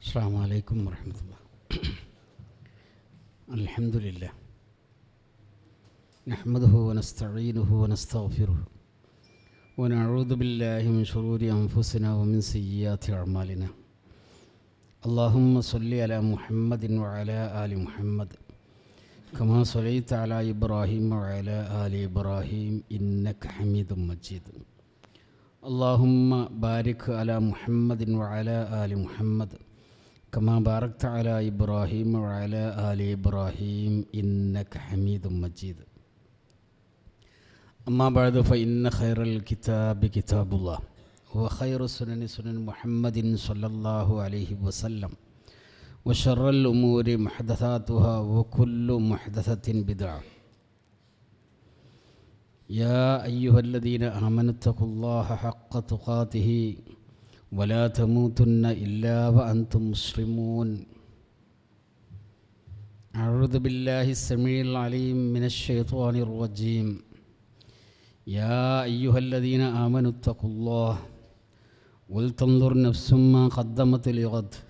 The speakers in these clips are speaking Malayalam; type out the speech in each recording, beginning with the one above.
അസ്സലാമു അലൈക്കും വറഹ്മത്തുള്ളാഹി. അൽഹംദുലില്ലാഹ് നഹ്മദുഹു വനസ്തഈനുഹു വനസ്തഗ്ഫിറുഹു വനഊദു ബില്ലാഹി മിൻ ശുറൂരി അൻഫുസിനാ വമിൻ സയ്യിആതി അഅ്മാലിനാ. അല്ലാഹുമ്മ സ്വല്ലി അലാ മുഹമ്മദിൻ വഅലാ ആലി മുഹമ്മദ് കമാ സ്വല്ലൈത അലാ ഇബ്രാഹീം വഅലാ ആലി ഇബ്രാഹീം ഇന്നക ഹമീദും മജീദ്. അല്ലാഹുമ്മ ബാരിക് അലാ മുഹമ്മദിൻ വഅലാ ആലി മുഹമ്മദ് കമാ ബാറക്ത അലാ ഇബ്രാഹീം വഅലാ ആലി ഇബ്രാഹീം ഇന്നക ഹമീദും മജീദ്. അമ്മാ ബഅദ് ഫഇന്ന ഖൈറൽ കിതാബി കിതാബുല്ലാഹ് വഖൈറു സുനനി സുനൻ മുഹമ്മദിൻ സ്വല്ലല്ലാഹു അലൈഹി വസല്ലം വശറൽ ഉമൂരി മുഹ്ദസാതുഹാ വകുല്ലു മുഹ്ദസത്തിൻ ബിദ്അ. യാ അയ്യുഹല്ലദീന ആമനു തഖുല്ലാഹ ഹഖ്ക തുഖാതിഹി വലാ തമൂതുന്ന ഇല്ലാ വഅൻതും മുസ്ലിമൂൻ. അഊദു ബില്ലാഹി സമീഉൽ അലീം മിനശ് ശൈത്വാനിർ റജീം. യാ അയ്യുഹല്ലദീന ആമനു തഖുല്ലാഹ വൽതൻദുർ നഫ്സും മാ ഖദ്ദമത് ലിഗദ്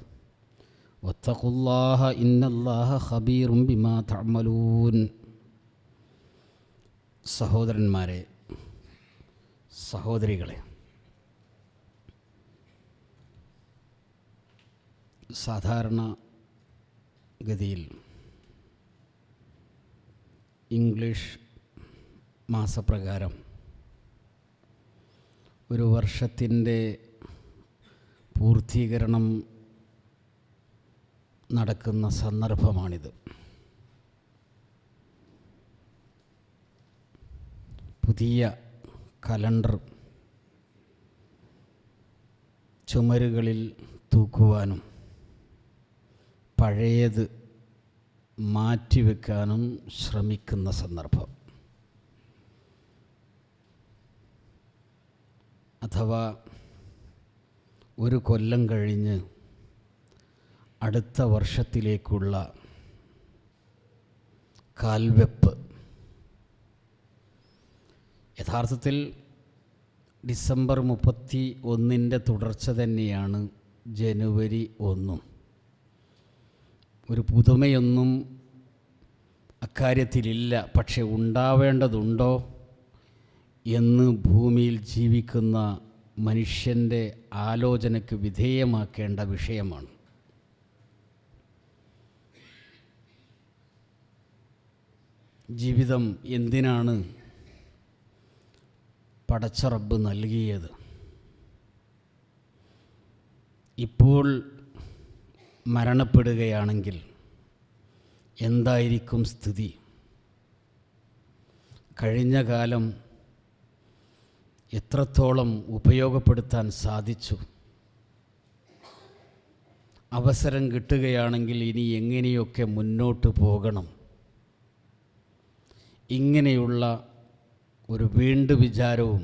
വത്തഖുല്ലാഹ ഇന്നല്ലാഹ ഖബീറും ബിമാ തഅമലൂൻ. സഹോദരന്മാരെ, സഹോദരികളെ, സാധാരണ ഗതിയിൽ ഇംഗ്ലീഷ് മാസപ്രകാരം ഒരു വർഷത്തിൻ്റെ പൂർത്തീകരണം നടക്കുന്ന സന്ദർഭമാണിത്. പുതിയ കലണ്ടർ ചുമരുകളിൽ തൂക്കുവാനും പഴയത് മാറ്റിവെക്കാനും ശ്രമിക്കുന്ന സന്ദർഭം. അഥവാ ഒരു കൊല്ലം കഴിഞ്ഞ് അടുത്ത വർഷത്തിലേക്കുള്ള കാൽവെപ്പ്. യഥാർത്ഥത്തിൽ ഡിസംബർ 31 തുടർച്ച തന്നെയാണ് ജനുവരി 1. ഒരു പുതുമയൊന്നും അക്കാര്യത്തിലില്ല. പക്ഷെ ഉണ്ടാവേണ്ടതുണ്ടോ എന്ന് ഭൂമിയിൽ ജീവിക്കുന്ന മനുഷ്യൻ്റെ ആലോചനയ്ക്ക് വിധേയമാക്കേണ്ട വിഷയമാണ്. ജീവിതം എന്തിനാണ് പടച്ച റബ്ബ് നൽകിയത്? ഇപ്പോൾ മരണപ്പെടുകയാണെങ്കിൽ എന്തായിരിക്കും സ്ഥിതി? കഴിഞ്ഞ കാലം എത്രത്തോളം ഉപയോഗപ്പെടുത്താൻ സാധിച്ചു? അവസരം കിട്ടുകയാണെങ്കിൽ ഇനി എങ്ങനെയൊക്കെ മുന്നോട്ട് പോകണം? ഇങ്ങനെയുള്ള ഒരു വീണ്ടു വിചാരവും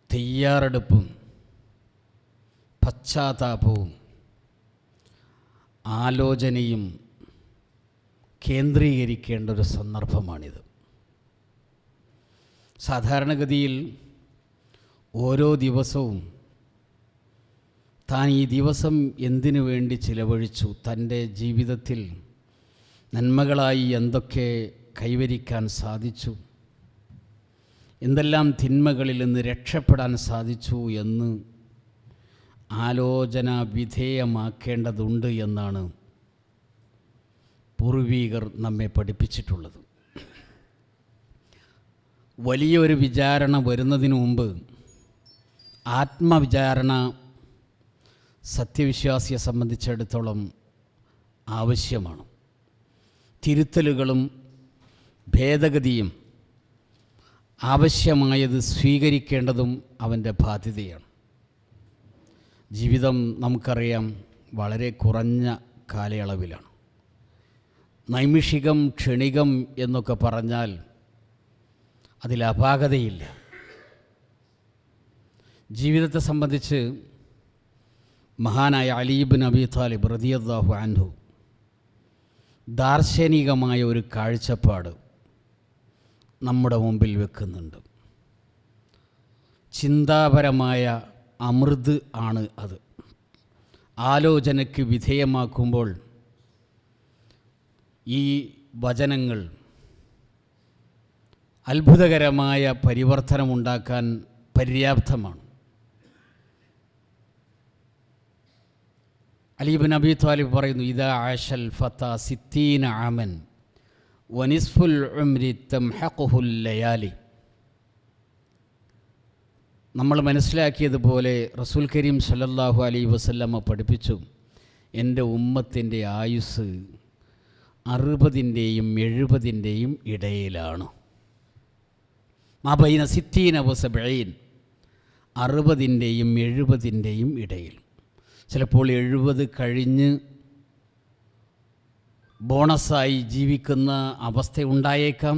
തയ്യാറെടുപ്പും പശ്ചാത്താപവും ആലോചനയും കേന്ദ്രീകരിക്കേണ്ട ഒരു സന്ദർഭമാണിത്. സാധാരണഗതിയിൽ ഓരോ ദിവസവും താൻ ഈ ദിവസം എന്തിനു വേണ്ടി ചിലവഴിച്ചു, തൻ്റെ ജീവിതത്തിൽ നന്മകളായി എന്തൊക്കെ കൈവരിക്കാൻ സാധിച്ചു, എന്തെല്ലാം തിന്മകളിൽ നിന്ന് രക്ഷപ്പെടാൻ സാധിച്ചു എന്ന് ആലോചന വിധേയമാക്കേണ്ടതുണ്ട് എന്നാണ് പൂർവീകർ നമ്മെ പഠിപ്പിച്ചിട്ടുള്ളത്. വലിയൊരു വിചാരണ വരുന്നതിന് മുമ്പ് ആത്മവിചാരണ സത്യവിശ്വാസിയെ സംബന്ധിച്ചിടത്തോളം ആവശ്യമാണ്. തിരുത്തലുകളും ഭേദഗതിയും ആവശ്യമായത് സ്വീകരിക്കേണ്ടതും അവൻ്റെ ബാധ്യതയാണ്. ജീവിതം നമുക്കറിയാം വളരെ കുറഞ്ഞ കാലയളവിലാണ്. നൈമിഷികം, ക്ഷണികം എന്നൊക്കെ പറഞ്ഞാൽ അതിൽ അപാകതയില്ല. ജീവിതത്തെ സംബന്ധിച്ച് മഹാനായ അലി ഇബ്നു അബീ ത്വാലിബ് റളിയല്ലാഹു അൻഹു ദാർശനികമായ ഒരു കാഴ്ചപ്പാട് നമ്മുടെ മുമ്പിൽ വെക്കുന്നുണ്ട്. ചിന്താപരമായ അമൃത് ആണ് അത്. ആലോചനയ്ക്ക് വിധേയമാക്കുമ്പോൾ ഈ വചനങ്ങൾ അത്ഭുതകരമായ പരിവർത്തനമുണ്ടാക്കാൻ പര്യാപ്തമാണ്. അലി ഇബ്നു അബീ ത്വാലിബ് പറയുന്നു, ഇദാ ആശൽ ഫതാ സിത്തീന ആമൻ വനിസ്ഫുൽ ഉംരി തംഹഖുഹുൽ ലയാലി. നമ്മൾ മനസ്സിലാക്കിയതുപോലെ റസൂൽ കരീം സല്ലല്ലാഹു അലൈഹി വസല്ലമ പഠിപ്പിച്ചു, എൻ്റെ ഉമ്മത്തിൻ്റെ ആയുസ് 60-ൻ്റെയും 70-ൻ്റെയും ഇടയിലാണ്. മാബൈന സിത്തീന വ സബഈൻ, 60-ൻ്റെയും 70-ൻ്റെയും ഇടയിൽ. ചിലപ്പോൾ 70 കഴിഞ്ഞ് ബോണസായി ജീവിക്കുന്ന അവസ്ഥ ഉണ്ടായേക്കാം.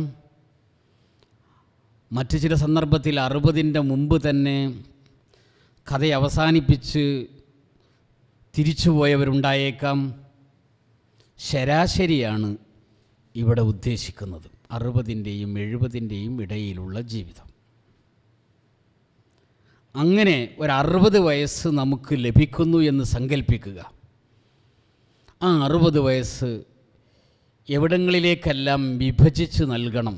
മറ്റു ചില സന്ദർഭത്തിൽ 60-ൻ്റെ മുമ്പ് തന്നെ കഥ അവസാനിപ്പിച്ച് തിരിച്ചുപോയവരുണ്ടായേക്കാം. ശരാശരിയാണ് ഇവിടെ ഉദ്ദേശിക്കുന്നത്, 60-ൻ്റെയും 70-ൻ്റെയും ഇടയിലുള്ള ജീവിതം. അങ്ങനെ ഒരു 60 വയസ്സ് നമുക്ക് ലഭിക്കുന്നു എന്ന് സങ്കല്പിക്കുക. ആ 60 വയസ്സ് എവിടങ്ങളിലേക്കെല്ലാം വിഭജിച്ച് നൽകണം,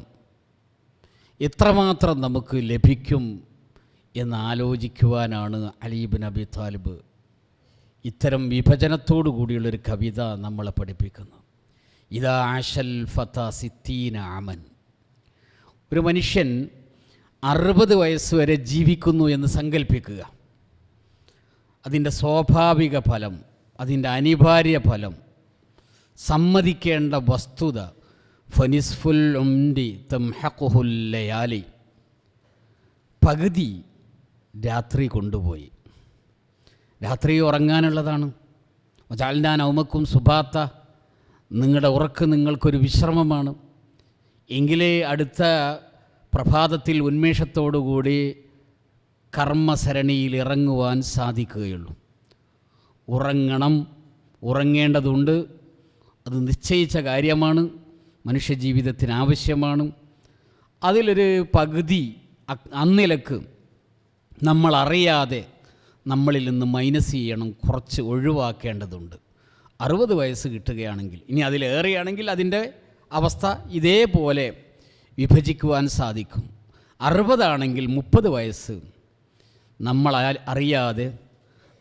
എത്രമാത്രം നമുക്ക് ലഭിക്കും എന്നാലോചിക്കുവാനാണ് അലി ഇബ്നു അബീ ത്വാലിബ് ഇത്തരം വിഭജനത്തോടു കൂടിയുള്ളൊരു കവിത നമ്മളെ പഠിപ്പിക്കുന്നത്. ഇദാ ആശൽ ഫതാ സിത്തീന ആമൻ, ഒരു മനുഷ്യൻ 60 വയസ്സ് വരെ ജീവിക്കുന്നു എന്ന് സങ്കല്പിക്കുക. അതിൻ്റെ സ്വാഭാവിക ഫലം, അതിൻ്റെ അനിവാര്യ ഫലം, സമ്മതിക്കേണ്ട വസ്തുത, ഫനിസ്ഫുൽ ഉംരി തംഹഖുഹുൽ ലയാലി, പകുതി രാത്രി കൊണ്ടുപോയി. രാത്രി ഉറങ്ങാനുള്ളതാണ്. വജഅൽനാ നൗമക്കും സുബാത്ത, നിങ്ങളുടെ ഉറക്ക് നിങ്ങൾക്കൊരു വിശ്രമമാണ്. എങ്കിലേ അടുത്ത പ്രഭാതത്തിൽ ഉന്മേഷത്തോടുകൂടി കർമ്മസരണിയിൽ ഇറങ്ങുവാൻ സാധിക്കുകയുള്ളൂ. ഉറങ്ങണം, ഉറങ്ങേണ്ടതുണ്ട്, അത് നിശ്ചയിച്ച കാര്യമാണ്, മനുഷ്യജീവിതത്തിന് ആവശ്യമാണ്. അതിലൊരു പകുതി അന്നിലക്ക് നമ്മളറിയാതെ നമ്മളിൽ നിന്ന് മൈനസ് ചെയ്യണം, കുറച്ച് ഒഴിവാക്കേണ്ടതുണ്ട്. 60 വയസ്സ് കിട്ടുകയാണെങ്കിൽ, ഇനി അതിലേറെയാണെങ്കിൽ അതിൻ്റെ അവസ്ഥ ഇതേപോലെ വിഭജിക്കുവാൻ സാധിക്കും. 60 ആണെങ്കിൽ 30 വയസ്സ് നമ്മൾ അറിയാതെ,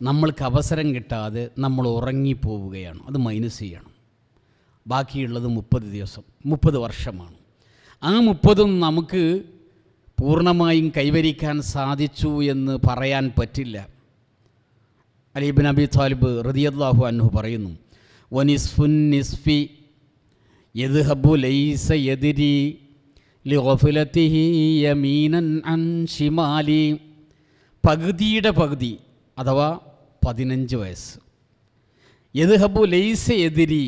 നമ്മൾക്ക് അവസരം കിട്ടാതെ നമ്മൾ ഉറങ്ങിപ്പോവുകയാണ്, അത് മൈനസ് ചെയ്യണം. ബാക്കിയുള്ളത് 30 ദിവസം, 30 വർഷമാണ്. ആ 30ഉം നമുക്ക് പൂർണ്ണമായും കൈവരിക്കാൻ സാധിച്ചു എന്ന് പറയാൻ പറ്റില്ല. അലി ഇബ്നു അബീ ത്വാലിബ് റളിയല്ലാഹു അൻഹു പറയുന്നു, വനിസ്ഫുൻ നിസ്ഫി യദ്ഹബു ലൈസ യദ്രി ലിഗഫലതിഹി യമീനൻ അൻ ശിമാലി. പകുതിയുടെ പകുതി അഥവാ 15 വയസ്സ്. യദ്ഹബു ലൈസ യദ്രി,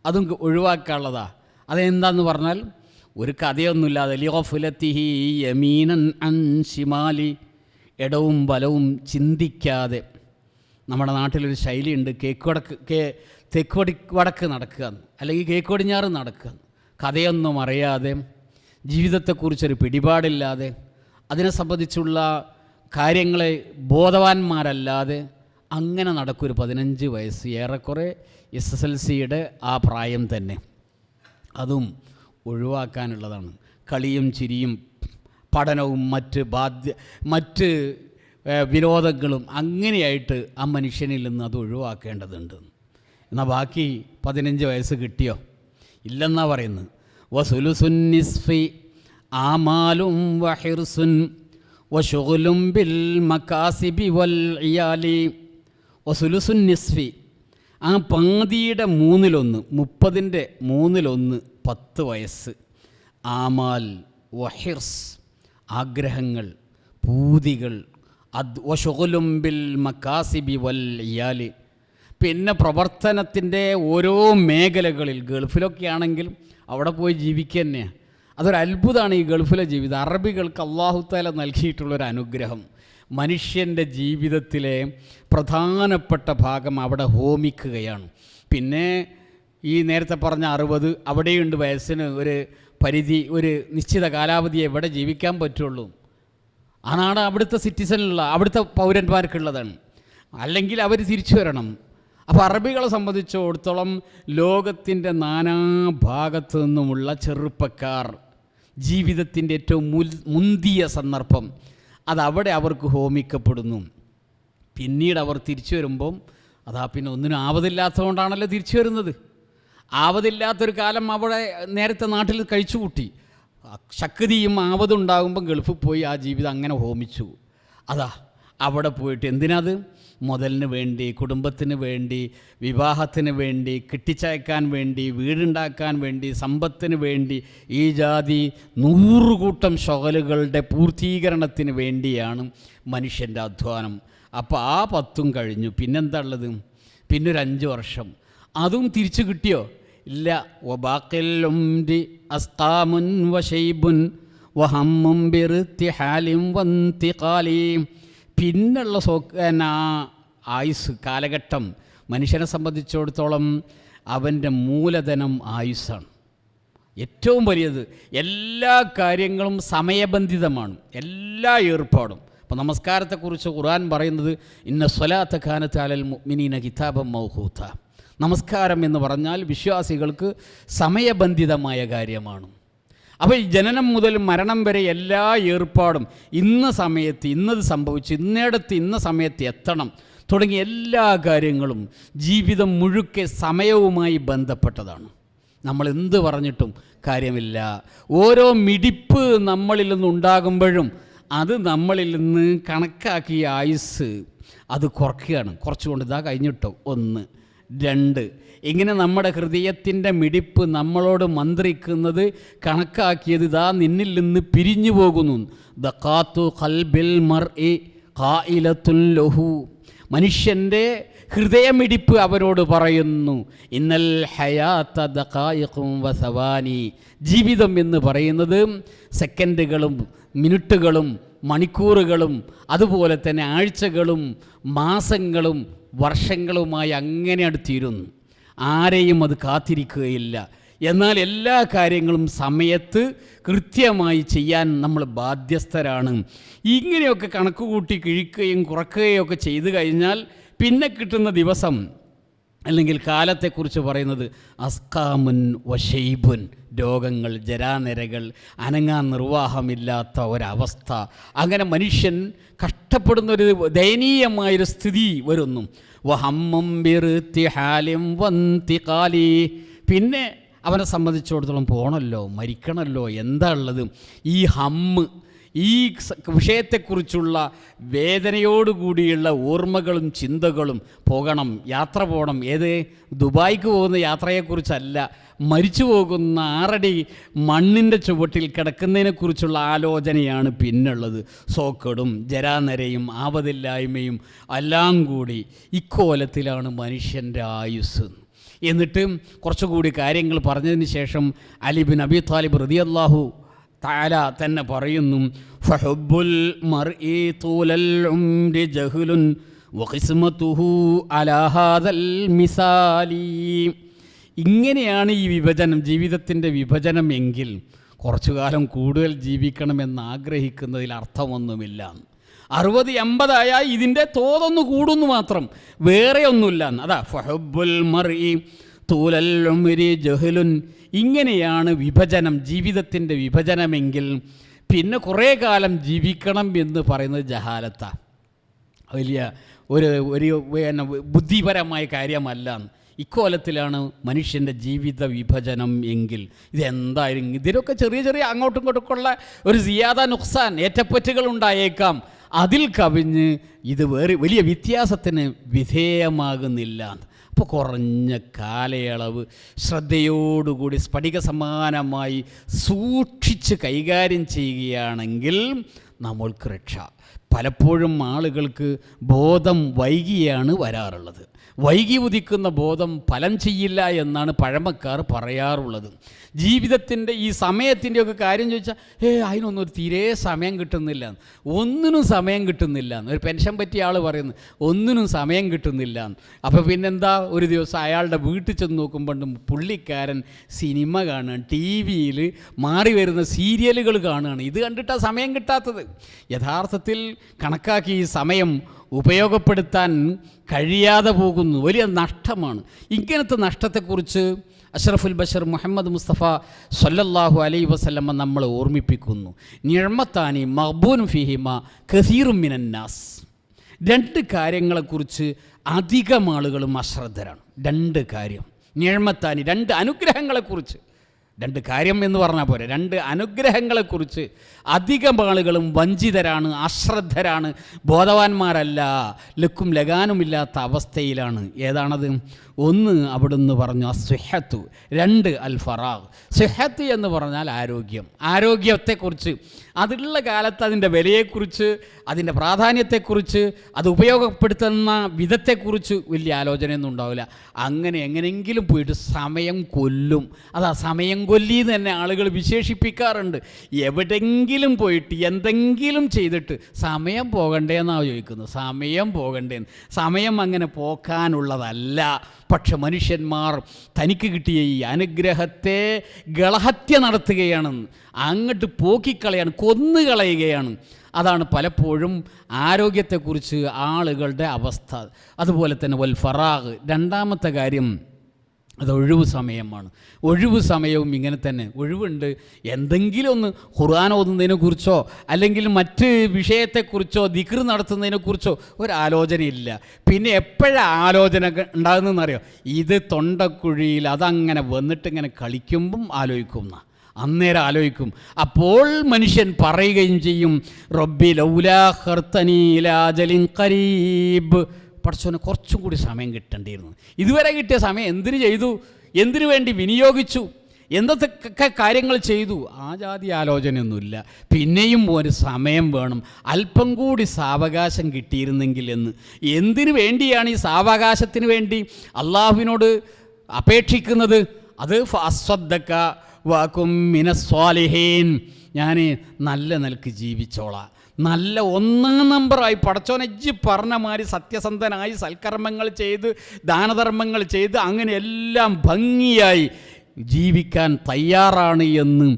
അതും ഒഴിവാക്കാനുള്ളതാ. അതെന്താന്ന് പറഞ്ഞാൽ ഒരു കഥയൊന്നുമില്ലാതെ, ലിഗഫലതിഹി യമീനൻ അൻ ശിമാലി, ഇടവും വലവും ചിന്തിക്കാതെ. നമ്മുടെ നാട്ടിലൊരു ശൈലിയുണ്ട്, തെക്ക് വടക്ക് നടക്കുക, അല്ലെങ്കിൽ കേക്ക് പടിഞ്ഞാറ് നടക്കുക. കഥയൊന്നും അറിയാതെ, ജീവിതത്തെക്കുറിച്ചൊരു പിടിപാടില്ലാതെ, അതിനെ സംബന്ധിച്ചുള്ള കാര്യങ്ങളെ ബോധവാന്മാരല്ലാതെ അങ്ങനെ നടക്കൊരു 15 വയസ്സ്, ഏറെക്കുറെ SSLCയുടെ ആ പ്രായം തന്നെ. അതും ഒഴിവാക്കാനുള്ളതാണ്. കളിയും ചിരിയും പഠനവും മറ്റ് വിനോദങ്ങളും അങ്ങനെയായിട്ട് ആ മനുഷ്യനിൽ നിന്ന് അത് ഒഴിവാക്കേണ്ടതുണ്ട്. എന്നാൽ ബാക്കി 15 വയസ്സ് കിട്ടിയോ? ഇല്ലെന്നാ പറയുന്നത്. വസുലുസുൻ നിസ്ഫി ആമാലും വഹിർസുൻ വശുഗുലും ബിൽ മകാസിബി വൽ ഇയാലി. വസുലുസുൻ നിസ്ഫി, ആ പാതിയുടെ 1/3, 30ൻ്റെ 1/3, 10 വയസ്സ്. ആമാൽ വഹിർസ്, ആഗ്രഹങ്ങൾ, പൂതികൾ. വശുഗുലും ബിൽ മകാസിബി വൽ ഇയാലി, പിന്നെ പ്രവർത്തനത്തിൻ്റെ ഓരോ മേഖലകളിൽ. ഗൾഫിലൊക്കെ ആണെങ്കിൽ അവിടെ പോയി ജീവിക്കുക തന്നെയാണ്. അതൊരു അത്ഭുതമാണ് ഈ ഗൾഫിലെ ജീവിതം. അറബികൾക്ക് അല്ലാഹു തആല നൽകിയിട്ടുള്ളൊരു അനുഗ്രഹം. മനുഷ്യൻ്റെ ജീവിതത്തിലെ പ്രധാനപ്പെട്ട ഭാഗം അവിടെ ഹോമിക്കുകയാണ്. പിന്നെ ഈ നേരത്തെ പറഞ്ഞ 60 അവിടെയുണ്ട്. വയസ്സിന് ഒരു പരിധി, ഒരു നിശ്ചിത കാലാവധിയെ എവിടെ ജീവിക്കാൻ പറ്റുള്ളൂ. ആ നാട് അവിടുത്തെ സിറ്റിസണിലുള്ള, അവിടുത്തെ പൗരന്മാർക്കുള്ളതാണ്. അല്ലെങ്കിൽ അവർ തിരിച്ചു വരണം. അപ്പോൾ അറബികളെ സംബന്ധിച്ചിടത്തോളം ലോകത്തിൻ്റെ നാനാഭാഗത്തു നിന്നുമുള്ള ചെറുപ്പക്കാർ ജീവിതത്തിൻ്റെ ഏറ്റവും മുന്തിയ സന്ദർഭം അതവിടെ അവർക്ക് ഹോമിക്കപ്പെടുന്നു. പിന്നീട് അവർ തിരിച്ചു വരുമ്പം പിന്നെ ഒന്നിനും ആവതില്ലാത്തതുകൊണ്ടാണല്ലോ തിരിച്ചു വരുന്നത്. ആവതില്ലാത്തൊരു കാലം അവിടെ നേരത്തെ നാട്ടിൽ കഴിച്ചുകൂട്ടി. ശക്തിയും ആവതുണ്ടാകുമ്പം ഗൾഫിൽ പോയി ആ ജീവിതം അങ്ങനെ ഹോമിച്ചു. അവിടെ പോയിട്ട് എന്തിനത്? മുതലിന് വേണ്ടി, കുടുംബത്തിന് വേണ്ടി, വിവാഹത്തിന് വേണ്ടി, കെട്ടിച്ചയക്കാൻ വേണ്ടി, വീടുണ്ടാക്കാൻ വേണ്ടി, സമ്പത്തിന് വേണ്ടി, ഈ ജാതി 100 കൂട്ടം ശകലുകളുടെ പൂർത്തീകരണത്തിന് വേണ്ടിയാണ് മനുഷ്യൻ്റെ അധ്വാനം. അപ്പോൾ ആ 10 കഴിഞ്ഞു. പിന്നെന്താ ഉള്ളത്? പിന്നൊരു 5 വർഷം. അതും തിരിച്ചു കിട്ടിയോ? ഇല്ല. വബാഖിൽ ഉംരി അസ്ഖാമുൻ വശൈബുൻ വഹമ്മും ബിർതിഹാലിം വന്തിഖാലി. പിന്നുള്ള ആയുസ് കാലഘട്ടം മനുഷ്യനെ സംബന്ധിച്ചിടത്തോളം അവൻ്റെ മൂലധനം ആയുസ്സാണ്. ഏറ്റവും വലിയത്. എല്ലാ കാര്യങ്ങളും സമയബന്ധിതമാണ്, എല്ലാ ഏർപ്പാടും. അപ്പോൾ നമസ്കാരത്തെക്കുറിച്ച് ഖുർആൻ പറയുന്നത് ഇന്ന സ്വലാത്ത കാനത്ത് അലൽ മുഅ്മിനീന കിതാബൻ മൗഖൂത. നമസ്കാരം എന്ന് പറഞ്ഞാൽ വിശ്വാസികൾക്ക് സമയബന്ധിതമായ കാര്യമാണ്. അപ്പോൾ ഈ ജനനം മുതൽ മരണം വരെ എല്ലാ ഏർപ്പാടും ഇന്ന സമയത്ത് ഇന്നത് സംഭവിച്ചു, ഇന്നയിടത്ത് ഇന്ന സമയത്ത് എത്തണം തുടങ്ങിയ എല്ലാ കാര്യങ്ങളും ജീവിതം മുഴുക്കെ സമയവുമായി ബന്ധപ്പെട്ടതാണ്. നമ്മൾ എന്ത് പറഞ്ഞിട്ടും കാര്യമില്ല. ഓരോ മിടിപ്പ് നമ്മളിൽ നിന്നുണ്ടാകുമ്പോഴും അത് നമ്മളിൽ നിന്ന് കണക്കാക്കിയ ആയുസ് അത് കുറയ്ക്കുകയാണ്. കുറച്ചുകൊണ്ട് കഴിഞ്ഞിട്ടോ 1, 2 ഇങ്ങനെ നമ്മുടെ ഹൃദയത്തിൻ്റെ മിടിപ്പ് നമ്മളോട് മന്ത്രിക്കുന്നത് കണക്കാക്കിയത് നിന്നിൽ നിന്ന് പിരിഞ്ഞു പോകുന്നു. ദഖാത്തു ഖൽബിൽ മർഇ ഖായിലത്തുൻ ലഹു. മനുഷ്യൻ്റെ ഹൃദയമിടിപ്പ് അവരോട് പറയുന്നു ഇന്നൽ ഹയാത്ത ദഖായിഖും വസവാനി. ജീവിതം എന്ന് പറയുന്നത് സെക്കൻഡുകളും മിനിറ്റുകളും മണിക്കൂറുകളും അതുപോലെ തന്നെ ആഴ്ചകളും മാസങ്ങളും വർഷങ്ങളുമായി അങ്ങനെയാണ് തീരുന്നു. ആരെയും അത് കാത്തിരിക്കുകയില്ല. എന്നാൽ എല്ലാ കാര്യങ്ങളും സമയത്ത് കൃത്യമായി ചെയ്യാൻ നമ്മൾ ബാധ്യസ്ഥരാണ്. ഇങ്ങനെയൊക്കെ കണക്കുകൂട്ടി കിഴിക്കുകയും കുറയ്ക്കുകയും ഒക്കെ ചെയ്തു കഴിഞ്ഞാൽ പിന്നെ കിട്ടുന്ന ദിവസം അല്ലെങ്കിൽ കാലത്തെക്കുറിച്ച് പറയുന്നത് അസ്കാമുൻ വശൈബുൻ. രോഗങ്ങൾ, ജരാനരകൾ, അനങ്ങാൻ നിർവാഹമില്ലാത്ത ഒരവസ്ഥ. അങ്ങനെ മനുഷ്യൻ കഷ്ടപ്പെടുന്നൊരു ദയനീയമായൊരു സ്ഥിതി വരുന്നു. വഹമ്മും ബിർതിഹാലിം വന്തിഖാലി. പിന്നെ അവനെ സംബന്ധിച്ചിടത്തോളം പോകണമല്ലോ, മരിക്കണമല്ലോ, എന്താ ഉള്ളത്? ഈ ഹമ്മ്, ഈ വിഷയത്തെക്കുറിച്ചുള്ള വേദനയോടുകൂടിയുള്ള ഓർമ്മകളും ചിന്തകളും. പോകണം, യാത്ര പോകണം. ഏത്? ദുബായ്ക്ക് പോകുന്ന യാത്രയെക്കുറിച്ചല്ല, മരിച്ചു പോകുന്ന 6 അടി മണ്ണിൻ്റെ ചുവട്ടിൽ കിടക്കുന്നതിനെക്കുറിച്ചുള്ള ആലോചനയാണ് പിന്നുള്ളത്. സോക്കേടും ജരാനരയും ആപതില്ലായ്മയും എല്ലാം കൂടി ഇക്കോലത്തിലാണ് മനുഷ്യൻ്റെ ആയുസ്. എന്നിട്ട് കുറച്ചുകൂടി കാര്യങ്ങൾ പറഞ്ഞതിന് ശേഷം അലി ബിൻ അബി താലിബ് റളിയല്ലാഹു തആല തന്നെ പറയുന്നു ഫഹുബ്ബുൽ മർഇ തൂലൽ ഉംരി ജഹ്ലുൻ വഖിസ്മതുഹു അലാ ഹാദൽ മിസാലി. ഇങ്ങനെയാണ് ഈ വിഭജനം, ജീവിതത്തിൻ്റെ വിഭജനം എങ്കിൽ കുറച്ചു കാലം കൂടുതൽ ജീവിക്കണമെന്ന് ആഗ്രഹിക്കുന്നതിൽ അർത്ഥമൊന്നുമില്ല. 60-50 ആയാൽ ഇതിൻ്റെ തോതൊന്ന് കൂടുന്നു മാത്രം, വേറെ ഒന്നുമില്ല. ഫഹുബ്ബുൽ മർഇ തൂലൽ ഉംരി ജഹ്ലുൻ. ഇങ്ങനെയാണ് വിഭജനം, ജീവിതത്തിൻ്റെ വിഭജനമെങ്കിൽ പിന്നെ കുറേ കാലം ജീവിക്കണം എന്ന് പറയുന്നത് ജഹാലത്താണ്. വലിയ ഒരു ബുദ്ധിപരമായ കാര്യമല്ല. ഇക്കോലത്തിലാണ് മനുഷ്യൻ്റെ ജീവിത വിഭജനം എങ്കിൽ ഇതെന്തായാലും ഇതിലൊക്കെ ചെറിയ ചെറിയ അങ്ങോട്ടും ഇങ്ങോട്ടുമുള്ള ഒരു സിയാദ നുക്സാൻ, ഏറ്റപ്പറ്റുകൾ ഉണ്ടായേക്കാം. അതിൽ കവിഞ്ഞ് ഇത് വലിയ വ്യത്യാസത്തിന് വിധേയമാകുന്നില്ല. അപ്പോൾ കുറഞ്ഞ കാലയളവ് ശ്രദ്ധയോടുകൂടി സ്ഫടിക സമാനമായി സൂക്ഷിച്ച് കൈകാര്യം ചെയ്യുകയാണെങ്കിൽ നമ്മൾക്ക് രക്ഷ. പലപ്പോഴും ആളുകൾക്ക് ബോധം വൈകിയാണ് വരാറുള്ളത്. വൈകി ഉദിക്കുന്ന ബോധം ഫലം ചെയ്യില്ല എന്നാണ് പഴമക്കാർ പറയാറുള്ളത്. ജീവിതത്തിൻ്റെ ഈ സമയത്തിൻ്റെയൊക്കെ കാര്യം ചോദിച്ചാൽ അതിനൊന്നും ഒരു തീരെ സമയം കിട്ടുന്നില്ല, ഒന്നിനും സമയം കിട്ടുന്നില്ല. ഒരു പെൻഷൻ പറ്റിയ ആൾ പറയുന്നു ഒന്നിനും സമയം കിട്ടുന്നില്ല. അപ്പോൾ പിന്നെന്താ, ഒരു ദിവസം അയാളുടെ വീട്ടിൽ ചെന്ന് നോക്കുമ്പോൾ പുള്ളിക്കാരൻ സിനിമ കാണുകയാണ്, ടി വിയിൽ മാറി വരുന്ന സീരിയലുകൾ കാണുകയാണ്. ഇത് കണ്ടിട്ടാണ് സമയം കിട്ടാത്തത്. യഥാർത്ഥത്തിൽ യഥാർത്ഥത്തിൽ കണക്കാക്കി ഈ സമയം ഉപയോഗപ്പെടുത്താൻ കഴിയാതെ പോകുന്നു. വലിയ നഷ്ടമാണ്. ഇങ്ങനത്തെ നഷ്ടത്തെക്കുറിച്ച് അഷ്റഫുൽ ബഷർ മുഹമ്മദ് മുസ്തഫ സല്ലല്ലാഹു അലൈഹി വസല്ലമ നമ്മൾ ഓർമ്മിപ്പിക്കുന്നു. നിഅ്മത്താനി മഗ്ബൂൻ ഫീഹിമ കസീറും മിനന്നാസ്. രണ്ട് കാര്യങ്ങളെക്കുറിച്ച് അധികം ആളുകളും അശ്രദ്ധരാണ്. രണ്ട് കാര്യം, നിഅ്മത്താനി, രണ്ട് അനുഗ്രഹങ്ങളെക്കുറിച്ച്. രണ്ട് കാര്യം എന്ന് പറഞ്ഞാൽ പോരെ, രണ്ട് അനുഗ്രഹങ്ങളെക്കുറിച്ച് അധികം ആളുകളും വഞ്ചിതരാണ്, അശ്രദ്ധരാണ്, ബോധവാന്മാരല്ല, ലക്കും ലഗാനുമില്ലാത്ത അവസ്ഥയിലാണ്. ഏതാണത്? ഒന്ന് അവിടുന്ന് പറഞ്ഞു അസ്വഹത്തു, രണ്ട് അൽ ഫറാഗ്. സ്വഹത്ത് എന്ന് പറഞ്ഞാൽ ആരോഗ്യം. ആരോഗ്യത്തെക്കുറിച്ച്, അതുള്ള കാലത്ത് അതിൻ്റെ വിലയെക്കുറിച്ച്, അതിൻ്റെ പ്രാധാന്യത്തെക്കുറിച്ച്, അത് ഉപയോഗപ്പെടുത്തുന്ന വിധത്തെക്കുറിച്ച് വലിയ ആലോചനയൊന്നും ഉണ്ടാവില്ല. അങ്ങനെ എങ്ങനെയെങ്കിലും പോയിട്ട് സമയം കൊല്ലും. അതാ സമയം കൊല്ലി എന്ന് തന്നെ ആളുകൾ വിശേഷിപ്പിക്കാറുണ്ട്. എവിടെയെങ്കിലും പോയിട്ട് എന്തെങ്കിലും ചെയ്തിട്ട് സമയം പോകണ്ടേന്നാണ് ചോദിക്കുന്നത്. സമയം പോകണ്ടേന്ന്. സമയം അങ്ങനെ പോക്കാനുള്ളതല്ല. പക്ഷെ മനുഷ്യന്മാർ തനിക്ക് കിട്ടിയ ഈ അനുഗ്രഹത്തെ ഗളഹത്യ നടത്തുകയാണെന്ന്, അങ്ങോട്ട് പോക്കിക്കളയാണ്, കൊന്നുകളയുകയാണ്. അതാണ് പലപ്പോഴും ആരോഗ്യത്തെക്കുറിച്ച് ആളുകളുടെ അവസ്ഥ. അതുപോലെ തന്നെ വൽ ഫറാഗ്, രണ്ടാമത്തെ കാര്യം അത് ഒഴിവ് സമയമാണ്. ഒഴിവ് സമയവും ഇങ്ങനെ തന്നെ. ഒഴിവുണ്ട്, എന്തെങ്കിലും ഒന്ന് ഖുർആൻ ഓതുന്നതിനെക്കുറിച്ചോ അല്ലെങ്കിൽ മറ്റ് വിഷയത്തെക്കുറിച്ചോ ദിക്ർ നടത്തുന്നതിനെക്കുറിച്ചോ ഒരാലോചനയില്ല. പിന്നെ എപ്പോഴാണ് ആലോചന ഉണ്ടാകുന്നതെന്നറിയോ? ഇത് തൊണ്ടക്കുഴിയിൽ അതങ്ങനെ വന്നിട്ടിങ്ങനെ കളിക്കുമ്പം ആലോചിക്കുന്ന, അന്നേരം ആലോചിക്കും. അപ്പോൾ മനുഷ്യൻ പറയുകയും ചെയ്യും, റബ്ബി ലൗലാ ഖർതനീ ഇലാ അജലിൻ ഖരീബ്, പഠിച്ചവന് കുറച്ചും കൂടി സമയം കിട്ടേണ്ടിയിരുന്നു. ഇതുവരെ കിട്ടിയ സമയം എന്തിനു ചെയ്തു, എന്തിനു വേണ്ടി വിനിയോഗിച്ചു, എന്തൊക്കെ കാര്യങ്ങൾ ചെയ്തു? ആ ജാതി ആലോചനയൊന്നുമില്ല. പിന്നെയും ഒരു സമയം വേണം, അല്പം കൂടി സാവകാശം കിട്ടിയിരുന്നെങ്കിൽ എന്ന്. എന്തിനു വേണ്ടിയാണ് ഈ സാവകാശത്തിന് വേണ്ടി അള്ളാഹുവിനോട് അപേക്ഷിക്കുന്നത്? അത് ഫഅസ്വദ്ദക വകും മിനസ്വാലിഹീൻ, ഞാൻ നല്ല നിലക്ക് ജീവിച്ചോളാം, നല്ല ഒന്നാം നമ്പറായി പടച്ചോനെജ്ജ് പറഞ്ഞ മാതിരി സത്യസന്ധനായി സൽക്കർമ്മങ്ങൾ ചെയ്ത് ദാനധർമ്മങ്ങൾ ചെയ്ത് അങ്ങനെ എല്ലാം ഭംഗിയായി ജീവിക്കാൻ തയ്യാറാണ് എന്ന്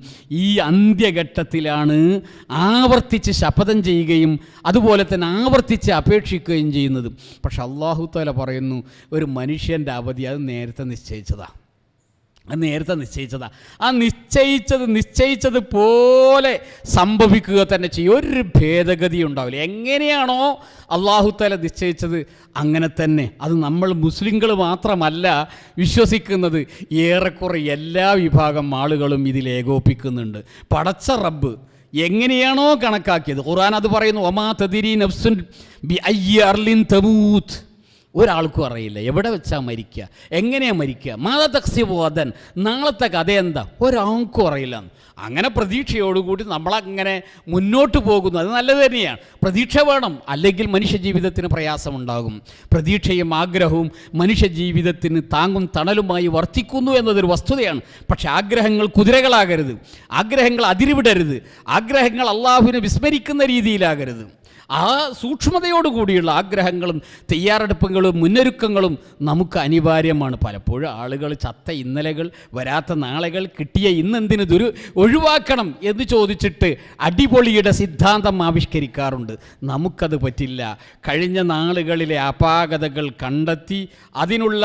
ഈ അന്ത്യഘട്ടത്തിലാണ് ആവർത്തിച്ച് ശപഥം ചെയ്യുകയും അതുപോലെ തന്നെ ആവർത്തിച്ച് അപേക്ഷിക്കുകയും ചെയ്യുന്നത്. പക്ഷെ അല്ലാഹു തആല പറയുന്നു, ഒരു മനുഷ്യൻ്റെ അവധി അത് നേരത്തെ നിശ്ചയിച്ചതാണ്. ആ നിശ്ചയിച്ചത് പോലെ സംഭവിക്കുക തന്നെ ചെയ്യും. ഒരു ഭേദഗതി ഉണ്ടാവില്ല. എങ്ങനെയാണോ അല്ലാഹു തആല നിശ്ചയിച്ചത് അങ്ങനെ തന്നെ. അത് നമ്മൾ മുസ്ലിങ്ങൾ മാത്രമല്ല വിശ്വസിക്കുന്നത്, ഏറെക്കുറെ എല്ലാ വിഭാഗം ആളുകളും ഇതിൽ ഏകോപിക്കുന്നുണ്ട്. പടച്ച റബ്ബ് എങ്ങനെയാണോ കണക്കാക്കിയത്, ഖുർആൻ അത് പറയുന്നു, വമാ തദ്രി നഫ്സുൻ ബിഅയ്യി അർളിൻ തമൂത്ത്, ഒരാൾക്കും അറിയില്ല എവിടെ വെച്ചാൽ മരിക്കുക, എങ്ങനെയാണ് മരിക്കുക, മാതാ തക്സിബു ഗദൻ, നാളത്തെ കഥ എന്താ, ഒരാൾക്കും അറിയില്ല. അങ്ങനെ പ്രതീക്ഷയോടുകൂടി നമ്മളങ്ങനെ മുന്നോട്ട് പോകുന്നു. അത് നല്ലത് തന്നെയാണ്. പ്രതീക്ഷ വേണം, അല്ലെങ്കിൽ മനുഷ്യജീവിതത്തിന് പ്രയാസമുണ്ടാകും. പ്രതീക്ഷയും ആഗ്രഹവും മനുഷ്യജീവിതത്തിന് താങ്ങും തണലുമായി വർത്തിക്കുന്നു എന്നതൊരു വസ്തുതയാണ്. പക്ഷേ ആഗ്രഹങ്ങൾ കുതിരകളാകരുത്, ആഗ്രഹങ്ങൾ അതിരുവിടരുത്, ആഗ്രഹങ്ങൾ അള്ളാഹുവിനെ വിസ്മരിക്കുന്ന രീതിയിലാകരുത്. ആ സൂക്ഷ്മതയോടുകൂടിയുള്ള ആഗ്രഹങ്ങളും തയ്യാറെടുപ്പുകളും മുന്നൊരുക്കങ്ങളും നമുക്ക് അനിവാര്യമാണ്. പലപ്പോഴും ആളുകൾ ചത്ത ഇന്നലകൾ, വരാത്ത നാളെകൾ, കിട്ടിയ ഇന്നെന്തിന് ഒഴിവാക്കണം എന്ന് ചോദിച്ചിട്ട് അടിപൊളിയുടെ സിദ്ധാന്തം ആവിഷ്കരിക്കാറുണ്ട്. നമുക്കത് പറ്റില്ല. കഴിഞ്ഞ നാളുകളിലെ അപാകതകൾ കണ്ടെത്തി അതിനുള്ള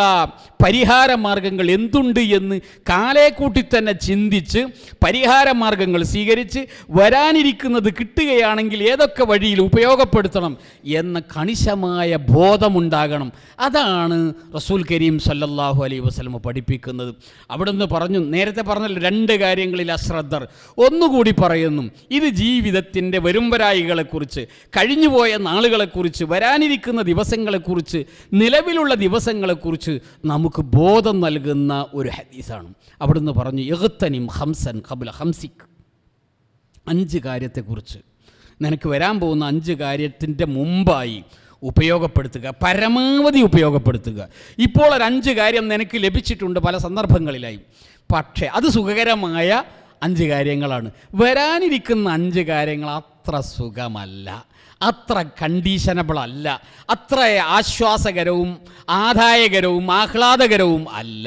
പരിഹാര മാർഗങ്ങൾ എന്തുണ്ട് എന്ന് കാലേക്കൂട്ടി തന്നെ ചിന്തിച്ച് പരിഹാര മാർഗങ്ങൾ സ്വീകരിച്ച് വരാനിരിക്കുന്നത് കിട്ടുകയാണെങ്കിൽ ഏതൊക്കെ വഴിയിൽ ഉപയോഗപ്പെടുത്തണം എന്ന കണിശമായ ബോധമുണ്ടാകണം. അതാണ് റസൂൽ കരീം സല്ലല്ലാഹു അലൈഹി വസല്ലം പഠിപ്പിക്കുന്നത്. അവിടുന്ന് പറഞ്ഞു, നേരത്തെ പറഞ്ഞല്ലോ രണ്ട് കാര്യങ്ങളിൽ അശ്രദ്ധർ, ഒന്നുകൂടി പറയുന്നു, ഇത് ജീവിതത്തിൻ്റെ വരുംവരായികളെക്കുറിച്ച്, കഴിഞ്ഞുപോയ നാളുകളെക്കുറിച്ച്, വരാനിരിക്കുന്ന ദിവസങ്ങളെക്കുറിച്ച്, നിലവിലുള്ള ദിവസങ്ങളെക്കുറിച്ച് നമുക്ക് ബോധം നൽകുന്ന ഒരു ഹദീസാണ്. അവിടുന്ന് പറഞ്ഞു, ഇഗ്തനിം ഖംസൻ ഖബ്ല ഖംസിക്, 5 കാര്യത്തെക്കുറിച്ച്, നിനക്ക് വരാൻ പോകുന്ന 5 കാര്യത്തിൻ്റെ മുമ്പായി ഉപയോഗപ്പെടുത്തുക, പരമാവധി ഉപയോഗപ്പെടുത്തുക. ഇപ്പോൾ ഒരു 5 കാര്യം നിനക്ക് ലഭിച്ചിട്ടുണ്ട് പല സന്ദർഭങ്ങളിലായി, പക്ഷേ അത് സുഖകരമായ 5 കാര്യങ്ങളാണ്. വരാനിരിക്കുന്ന 5 കാര്യങ്ങൾ അത്ര സുഖമല്ല, അത്ര കണ്ടീഷനബിൾ അല്ല, അത്ര ആശ്വാസകരവും ആദായകരവും ആഹ്ലാദകരവും അല്ല.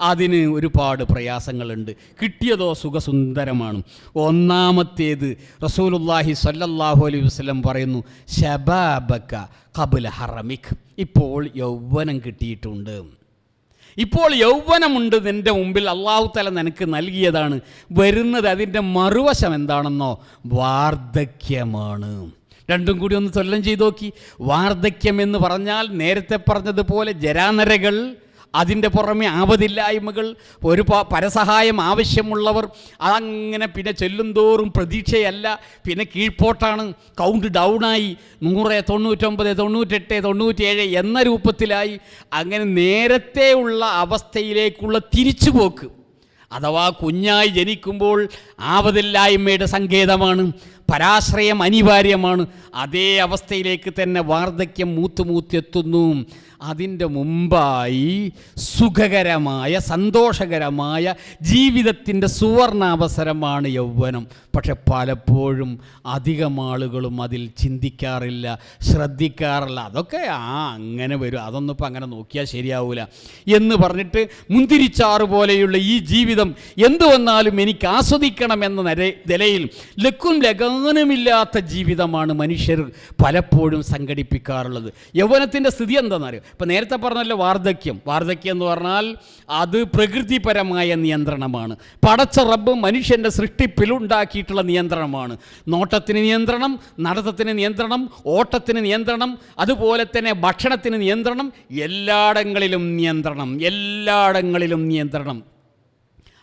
അതിന് ഒരുപാട് പ്രയാസങ്ങളുണ്ട്. കിട്ടിയതോ സുഖസുന്ദരമാണ്. ഒന്നാമത്തേത് റസൂലുള്ളാഹി സ്വല്ലല്ലാഹു അലൈഹി വസല്ലം പറയുന്നു, ശബാബക ഖബ്ല ഹറമിക്. ഇപ്പോൾ യൗവനം കിട്ടിയിട്ടുണ്ട്, ഇപ്പോൾ യൗവനമുണ്ട് നിൻ്റെ മുമ്പിൽ, അല്ലാഹു തആല നിനക്ക് നൽകിയതാണ്. വരുന്നത് അതിൻ്റെ മറുവശം എന്താണെന്നോ, വാർദ്ധക്യമാണ്. രണ്ടും കൂടി ഒന്ന് തുലനം ചെയ്ത് നോക്കി. വാർദ്ധക്യം എന്ന് പറഞ്ഞാൽ നേരത്തെ പറഞ്ഞതുപോലെ ജരാനരകൾ, അതിൻ്റെ പുറമെ ആപതില്ലായ്മകൾ, ഒരു പരസഹായം ആവശ്യമുള്ളവർ, അതങ്ങനെ പിന്നെ ചെല്ലുന്തോറും പ്രതീക്ഷയല്ല, പിന്നെ കീഴ്പോട്ടാണ്, കൗണ്ട് ഡൗണായി 100, 99, 98, 97 എന്ന രൂപത്തിലായി. അങ്ങനെ നേരത്തെയുള്ള അവസ്ഥയിലേക്കുള്ള തിരിച്ചുപോക്ക്. അഥവാ കുഞ്ഞായി ജനിക്കുമ്പോൾ ആപതില്ലായ്മയുടെ സങ്കേതമാണ്, പരാശ്രയം അനിവാര്യമാണ്. അതേ അവസ്ഥയിലേക്ക് തന്നെ വാർദ്ധക്യം മൂത്തുമൂത്തെത്തുന്നു. അതിൻ്റെ മുമ്പായി സുഖകരമായ സന്തോഷകരമായ ജീവിതത്തിൻ്റെ സുവർണാവസരമാണ് യൗവനം. പക്ഷെ പലപ്പോഴും അധികം ആളുകളും അതിൽ ചിന്തിക്കാറില്ല, ശ്രദ്ധിക്കാറില്ല. അതൊക്കെ അങ്ങനെ വരും, അതൊന്നും ഇപ്പം അങ്ങനെ നോക്കിയാൽ ശരിയാവില്ല എന്ന് പറഞ്ഞിട്ട് മുന്തിരിച്ചാറ് പോലെയുള്ള ഈ ജീവിതം എന്തു വന്നാലും എനിക്ക് ആസ്വദിക്കണം എന്ന നിലയിൽ ലക്കും ലഗാനമില്ലാത്ത ജീവിതമാണ് മനുഷ്യർ പലപ്പോഴും സംഘടിപ്പിക്കാറുള്ളത്. യൗവനത്തിൻ്റെ സ്ഥിതി എന്താണെന്നറിയോ? ഇപ്പം നേരത്തെ പറഞ്ഞല്ലോ വാർദ്ധക്യം. വാർദ്ധക്യം എന്ന് പറഞ്ഞാൽ അത് പ്രകൃതിപരമായ നിയന്ത്രണമാണ്. പടച്ച റബ്ബ് മനുഷ്യൻ്റെ സൃഷ്ടിപ്പിലുണ്ടാക്കിയിട്ടുള്ള നിയന്ത്രണമാണ്. നോട്ടത്തിന് നിയന്ത്രണം, നടത്തത്തിന് നിയന്ത്രണം, ഓട്ടത്തിന് നിയന്ത്രണം, അതുപോലെ തന്നെ ഭക്ഷണത്തിന് നിയന്ത്രണം, എല്ലായിടങ്ങളിലും നിയന്ത്രണം.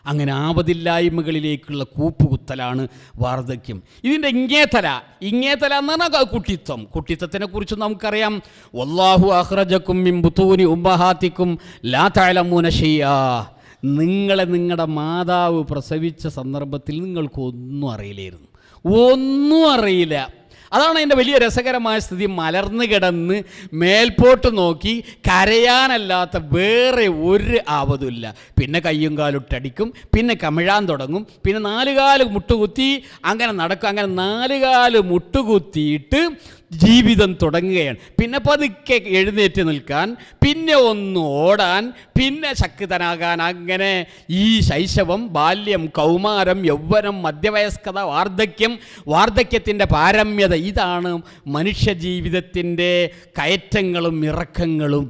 അങ്ങനെ ആപതില്ലായ്മകളിലേക്കുള്ള കൂപ്പുകുത്തലാണ് വാർദ്ധക്യം. ഇതിൻ്റെ ഇങ്ങേതല എന്ന് പറഞ്ഞാൽ കുട്ടിത്തത്തിനെ കുറിച്ച് നമുക്കറിയാം. വല്ലാഹു അഖ്റജക്കും മിൻ ബുതൂനി ഉമ്മഹാത്തിക്കും ലാ തഅലമൂന ശൈആ. നിങ്ങളെ നിങ്ങളുടെ മാതാവ് പ്രസവിച്ച സന്ദർഭത്തിൽ നിങ്ങൾക്കൊന്നും അറിയില്ലായിരുന്നു, ഒന്നും അറിയില്ല. അതാണ് അതിൻ്റെ വലിയ രസകരമായ സ്ഥിതി. മലർന്നു കിടന്ന് മേൽപോട്ട് നോക്കി കരയാനല്ലാത്ത വേറെ ഒരു ആവതുമില്ല. പിന്നെ കയ്യും കാലിട്ടടിക്കും, പിന്നെ കമിഴാൻ തുടങ്ങും, പിന്നെ 4 കാല് മുട്ടുകുത്തി അങ്ങനെ നടക്കും. അങ്ങനെ 4 കാല് മുട്ടുകുത്തിയിട്ട് ജീവിതം തുടങ്ങുകയാണ്. പിന്നെ പതുക്കെ എഴുന്നേറ്റ് നിൽക്കാൻ, പിന്നെ ഒന്ന് ഓടാൻ, പിന്നെ ശക്തനാകാൻ. അങ്ങനെ ഈ ശൈശവം, ബാല്യം, കൗമാരം, യൗവനം, മധ്യവയസ്കത, വാർദ്ധക്യത്തിൻ്റെ പാരമ്യത, ഇതാണ് മനുഷ്യജീവിതത്തിൻ്റെ കയറ്റങ്ങളും ഇറക്കങ്ങളും.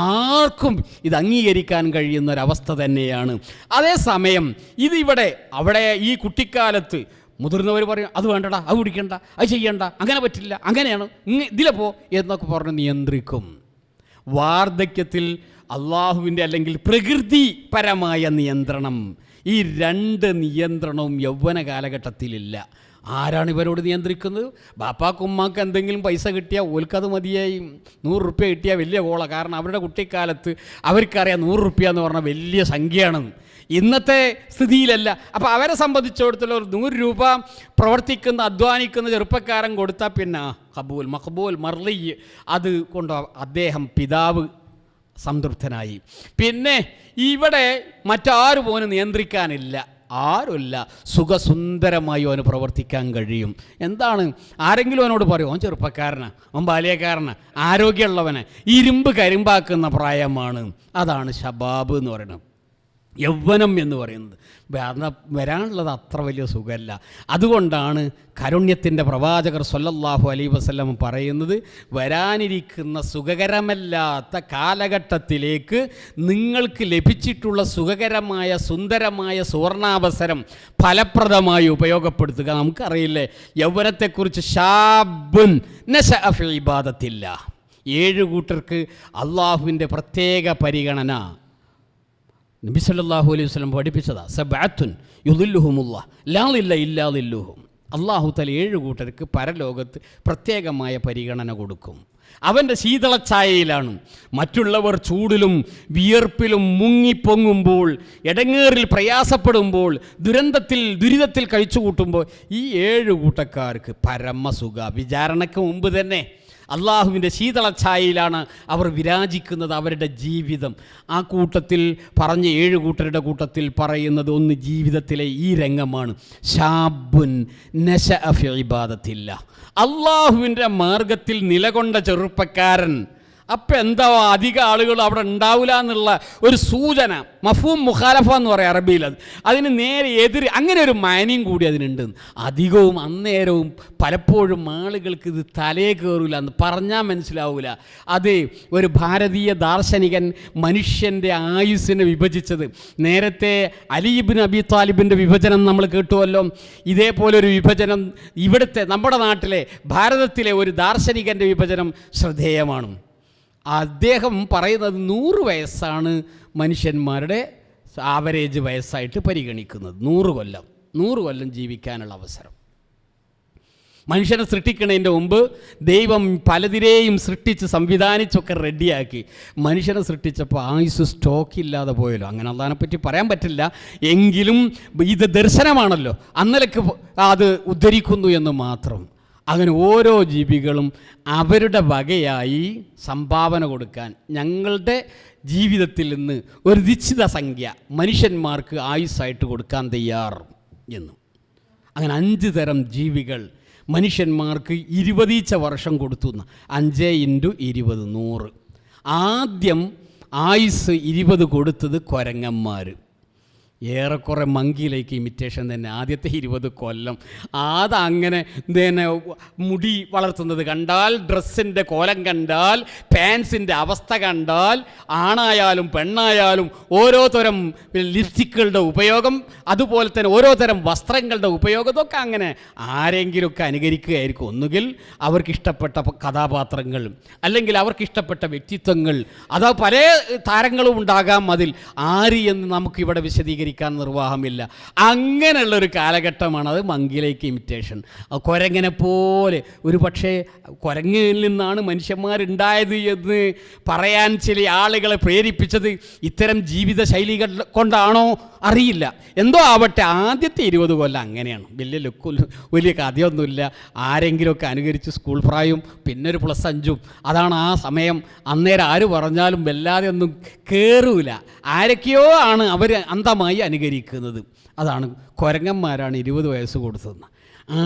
ആർക്കും ഇത് അംഗീകരിക്കാൻ കഴിയുന്നൊരവസ്ഥ തന്നെയാണ്. അതേസമയം അവിടെ ഈ കുട്ടിക്കാലത്ത് മുതിർന്നവർ പറയും, അത് വേണ്ടടാ, അത് കുടിക്കണ്ട, അത് ചെയ്യണ്ട, അങ്ങനെ പറ്റില്ല, അങ്ങനെയാണ്, ഇതിലെ പോ എന്നൊക്കെ പറഞ്ഞ് നിയന്ത്രിക്കും. വാർദ്ധക്യത്തിൽ അള്ളാഹുവിൻ്റെ അല്ലെങ്കിൽ പ്രകൃതിപരമായ നിയന്ത്രണം, ഈ 2 നിയന്ത്രണവും യൗവന കാലഘട്ടത്തിലില്ല. ആരാണ് ഇവരോട് നിയന്ത്രിക്കുന്നത്? ബാപ്പാക്കും ഉമ്മാക്ക് എന്തെങ്കിലും പൈസ കിട്ടിയാൽ ഓൽക്കത് മതിയായി. 100 റുപ്യ കിട്ടിയാൽ വലിയ കോള. കാരണം അവരുടെ കുട്ടിക്കാലത്ത് അവർക്കറിയാം 100 റുപ്യ എന്ന് പറഞ്ഞാൽ വലിയ സംഖ്യയാണെന്ന്. ഇന്നത്തെ സ്ഥിതിയിലല്ല. അപ്പോൾ അവരെ സംബന്ധിച്ചിടത്തോളം ഒരു 100 രൂപ അധ്വാനിക്കുന്ന ചെറുപ്പക്കാരൻ കൊടുത്താൽ പിന്നെ മഖബൂൽ മർലി അത് കൊണ്ട് അദ്ദേഹം പിതാവ് സംതൃപ്തനായി. പിന്നെ ഇവിടെ മറ്റാരും ഓന് നിയന്ത്രിക്കാനില്ല, ആരുമില്ല. സുഖസുന്ദരമായി അവന് പ്രവർത്തിക്കാൻ കഴിയും. എന്താണ്, ആരെങ്കിലും അവനോട് പറയും അവൻ ചെറുപ്പക്കാരനാണ്, അവൻ ബാല്യക്കാരനാണ്, ആരോഗ്യമുള്ളവന്, ഇരുമ്പ് കരിമ്പാക്കുന്ന പ്രായമാണ്. അതാണ് ശബാബ് എന്ന് പറയുന്നത്. യൗവനം എന്ന് പറയുന്നത് വരാനുള്ളത് അത്ര വലിയ സുഖമല്ല. അതുകൊണ്ടാണ് കാരുണ്യത്തിൻ്റെ പ്രവാചകർ സ്വല്ലല്ലാഹു അലൈഹി വസല്ലം പറയുന്നത്, വരാനിരിക്കുന്ന സുഖകരമല്ലാത്ത കാലഘട്ടത്തിലേക്ക് നിങ്ങൾക്ക് ലഭിച്ചിട്ടുള്ള സുഖകരമായ സുന്ദരമായ സുവർണാവസരം ഫലപ്രദമായി ഉപയോഗപ്പെടുത്തുക. നമുക്കറിയില്ലേ യൗവനത്തെക്കുറിച്ച്, ഷാബുൻ നശഅ ഫി ഇബാദത്തില്ലാഹ്. 7 കൂട്ടർക്ക് അള്ളാഹുവിൻ്റെ പ്രത്യേക പരിഗണന നബി സല്ലല്ലാഹു അലൈഹി വസല്ലം പഠിപ്പിച്ചതാ. സബഅത്തുൻ യുദില്ലുഹുമുല്ലാഹ് ലാ ദില്ല ഇല്ലാ ദില്ലുഹും. അള്ളാഹു തആല 7 കൂട്ടർക്ക് പരലോകത്ത് പ്രത്യേകമായ പരിഗണന കൊടുക്കും. അവൻ്റെ ശീതളച്ചായയിലാണ്. മറ്റുള്ളവർ ചൂടിലും വിയർപ്പിലും മുങ്ങിപ്പൊങ്ങുമ്പോൾ, ഇടങ്ങേറിൽ പ്രയാസപ്പെടുമ്പോൾ, ദുരിതത്തിൽ കഴിച്ചു കൂട്ടുമ്പോൾ ഈ 7 കൂട്ടക്കാർക്ക് പരമസുഖ. വിചാരണയ്ക്ക് മുമ്പ് തന്നെ അള്ളാഹുവിൻ്റെ ശീതളഛായയിലാണ് അവർ വിരാജിക്കുന്നത്. അവരുടെ ജീവിതം ആ കൂട്ടത്തിൽ പറഞ്ഞ 7 കൂട്ടരുടെ കൂട്ടത്തിൽ പറയുന്നത് ഒന്ന് ജീവിതത്തിലെ ഈ രംഗമാണ്. ഷാബുൻ നശഅ ഫി ഇബാദത്തില്ലാഹ്, അള്ളാഹുവിൻ്റെ മാർഗത്തിൽ നിലകൊണ്ട ചെറുപ്പക്കാരൻ. അപ്പം എന്താ അധികം ആളുകൾ അവിടെ ഉണ്ടാവില്ല എന്നുള്ള ഒരു സൂചന, മഫൂം മുഖാലഫ എന്ന് പറയും അറബിയിൽ. അതിന് നേരെ എതിര് അങ്ങനെ ഒരു മാനിയും കൂടി അതിനുണ്ട്. അധികവും അന്നേരവും പലപ്പോഴും ആളുകൾക്ക് ഇത് തലേ കയറില്ല എന്ന് പറഞ്ഞാൽ മനസ്സിലാവില്ല. അത് ഒരു ഭാരതീയ ദാർശനികൻ മനുഷ്യൻ്റെ ആയുസ്സിനെ വിഭജിച്ചത്, നേരത്തെ അലി ഇബ്നു അബി താലിബിൻ്റെ വിഭജനം നമ്മൾ കേട്ടുവല്ലോ. ഇതേപോലൊരു വിഭജനം ഇവിടുത്തെ നമ്മുടെ നാട്ടിലെ ഭാരതത്തിലെ ഒരു ദാർശനികൻ്റെ വിഭജനം ശ്രദ്ധേയമാണ്. അദ്ദേഹം പറയുന്നത് 100 വയസ്സാണ് മനുഷ്യന്മാരുടെ ആവറേജ് വയസ്സായിട്ട് പരിഗണിക്കുന്നത്. 100 കൊല്ലം ജീവിക്കാനുള്ള അവസരം. മനുഷ്യനെ സൃഷ്ടിക്കുന്നതിൻ്റെ മുമ്പ് ദൈവം പലതിരെയും സൃഷ്ടിച്ച് സംവിധാനിച്ചൊക്കെ റെഡിയാക്കി. മനുഷ്യനെ സൃഷ്ടിച്ചപ്പോൾ ആയുസ് സ്റ്റോക്കില്ലാതെ പോയല്ലോ. അങ്ങനെ അതിനെപ്പറ്റി പറയാൻ പറ്റില്ല. എങ്കിലും ഇത് ദർശനമാണല്ലോ, അന്നലക്ക് അത് ഉദ്ധരിക്കുന്നു എന്ന് മാത്രം. അങ്ങനെ ഓരോ ജീവികളും അവരുടെ വകയായി സംഭാവന കൊടുക്കാൻ ഞങ്ങളുടെ ജീവിതത്തിൽ നിന്ന് ഒരു നിശ്ചിത സംഖ്യ മനുഷ്യന്മാർക്ക് ആയുസ്സായിട്ട് കൊടുക്കാൻ തയ്യാർ എന്നും. അങ്ങനെ 5 തരം ജീവികൾ മനുഷ്യന്മാർക്ക് 20 വർഷം കൊടുത്തു. 5 × 20 100. ആദ്യം ആയുസ് 20 കൊടുത്തത് കുരങ്ങന്മാർ. ഏറെക്കുറെ മങ്കിയിലേക്ക് ഇമിറ്റേഷൻ തന്നെ. ആദ്യത്തെ 20 കൊല്ലം അതങ്ങനെ തന്നെ മുടി വളർത്തുന്നത് കണ്ടാൽ, ഡ്രസ്സിൻ്റെ കോലം കണ്ടാൽ, പാൻസിൻ്റെ അവസ്ഥ കണ്ടാൽ, ആണായാലും പെണ്ണായാലും ഓരോ തരം ലിപ്സ്റ്റിക്കുകളുടെ ഉപയോഗം, അതുപോലെ തന്നെ ഓരോ തരം വസ്ത്രങ്ങളുടെ ഉപയോഗം, ഇതൊക്കെ അങ്ങനെ ആരെങ്കിലുമൊക്കെ അനുകരിക്കുകയായിരിക്കും. ഒന്നുകിൽ അവർക്കിഷ്ടപ്പെട്ട കഥാപാത്രങ്ങൾ, അല്ലെങ്കിൽ അവർക്കിഷ്ടപ്പെട്ട വ്യക്തിത്വങ്ങൾ, അതാ പല താരങ്ങളും ഉണ്ടാകാം. അതിൽ ആര് എന്ന് നമുക്കിവിടെ വിശദീകരിക്കാൻ നിർവാഹമില്ല. അങ്ങനെയുള്ളൊരു കാലഘട്ടമാണ് അത് മങ്കിലേക്ക് ഇമിറ്റേഷൻ. കുരങ്ങനെ പോലെ ഒരു പക്ഷേ കുരങ്ങിൽ നിന്നാണ് മനുഷ്യന്മാരുണ്ടായത് എന്ന് പറയാൻ ചില ആളുകളെ പ്രേരിപ്പിച്ചത് ഇത്തരം ജീവിതശൈലികൾ കൊണ്ടാണോ അറിയില്ല. എന്തോ ആവട്ടെ, ആദ്യത്തെ 20 കൊല്ലം അങ്ങനെയാണ്. വലിയ കഥയൊന്നുമില്ല. ആരെങ്കിലുമൊക്കെ അനുകരിച്ച് സ്കൂൾ പ്രായവും പിന്നെ ഒരു +5, അതാണ് ആ സമയം. അന്നേരം ആര് പറഞ്ഞാലും വല്ലാതെ ഒന്നും കയറൂല. ആരൊക്കെയോ ആണ് അവർ അന്ധമായി അനുകരിക്കുന്നത്. അതാണ് കുരങ്ങന്മാരാണ് 20 വയസ്സ് കൊടുത്തതെന്ന്.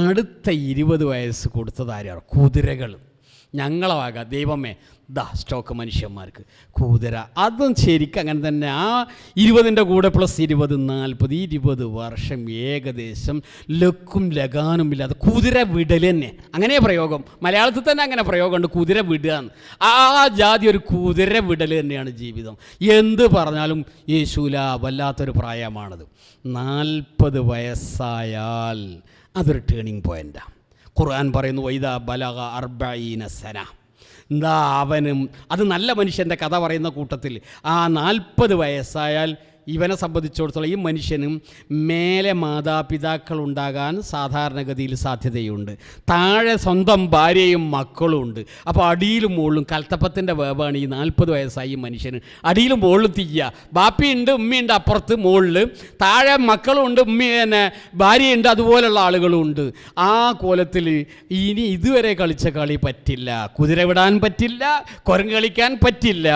അടുത്ത 20 വയസ്സ് കൊടുത്തത് ആരാണ്? കുതിരകൾ. ഞങ്ങളെ വക ദൈവമേ സ്റ്റോക്ക് മനുഷ്യന്മാർക്ക് കുതിര. അതും ശരിക്കും അങ്ങനെ തന്നെ. ആ 20ൻ്റെ കൂടെ +20 40 20 വർഷം ഏകദേശം ലക്കും ലഗാനും ഇല്ലാതെ കുതിര വിടൽ തന്നെ. അങ്ങനെ പ്രയോഗം മലയാളത്തിൽ തന്നെ അങ്ങനെ പ്രയോഗമുണ്ട്, കുതിര വിടുക. ആ ജാതി ഒരു കുതിര വിടൽ തന്നെയാണ് ജീവിതം. എന്ത് പറഞ്ഞാലും യേശൂല, വല്ലാത്തൊരു പ്രായമാണത്. 40 വയസ്സായാൽ അതൊരു ടേണിംഗ് പോയിൻ്റാണ്. ഖുർആൻ പറയുന്നു വൈദാ ബലഗ 40 സന. എന്താ അവനും അത് നല്ല മനുഷ്യൻ്റെ കഥ പറയുന്ന കൂട്ടത്തിൽ ആ 40 വയസ്സായാൽ ഇവനെ സംബന്ധിച്ചിടത്തോളം ഈ മനുഷ്യനും മേലെ മാതാപിതാക്കൾ ഉണ്ടാകാൻ സാധാരണഗതിയിൽ സാധ്യതയുണ്ട്. താഴെ സ്വന്തം ഭാര്യയും മക്കളും ഉണ്ട്. അപ്പോൾ അടിയിലും മുകളിലും കൽത്തപ്പത്തിൻ്റെ വേവാണ് ഈ 40 വയസ്സായി മനുഷ്യന്. അടിയിലും മുകളിലും തീയ്യ. ബാപ്പിയുണ്ട്, ഉമ്മയുണ്ട് അപ്പുറത്ത് മുകളിൽ, താഴെ മക്കളുണ്ട്, ഭാര്യയുണ്ട്, അതുപോലുള്ള ആളുകളും ഉണ്ട്. ആ കോലത്തിൽ ഇനി ഇതുവരെ കളിച്ച കളി പറ്റില്ല. കുതിര വിടാൻ പറ്റില്ല, കുരങ്ങ് കളിക്കാൻ പറ്റില്ല.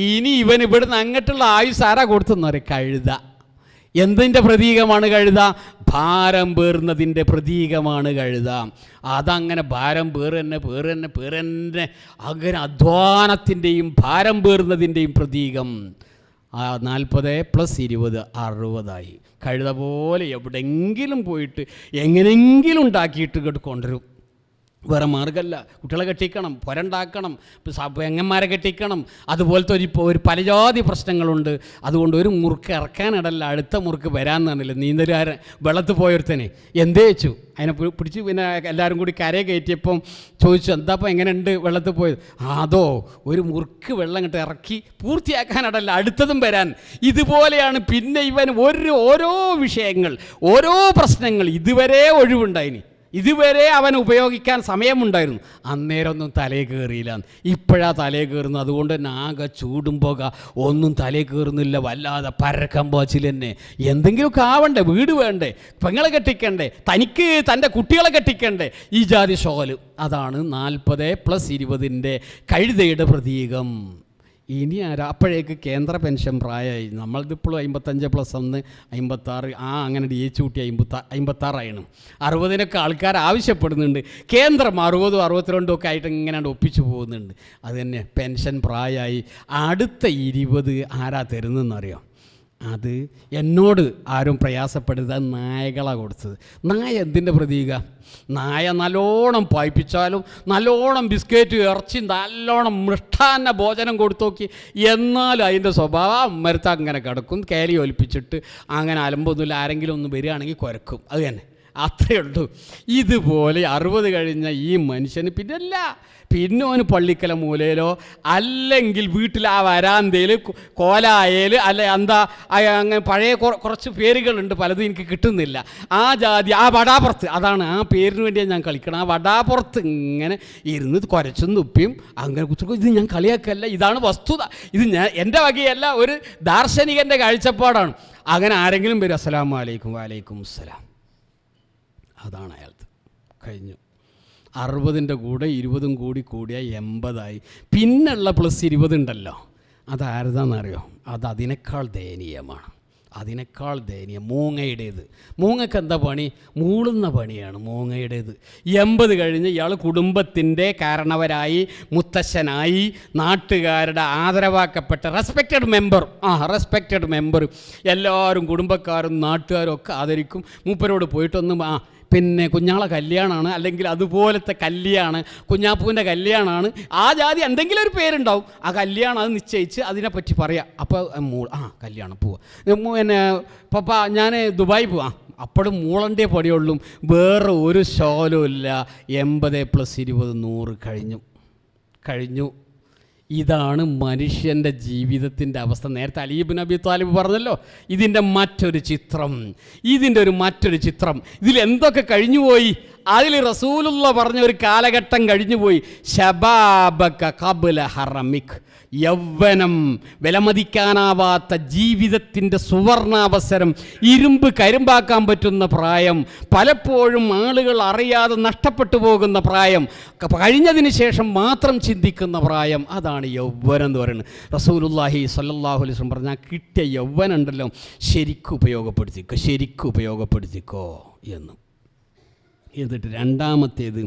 ഇനി ഇവൻ ഇവിടുന്ന് അങ്ങോട്ടുള്ള ആയുസ് ആരാ കൊടുത്തെന്നറിയാം? കഴുത. എന്തിൻ്റെ പ്രതീകമാണ് കഴുത? ഭാരം പേറുന്നതിൻ്റെ പ്രതീകമാണ് കഴുത. അതങ്ങനെ ഭാരം പേറന്നെ അങ്ങനെ അധ്വാനത്തിൻ്റെയും ഭാരം പേറുന്നതിൻ്റെയും പ്രതീകം. 40 + 20 60 കഴുത പോലെ എവിടെയെങ്കിലും പോയിട്ട് എങ്ങനെയെങ്കിലും ഉണ്ടാക്കിയിട്ട് ഇങ്ങോട്ട് കൊണ്ടുവരും. വേറെ മാർഗമല്ല. കുട്ടികളെ കെട്ടിക്കണം, പുരണ്ടാക്കണം, പെങ്ങന്മാരെ കെട്ടിക്കണം. അതുപോലത്തെ ഒരു പലജാതി പ്രശ്നങ്ങളുണ്ട്. അതുകൊണ്ട് ഒരു മുറുക്ക് ഇറക്കാനിടല്ല, അടുത്ത മുറുക്ക് വരാമെന്നാണല്ലോ. നീന്തലുകാരൻ വെള്ളത്തിൽ പോയൊരുത്തനെ എന്തേ വെച്ചു, അതിനെ പിടിച്ച് പിന്നെ എല്ലാവരും കൂടി കരയെ കയറ്റിയപ്പം ചോദിച്ചു, എന്താപ്പം എങ്ങനെയുണ്ട് വെള്ളത്തിൽ പോയത്? അതോ ഒരു മുറുക്ക് വെള്ളം ഇങ്ങോട്ട് ഇറക്കി പൂർത്തിയാക്കാനിടല്ല, അടുത്തതും വരാൻ. ഇതുപോലെയാണ് പിന്നെ ഇവൻ ഓരോ വിഷയങ്ങൾ, ഓരോ പ്രശ്നങ്ങൾ. ഇതുവരെ ഒഴിവുണ്ടായിനി, ഇതുവരെ അവൻ ഉപയോഗിക്കാൻ സമയമുണ്ടായിരുന്നു, അന്നേരമൊന്നും തലയിൽ കയറിയില്ല. ഇപ്പോഴാണ് തലയിൽ കയറുന്നത്. അതുകൊണ്ട് തന്നെ ആകെ ചൂടും പുക, ഒന്നും തലയിൽ കയറുന്നില്ല. വല്ലാതെ പരക്കം പോച്ചിൽ തന്നെ. എന്തെങ്കിലുമൊക്കെ ആവണ്ടേ, വീട് വേണ്ടേ, പെങ്ങളെ കെട്ടിക്കണ്ടേ, തനിക്ക് തൻ്റെ കുട്ടികളെ കെട്ടിക്കണ്ടേ, ഈ ജാതി ഷോല്. അതാണ് 40+20 കഴുതയുടെ പ്രതീകം. ഇനി അപ്പോഴേക്ക് കേന്ദ്ര പെൻഷൻ പ്രായമായി. നമ്മളിതിപ്പോഴും 55+1 56, അങ്ങനെ DH കൂട്ടി 56 60 ആൾക്കാർ ആവശ്യപ്പെടുന്നുണ്ട്. കേന്ദ്രം 60, 62 ഒക്കെ ആയിട്ട് ഇങ്ങനെ ഒപ്പിച്ചു പോകുന്നുണ്ട്. അത് തന്നെ പെൻഷൻ പ്രായമായി. അടുത്ത 20 ആരാ തരുന്നതെന്നറിയോ? അത് എന്നോട് ആരും പ്രയാസപ്പെടുന്നത് നായകളാണ് കൊടുത്തത്. നായ എന്തിൻ്റെ പ്രതീക? നായ നല്ലോണം പായിപ്പിച്ചാലും, നല്ലോണം ബിസ്ക്കറ്റ്, ഇറച്ചി, നല്ലോണം മൃഷ്ടാന്ന ഭോജനം കൊടുത്തു നോക്കി, എന്നാലും അതിൻ്റെ സ്വഭാവം മരുത്ത് അങ്ങനെ കിടക്കും. കേലി ഒലിപ്പിച്ചിട്ട് അങ്ങനെ അലമ്പൊന്നുമില്ല. ആരെങ്കിലും ഒന്ന് വരികയാണെങ്കിൽ കുരക്കും. അത് തന്നെ, അത്രയേ ഉള്ളൂ. ഇതുപോലെ 60 കഴിഞ്ഞ ഈ മനുഷ്യന് പിന്നെ അവന് പള്ളിക്കല മൂലയിലോ അല്ലെങ്കിൽ വീട്ടിൽ ആ വരാന്തയിൽ കോലായേൽ അല്ലെ എന്താ അങ്ങനെ പഴയ കുറച്ച് പേരുകളുണ്ട്, പലതും എനിക്ക് കിട്ടുന്നില്ല. ആ ജാതി, ആ വടാപ്പുറത്ത്, അതാണ് ആ പേരിന് വേണ്ടിയാണ് ഞാൻ കളിക്കണം. ആ വടാപ്പുറത്ത് ഇങ്ങനെ ഇരുന്ന് കുരച്ചും തുപ്പിയും അങ്ങനെ കുറിച്ച്. ഇത് ഞാൻ കളിയാക്കല്ല, ഇതാണ് വസ്തുത. ഇത് എൻ്റെ വകയല്ല, ഒരു ദാർശനികൻ്റെ കാഴ്ചപ്പാടാണ്. അങ്ങനെ ആരെങ്കിലും വരും, അസ്സലാമു അലൈക്കും, വലൈക്കും അസ്സലാം, അതാണ് അയാൾക്ക് കഴിഞ്ഞു. 60 കൂടെ 20 കൂടി കൂടിയാൽ 80. പിന്നുള്ള +20 ഉണ്ടല്ലോ, അതാരതാണെന്നറിയോ? അതിനേക്കാൾ ദയനീയമാണ്. അതിനേക്കാൾ ദയനീയം മൂങ്ങയുടേത്. മൂങ്ങയ്ക്ക് എന്താ പണി? മൂളുന്ന പണിയാണ് മൂങ്ങയുടേത്. 80 കഴിഞ്ഞ് ഇയാൾ കുടുംബത്തിൻ്റെ കാരണവരായി, മുത്തശ്ശനായി, നാട്ടുകാരുടെ ആദരവാക്കപ്പെട്ട റെസ്പെക്റ്റഡ് മെമ്പർ, എല്ലാവരും കുടുംബക്കാരും നാട്ടുകാരും ഒക്കെ ആദരിക്കും. മൂപ്പരോട് പോയിട്ടൊന്നും പിന്നെ കുഞ്ഞാളെ കല്യാണമാണ്, അല്ലെങ്കിൽ അതുപോലത്തെ കല്യാണം, കുഞ്ഞാപ്പൂവിൻ്റെ കല്യാണമാണ്, ആ ജാതി എന്തെങ്കിലും ഒരു പേരുണ്ടാവും. ആ കല്യാണം അത് നിശ്ചയിച്ച് അതിനെപ്പറ്റി പറയാം. അപ്പോൾ കല്യാണം പോവാം, പിന്നെ പപ്പ ഞാൻ ദുബായി പോവാം. അപ്പോഴും മൂളണ്ടേ പടിയുള്ളൂ, വേറെ ഒരു ഷോലും ഇല്ല. 80+20 100 കഴിഞ്ഞു. ഇതാണ് മനുഷ്യൻ്റെ ജീവിതത്തിൻ്റെ അവസ്ഥ. നേരത്തെ അലി ഇബ്നു അബി ത്വാലിബ് പറഞ്ഞല്ലോ, ഇതിൻ്റെ മറ്റൊരു ചിത്രം. ഇതിലെന്തൊക്കെ കഴിഞ്ഞുപോയി? അതിൽ റസൂലുള്ള പറഞ്ഞ ഒരു കാലഘട്ടം കഴിഞ്ഞുപോയി. ശബാബക ഖബ്ല ഹറമിക്, യൗവനം, വിലമതിക്കാനാവാത്ത ജീവിതത്തിൻ്റെ സുവർണാവസരം, ഇരുമ്പ് കരിമ്പാക്കാൻ പറ്റുന്ന പ്രായം, പലപ്പോഴും ആളുകൾ അറിയാതെ നഷ്ടപ്പെട്ടു പോകുന്ന പ്രായം, കഴിഞ്ഞതിന് ശേഷം മാത്രം ചിന്തിക്കുന്ന പ്രായം, അതാണ് യൗവനം എന്ന് പറയുന്നത്. റസൂലുള്ളാഹി സ്വല്ലല്ലാഹു അലൈഹി വസല്ലം പറഞ്ഞാൽ കിട്ടിയ യൗവനം ഉണ്ടല്ലോ, ശരിക്കും ഉപയോഗപ്പെടുത്തിക്കോ എന്ന്. എന്നിട്ട് രണ്ടാമത്തേത്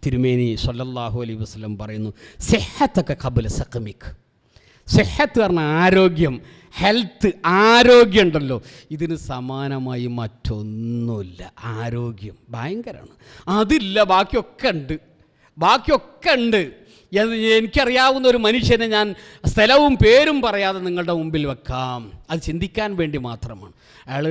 തിരുമേനി സ്വല്ലല്ലാഹു അലൈഹി വസല്ലം പറയുന്നു, സിഹ്ഹതക ഖബ്ല സഖമിക്. സിഹ്ഹത്ത് പറഞ്ഞാൽ ആരോഗ്യം, ഹെൽത്ത്, ആരോഗ്യം ഉണ്ടല്ലോ, ഇതിന് സമാനമായി മറ്റൊന്നുമില്ല. ആരോഗ്യം ഭയങ്കരമാണ്. അതില്ല, ബാക്കിയൊക്കെ ഉണ്ട്. എനിക്കറിയാവുന്ന ഒരു മനുഷ്യനെ ഞാൻ സ്ഥലവും പേരും പറയാതെ നിങ്ങളുടെ മുമ്പിൽ വെക്കാം. അത് ചിന്തിക്കാൻ വേണ്ടി മാത്രമാണ്. അയാൾ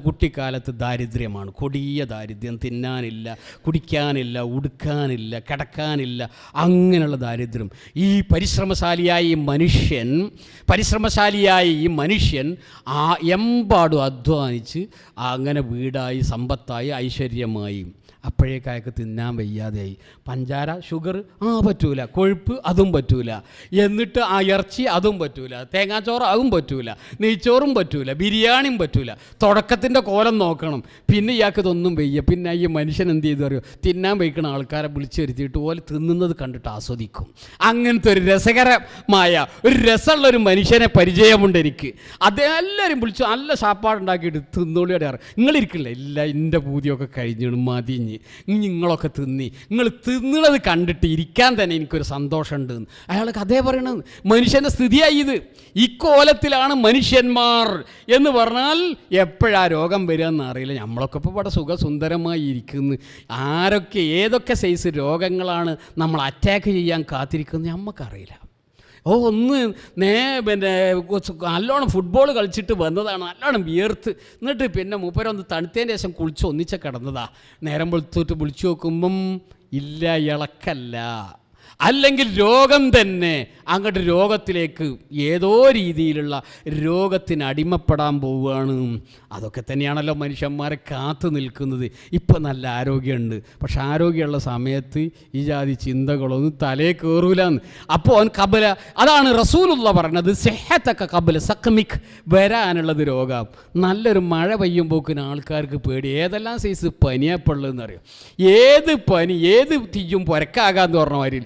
കുട്ടിക്കാലത്ത് ദാരിദ്ര്യമാണ്, കൊടിയ ദാരിദ്ര്യം. തിന്നാനില്ല, കുടിക്കാനില്ല, ഉടുക്കാനില്ല, കിടക്കാനില്ല, അങ്ങനെയുള്ള ദാരിദ്ര്യം. ഈ പരിശ്രമശാലിയായ ഈ മനുഷ്യൻ എമ്പാടും അധ്വാനിച്ച് അങ്ങനെ വീടായി, സമ്പത്തായി, ഐശ്വര്യമായി. അപ്പോഴേക്കയക്ക് തിന്നാൻ വയ്യാതെയായി. പഞ്ചാര, ഷുഗർ പറ്റൂല, കൊഴുപ്പ് അതും പറ്റൂല, എന്നിട്ട് ആ ഇറച്ചി അതും പറ്റൂല, തേങ്ങാച്ചോറ് അതും പറ്റൂല, നെയ്ച്ചോറും പറ്റൂല, ബിരിയാണിയും പറ്റൂല. തുടക്കത്തിൻ്റെ കോലം നോക്കണം. പിന്നെ ഇയാൾക്ക് ഇതൊന്നും വയ്യ. പിന്നെ ഈ മനുഷ്യൻ എന്ത് ചെയ്തു അറിയോ? തിന്നാൻ വയ്ക്കുന്ന ആൾക്കാരെ വിളിച്ചു വരുത്തിയിട്ട് പോലെ തിന്നുന്നത് കണ്ടിട്ട് ആസ്വദിക്കും. അങ്ങനത്തെ ഒരു രസമുള്ളൊരു മനുഷ്യനെ പരിചയമുണ്ട് എനിക്ക്. അതെല്ലാവരും വിളിച്ചു നല്ല സാപ്പാടുണ്ടാക്കിയിട്ട് തിന്നോളിയുടെ നിങ്ങളിരിക്കില്ല, ഇല്ല എൻ്റെ പൂതിയൊക്കെ കഴിഞ്ഞിടും, മതിഞ്ഞ് നിങ്ങളൊക്കെ നിങ്ങൾ തിന്നണത് കണ്ടിട്ട് ഇരിക്കാൻ തന്നെ എനിക്കൊരു സന്തോഷമുണ്ട്. അയാൾക്ക് അതേ പറയണത്. മനുഷ്യൻ്റെ സ്ഥിതിയായി ഇത്. ഇക്കോലത്തിലാണ് മനുഷ്യന്മാർ എന്ന് പറഞ്ഞാൽ എപ്പോഴാ രോഗം വരിക എന്നറിയില്ല. നമ്മളൊക്കെ ഇപ്പോൾ ഇവിടെ സുഖസുന്ദരമായി ഇരിക്കുന്നു. ഏതൊക്കെ സൈസ് രോഗങ്ങളാണ് നമ്മൾ അറ്റാക്ക് ചെയ്യാൻ കാത്തിരിക്കുന്നത് നമുക്കറിയില്ല. പിന്നെ നല്ലോണം ഫുട്ബോൾ കളിച്ചിട്ട് വന്നതാണ്, നല്ലോണം വിയർത്ത്, എന്നിട്ട് പിന്നെ മൂപ്പരൊന്ന് തണുത്തതിന് ശേഷം കുളിച്ച് ഒന്നിച്ച് കിടന്നതാ. നേരം വെളുത്തിട്ട് വിളിച്ചു നോക്കുമ്പം ഇല്ല, ഇളക്കല്ല, അല്ലെങ്കിൽ രോഗം തന്നെ. അങ്ങോട്ട് രോഗത്തിലേക്ക് ഏതോ രീതിയിലുള്ള രോഗത്തിന് അടിമപ്പെടാൻ പോവുകയാണ്. അതൊക്കെ തന്നെയാണല്ലോ മനുഷ്യന്മാരെ കാത്തു നിൽക്കുന്നത്. ഇപ്പം നല്ല ആരോഗ്യമുണ്ട്, പക്ഷെ ആരോഗ്യമുള്ള സമയത്ത് ഈ ജാതി ചിന്തകളൊന്നും തലേ കയറൂലെന്ന്. അപ്പോൾ അവൻ കബല, അതാണ് റസൂലുള്ള പറഞ്ഞത്, സെഹത്തൊക്കെ കബല സഖമിക്, വരാനുള്ളത് രോഗം. നല്ലൊരു മഴ പെയ്യുമ്പോക്കിന് ആൾക്കാർക്ക് പേടി. ഏതെല്ലാം സൈസ് പനിയപ്പുള്ളതെന്നറിയോ? ഏത് പനി, ഏത് തീയും പുരക്കാകാന്ന് പറഞ്ഞ മാതിരി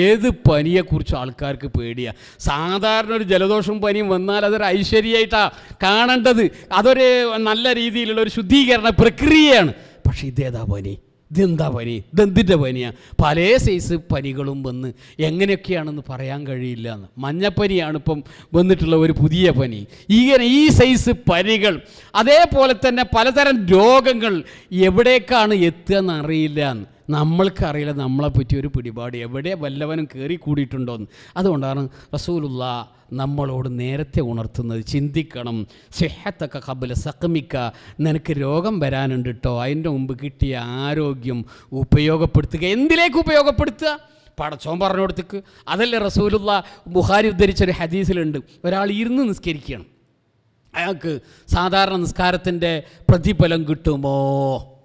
ഏത് പനിയെക്കുറിച്ചും ആൾക്കാർക്ക് പേടിയാണ്. സാധാരണ ഒരു ജലദോഷവും പനിയും വന്നാൽ അതൊരു ഐശ്വര്യമായിട്ടാണ് കാണേണ്ടത്. അതൊരു നല്ല രീതിയിലുള്ള ഒരു ശുദ്ധീകരണ പ്രക്രിയയാണ്. പക്ഷേ ഇതേതാ പനി, ഇതെന്താ പനി, ഇതെന്തിൻ്റെ പനിയാണ്? പല സൈസ് പനികളും വന്ന് എങ്ങനെയൊക്കെയാണെന്ന് പറയാൻ കഴിയില്ല എന്ന്. മഞ്ഞപ്പനിയാണ് ഇപ്പം വന്നിട്ടുള്ള ഒരു പുതിയ പനി. ഇങ്ങനെ ഈ സൈസ് പനികൾ, അതേപോലെ തന്നെ പലതരം രോഗങ്ങൾ എവിടേക്കാണ് എത്തുക എന്നറിയില്ല എന്ന്. നമ്മൾക്കറിയില്ല നമ്മളെപ്പറ്റി ഒരു പിടിപാട്, എവിടെ വല്ലവനും കയറി കൂടിയിട്ടുണ്ടോയെന്ന്. അതുകൊണ്ടാണ് റസൂലുള്ള നമ്മളോട് നേരത്തെ ഉണർത്തുന്നത്, ചിന്തിക്കണം. സിഹത്തൊക്കെ കബല സഖമിക്ക, നിനക്ക് രോഗം വരാനുണ്ട് കേട്ടോ, അതിൻ്റെ മുമ്പ് കിട്ടിയ ആരോഗ്യം ഉപയോഗപ്പെടുത്തുക. എന്തിലേക്ക് ഉപയോഗപ്പെടുത്തുക? പടച്ചോൻ പറഞ്ഞു കൊടുത്തേക്ക്. അതല്ലേ റസൂലുള്ള ബുഖാരി ഉദ്ധരിച്ചൊരു ഹദീസിലുണ്ട്, ഒരാൾ ഇരുന്ന് നിസ്കരിക്കണം, അയാൾക്ക് സാധാരണ നിസ്കാരത്തിൻ്റെ പ്രതിഫലം കിട്ടുമോ?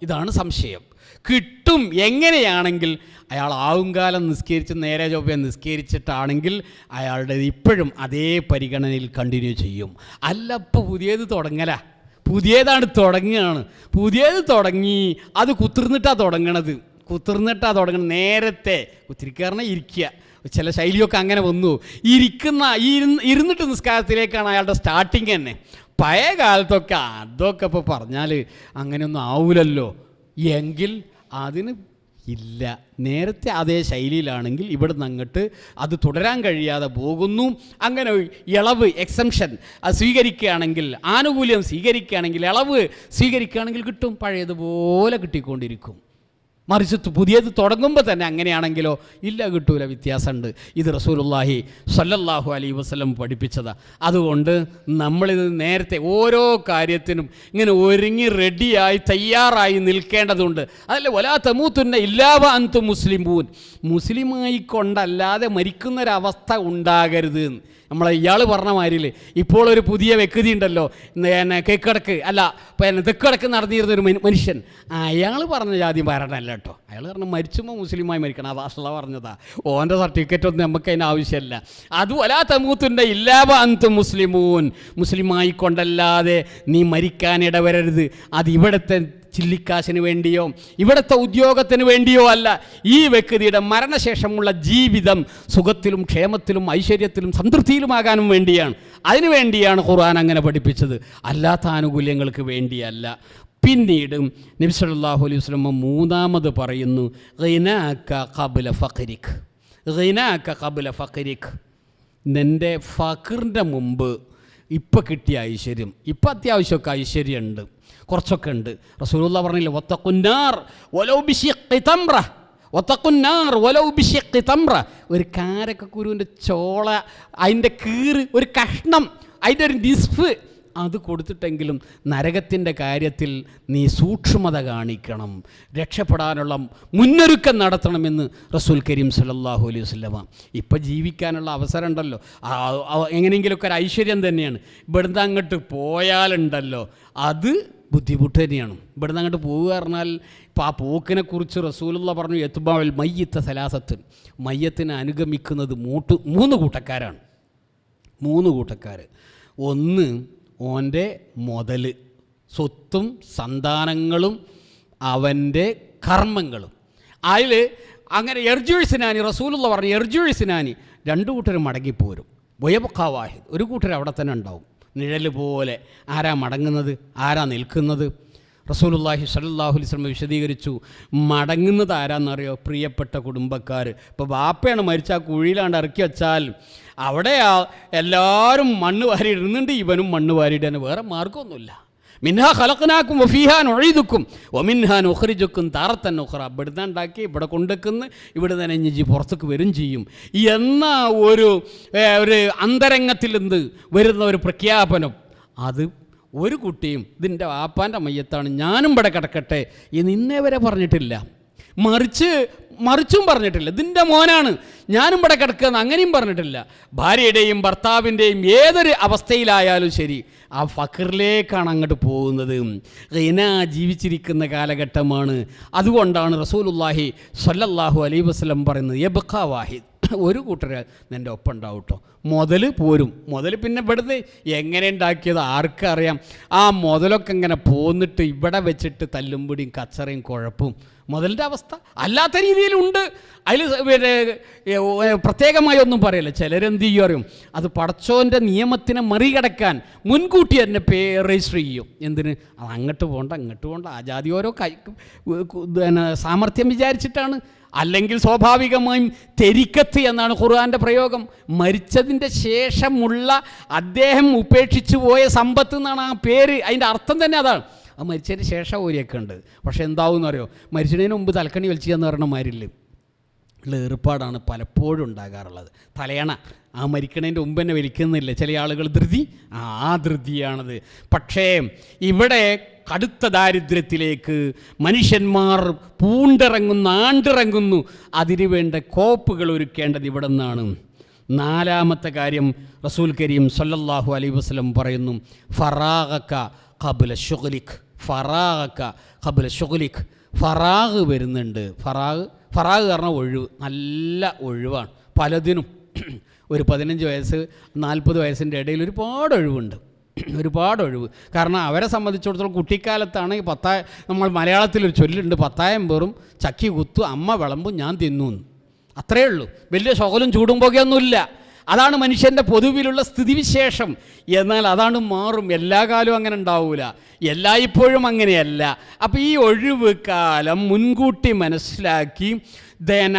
ഇതാണ് സംശയം. കിട്ടും. എങ്ങനെയാണെങ്കിൽ അയാൾ ആവുംകാലം നിസ്കരിച്ച് നേരെ ചൊവ്വേ നിസ്കരിച്ചിട്ടാണെങ്കിൽ അയാളുടെ ഇപ്പോഴും അതേ പരിഗണനയിൽ കണ്ടിന്യൂ ചെയ്യും. അല്ല ഇപ്പോൾ പുതിയത് തുടങ്ങല, പുതിയതാണ് തുടങ്ങുകയാണ്. പുതിയത് തുടങ്ങി അത് കുത്തിർന്നിട്ടാണ് തുടങ്ങണത്. നേരത്തെ കുത്തിരിക്കാറിനെ ഇരിക്കുക, ചില ശൈലിയൊക്കെ അങ്ങനെ വന്നു. ഇരുന്നിട്ട് നിസ്കാരത്തിലേക്കാണ് അയാളുടെ സ്റ്റാർട്ടിങ് തന്നെ. പഴയ കാലത്തൊക്കെ അതൊക്കെ ഇപ്പോൾ പറഞ്ഞാൽ അങ്ങനെയൊന്നും ആവൂലല്ലോ എങ്കിൽ അതിന് ഇല്ല. നേരത്തെ അതേ ശൈലിയിലാണെങ്കിൽ ഇവിടെ നിന്ന് അങ്ങോട്ട് അത് തുടരാൻ കഴിയാതെ പോകുന്നു. അങ്ങനെ ഇളവ്, എക്സംഷൻ അത് സ്വീകരിക്കുകയാണെങ്കിൽ, ആനുകൂല്യം സ്വീകരിക്കുകയാണെങ്കിൽ, ഇളവ് സ്വീകരിക്കുകയാണെങ്കിൽ കിട്ടും, പഴയതുപോലെ കിട്ടിക്കൊണ്ടിരിക്കും. മറിച്ച് പുതിയത് തുടങ്ങുമ്പോൾ തന്നെ അങ്ങനെയാണെങ്കിലോ ഇല്ല, കിട്ടൂല, വ്യത്യാസമുണ്ട്. ഇത് റസൂലുള്ളാഹി സ്വല്ലല്ലാഹു അലൈഹി വസല്ലം പഠിപ്പിച്ചതാണ്. അതുകൊണ്ട് നമ്മളിത് നേരത്തെ ഓരോ കാര്യത്തിനും ഇങ്ങനെ ഒരുങ്ങി റെഡിയായി തയ്യാറായി നിൽക്കേണ്ടതുണ്ട്. അതല്ല വലാ തമൂതുന്ന ഇല്ലാ വ അൻതും മുസ്ലിമൂൻ, മുസ്ലിമായി കൊണ്ടല്ലാതെ മരിക്കുന്നൊരവസ്ഥ ഉണ്ടാകരുത്. ഇയാൾ പറഞ്ഞ മാതിരില്ലേ, ഇപ്പോൾ ഒരു പുതിയ വ്യക്തി ഉണ്ടല്ലോ, കേക്കടക്ക് അല്ല തെക്കടക്ക് നടന്നിരുന്നൊരു മനുഷ്യൻ, അയാൾ പറഞ്ഞ ജാതി മരണമല്ല കേട്ടോ. അയാൾ പറഞ്ഞ മരിച്ചുമ്പോൾ മുസ്ലിമായി മരിക്കണം, അതാ പറഞ്ഞതാ. ഓൻ്റെ സർട്ടിഫിക്കറ്റ് ഒന്നും നമുക്ക് അതിന് ആവശ്യമില്ല. അതുപോലെ തമൂത്തുൻ്റെ ഇല്ലാ വ അൻതും മുസ്ലിമൂൻ, മുസ്ലിമായി കൊണ്ടല്ലാതെ നീ മരിക്കാൻ ഇടവരരുത്. അത് ഇവിടുത്തെ ചില്ലിക്കാശിന് വേണ്ടിയോ ഇവിടുത്തെ ഉദ്യോഗത്തിന് വേണ്ടിയോ അല്ല. ഈ വ്യക്തിയുടെ മരണശേഷമുള്ള ജീവിതം സുഖത്തിലും ക്ഷേമത്തിലും ഐശ്വര്യത്തിലും സംതൃപ്തിയിലുമാകാനും വേണ്ടിയാണ്. അതിനു വേണ്ടിയാണ് ഖുർആൻ അങ്ങനെ പഠിപ്പിച്ചത്, അല്ലാത്ത ആനുകൂല്യങ്ങൾക്ക് വേണ്ടിയല്ല. പിന്നീട് നബി സല്ലല്ലാഹു അലൈഹി വസല്ലം മൂന്നാമത് പറയുന്നു, ഗിനാക ഖബ്ല ഫഖരിക്, ഗിനാക ഖബ്ല ഫഖരിക്, നിൻ്റെ ഫഖറിൻ്റെ മുമ്പ് ഇപ്പം കിട്ടിയ ഐശ്വര്യം, ഇപ്പം അത്യാവശ്യമൊക്കെ ഐശ്വര്യമുണ്ട്, കുറച്ചൊക്കെ ഉണ്ട്. റസൂലുള്ളാഹി പറഞ്ഞില്ലേ, വത്തഖുന്നാർ വലൗ ബിശിഖ്ഖി തംറ, വത്തഖുന്നാർ വലൗ ബിശിഖ്ഖി തംറ. ഒരു കാരക്കുരുവിൻ്റെ ചോള, അതിൻ്റെ കീറ്, ഒരു കഷ്ണം, അതിൻ്റെ ഒരു നിസ്ഫ് അത് കൊടുത്തിട്ടെങ്കിലും നരകത്തിൻ്റെ കാര്യത്തിൽ നീ സൂക്ഷ്മത കാണിക്കണം, രക്ഷപ്പെടാനുള്ള മുന്നൊരുക്കം നടത്തണമെന്ന് റസൂൽ കരീം സല്ലല്ലാഹു അലൈഹി വസല്ലമ. ഇപ്പം ജീവിക്കാനുള്ള അവസരം ഉണ്ടല്ലോ, എങ്ങനെയെങ്കിലുമൊക്കെ ഒരു ഐശ്വര്യം തന്നെയാണ്. ഇവിടുന്ന് അങ്ങോട്ട് പോയാലുണ്ടല്ലോ അത് ബുദ്ധിമുട്ട് തന്നെയാണ്. ഇവിടുന്ന് അങ്ങോട്ട് പോകുക പറഞ്ഞാൽ ഇപ്പോൾ ആ പോക്കിനെക്കുറിച്ച് റസൂലുള്ള പറഞ്ഞു, യത്ബഉൽ മയ്യിത്ത സലാസത്തുൻ, മയ്യത്തിനെ അനുഗമിക്കുന്നത് മൂന്ന് കൂട്ടക്കാരാണ്. ഒന്ന് ഓൻ്റെ മുതൽ, സ്വത്തും സന്താനങ്ങളും അവൻ്റെ കർമ്മങ്ങളും. അതിൽ അങ്ങനെ എർജുഴ്സിനാനി റസൂലുള്ള പറഞ്ഞു, എർജുഴ്സിനാനി രണ്ടു കൂട്ടരും മടങ്ങിപ്പോരും. വയബ്ഖാ വാഹിദ്, ഒരു കൂട്ടർ അവിടെ തന്നെ ഉണ്ടാവും, നിഴൽ പോലെ. ആരാ മടങ്ങുന്നത്, ആരാ നിൽക്കുന്നത്? റസൂലുള്ളാഹി സ്വല്ലല്ലാഹു അലൈഹി വസല്ലം വിശദീകരിച്ചു, മടങ്ങുന്നത് ആരാന്നറിയോ? പ്രിയപ്പെട്ട കുടുംബക്കാർ. ഇപ്പോൾ ബാപ്പയാണ് മരിച്ചാൽ കുഴിയിലാണ്ട് ഇറക്കി വെച്ചാൽ അവിടെ എല്ലാവരും മണ്ണ് വാരി ഇടുന്നുണ്ട്, ഇവനും മണ്ണ് വാരിയിടാൻ വേറെ മാർഗ്ഗമൊന്നുമില്ല. മിൻഹാ ഖലഖനാക്കും വഫീഹാ നുഈദുക്കും വമിൻഹാ നുഖ്രിജുക്കും താറത്തൻ ഉഖ്റ. ഇവിടുന്ന് ഉണ്ടാക്കി ഇവിടെ കൊണ്ടുവെക്കുന്ന, ഇവിടെ തന്നെ ഇഞ്ഞി പുറത്തേക്ക് വരും ചെയ്യും എന്ന ഒരു അന്തരംഗത്തിൽ നിന്ന് വരുന്ന ഒരു പ്രഖ്യാപനം. അത് ഒരു കുട്ടിയും ഇതിൻ്റെ വാപ്പാൻ്റെ മയ്യത്താണ്, ഞാനും ഇവിടെ കിടക്കട്ടെ എന്ന് ഇന്നേ വരെ പറഞ്ഞിട്ടില്ല. മറിച്ച് മറിച്ചും പറഞ്ഞിട്ടില്ല. ഇതിൻ്റെ മോനാണ്, ഞാനും ഇവിടെ കിടക്കുകയെന്ന് അങ്ങനെയും പറഞ്ഞിട്ടില്ല. ഭാര്യയുടെയും ഭർത്താവിൻ്റെയും ഏതൊരു അവസ്ഥയിലായാലും ശരി, ആ ഫഖറിലേക്കാണ് അങ്ങോട്ട് പോകുന്നത്. ഖിന ജീവിച്ചിരിക്കുന്ന കാലഘട്ടമാണ്. അതുകൊണ്ടാണ് റസൂലുള്ളാഹി സ്വല്ലല്ലാഹു അലൈഹി വസല്ലം പറയുന്നത്, യബ്ഖാ വാഹിദ്, ഒരു കൂട്ടർ നിൻ്റെ ഒപ്പം ഉണ്ടാവും കേട്ടോ. മുതൽ പോരും. മുതൽ പിന്നെ ഇവിടുന്ന് എങ്ങനെ ഉണ്ടാക്കിയത് ആർക്കറിയാം. ആ മുതലൊക്കെ ഇങ്ങനെ പോന്നിട്ട് ഇവിടെ വെച്ചിട്ട് തല്ലുംപിടിയും കച്ചറയും കുഴപ്പവും മുതലിൻ്റെ അവസ്ഥ അല്ലാത്ത രീതിയിലുണ്ട്. അതിൽ പ്രത്യേകമായി ഒന്നും പറയില്ല. ചിലരെന്ത് ചെയ്യും അറിയും, അത് പടച്ചോൻ്റെ നിയമത്തിനെ മറികടക്കാൻ മുൻകൂട്ടി തന്നെ രജിസ്റ്റർ ചെയ്യും. എന്തിന്? അത് അങ്ങോട്ട് പോകണ്ട ആ ജാതി ഓരോ സാമർഥ്യം വിചാരിച്ചിട്ടാണ്. അല്ലെങ്കിൽ സ്വാഭാവികമായും തെരിക്കത്ത് എന്നാണ് ഖുർആൻ്റെ പ്രയോഗം. മരിച്ചതിൻ്റെ ശേഷമുള്ള അദ്ദേഹം ഉപേക്ഷിച്ചു പോയ സമ്പത്ത് എന്നാണ് ആ പേര്. അതിൻ്റെ അർത്ഥം തന്നെ അതാണ്. അത് മരിച്ചതിന് ശേഷം ഓരിയൊക്കെ ഉണ്ട്. പക്ഷേ എന്താവുമെന്ന് അറിയോ, മരിച്ചതിന് മുമ്പ് തലക്കണി വലിക്കുക എന്ന് പറഞ്ഞ മാരില്ല ഉള്ള ഏർപ്പാടാണ് പലപ്പോഴും ഉണ്ടാകാറുള്ളത്. തലയണ ആ മരിക്കണതിൻ്റെ മുമ്പ് തന്നെ വലിക്കുന്നില്ല ചില ആളുകൾ, ധൃതി. ആ ധൃതിയാണത്. പക്ഷേ ഇവിടെ കടുത്ത ദാരിദ്ര്യത്തിലേക്ക് മനുഷ്യന്മാർ ആണ്ടിറങ്ങുന്നു. അതിനുവേണ്ട കോപ്പുകൾ ഒരുക്കേണ്ടത് ഇവിടെ നിന്നാണ്. നാലാമത്തെ കാര്യം റസൂൽ കരീം സല്ലല്ലാഹു അലൈഹി വസല്ലം പറയുന്നു, ഫറാഗക ഖബ്ല ശുഗ്ലിക്. ഫറാഗ് വരുന്നുണ്ട്. ഫറാഗ് കാരണം ഒഴിവ്, നല്ല ഒഴിവാണ് പലതിനും. ഒരു 15 വയസ്സ് 40 വയസ്സിൻ്റെ ഇടയിൽ ഒരുപാട് ഒഴിവുണ്ട്. കാരണം അവരെ സംബന്ധിച്ചിടത്തോളം കുട്ടിക്കാലത്താണ് നമ്മൾ മലയാളത്തിലൊരു ചൊല്ലുണ്ട്, 10 പേറും ചക്കി കുത്തു അമ്മ വിളമ്പും ഞാൻ തിന്നു. അത്രയേ ഉള്ളൂ. വലിയ ശകലും ചൂടും പുകയൊന്നുമില്ല. അതാണ് മനുഷ്യൻ്റെ പൊതുവിലുള്ള സ്ഥിതിവിശേഷം. എന്നാൽ അതാണ് മാറും. എല്ലാ കാലവും അങ്ങനെ ഉണ്ടാവില്ല, എല്ലായ്പ്പോഴും അങ്ങനെയല്ല. അപ്പോൾ ഈ ഒഴിവ് കാലം മുൻകൂട്ടി മനസ്സിലാക്കി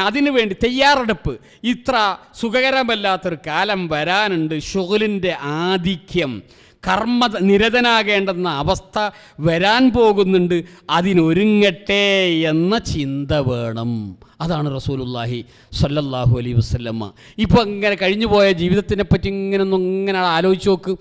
അതിനു വേണ്ടി തയ്യാറെടുപ്പ്. ഇത്ര സുഖകരമല്ലാത്തൊരു കാലം വരാനുണ്ട്. ശുഗ്ലിൻ്റെ ആധിക്യം, നിരതനാകേണ്ടെന്ന അവസ്ഥ വരാൻ പോകുന്നുണ്ട്. അതിനൊരുങ്ങട്ടെ എന്ന ചിന്ത വേണം. അതാണ് റസൂലുള്ളാഹി സ്വല്ലല്ലാഹു അലൈഹി വസല്ലമ. ഇപ്പോൾ ഇങ്ങനെ കഴിഞ്ഞു പോയ ജീവിതത്തിനെ പറ്റി ഇങ്ങനെ ആലോചിച്ച് നോക്ക്.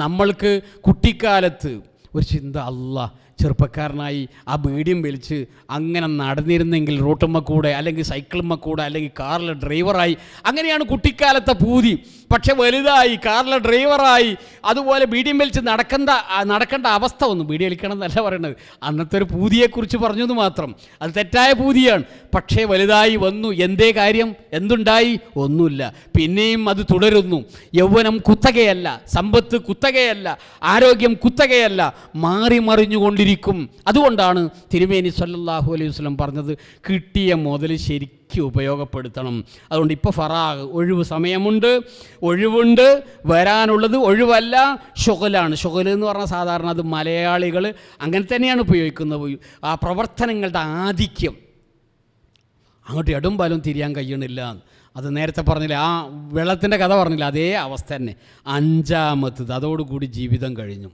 നമ്മൾക്ക് കുട്ടിക്കാലത്ത് ഒരു ചിന്ത, അല്ലാ ചെറുപ്പക്കാരനായി ആ ബീഡിയും വലിച്ച് അങ്ങനെ നടന്നിരുന്നെങ്കിൽ റോട്ടുമ്മ കൂടെ, അല്ലെങ്കിൽ സൈക്കിളുമ്മ കൂടെ, അല്ലെങ്കിൽ കാറിലെ ഡ്രൈവറായി. അങ്ങനെയാണ് കുട്ടിക്കാലത്തെ പൂതി. പക്ഷെ വലുതായി കാറിലെ ഡ്രൈവറായി, അതുപോലെ ബീഡിയും വലിച്ച് നടക്കേണ്ട അവസ്ഥ വന്നു. ബീഡി വലിക്കണം എന്നല്ല പറയണത്, അന്നത്തെ ഒരു പൂതിയെക്കുറിച്ച് പറഞ്ഞത് മാത്രം. അത് തെറ്റായ പൂതിയാണ്. പക്ഷേ വലുതായി വന്നു. എന്തേ കാര്യം? എന്തുണ്ടായി? ഒന്നുമില്ല. പിന്നെയും അത് തുടരുന്നു. യൗവനം കുത്തകയല്ല, സമ്പത്ത് കുത്തകയല്ല, ആരോഗ്യം കുത്തകയല്ല, മാറി മറിഞ്ഞുകൊണ്ടിരിക്കും. അതുകൊണ്ടാണ് തിരുമേനി സല്ലല്ലാഹു അലൈഹി വസല്ലം പറഞ്ഞത്, കിട്ടിയ മുതൽ ശരിക്കും ഉപയോഗപ്പെടുത്തണം. അതുകൊണ്ട് ഇപ്പോൾ ഫറാഗ്, ഒഴിവ് സമയമുണ്ട്, ഒഴിവുണ്ട്. വരാനുള്ളത് ഒഴിവല്ല, ശുഗ്ലാണ്. ശുഗ്ൽ എന്ന് പറഞ്ഞാൽ സാധാരണ അത് മലയാളികൾ അങ്ങനെ തന്നെയാണ് ഉപയോഗിക്കുന്നത്. ആ പ്രവർത്തനങ്ങളുടെ ആധിക്യം, അങ്ങോട്ട് എടും പാലും തിരിയാൻ കഴിയണില്ല. അത് നേരത്തെ പറഞ്ഞില്ല, ആ വെള്ളത്തിൻ്റെ കഥ പറഞ്ഞില്ല, അതേ അവസ്ഥ തന്നെ. അഞ്ചാമത്തത്, അതോടുകൂടി ജീവിതം കഴിഞ്ഞു.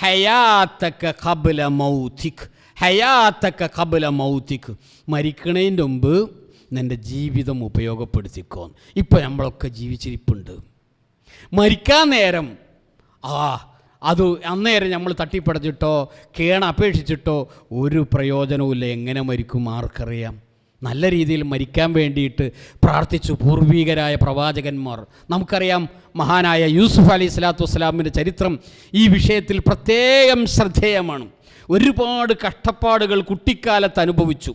ഹയാത്തക ഖബ്ല മൗതിക്. മരിക്കണതിൻ്റെ മുമ്പ് നിൻ്റെ ജീവിതം ഉപയോഗപ്പെടുത്തിക്കോ. ഇപ്പം നമ്മളൊക്കെ ജീവിച്ചിരിപ്പുണ്ട്. മരിക്കാൻ നേരം അത് അന്നേരം നമ്മൾ തട്ടിപ്പടച്ചിട്ടോ അപേക്ഷിച്ചിട്ടോ ഒരു പ്രയോജനവുമില്ല. എങ്ങനെ മരിക്കും ആർക്കറിയാം. നല്ല രീതിയിൽ മരിക്കാൻ വേണ്ടിയിട്ട് പ്രാർത്ഥിച്ചു പൂർവികരായ പ്രവാചകന്മാർ. നമുക്കറിയാം, മഹാനായ യൂസുഫ് അലൈഹി സ്വലാത്തു വസ്സലാമിൻ്റെ ചരിത്രം ഈ വിഷയത്തിൽ പ്രത്യേകം ശ്രദ്ധേയമാണ്. ഒരുപാട് കഷ്ടപ്പാടുകൾ കുട്ടിക്കാലത്ത് അനുഭവിച്ചു.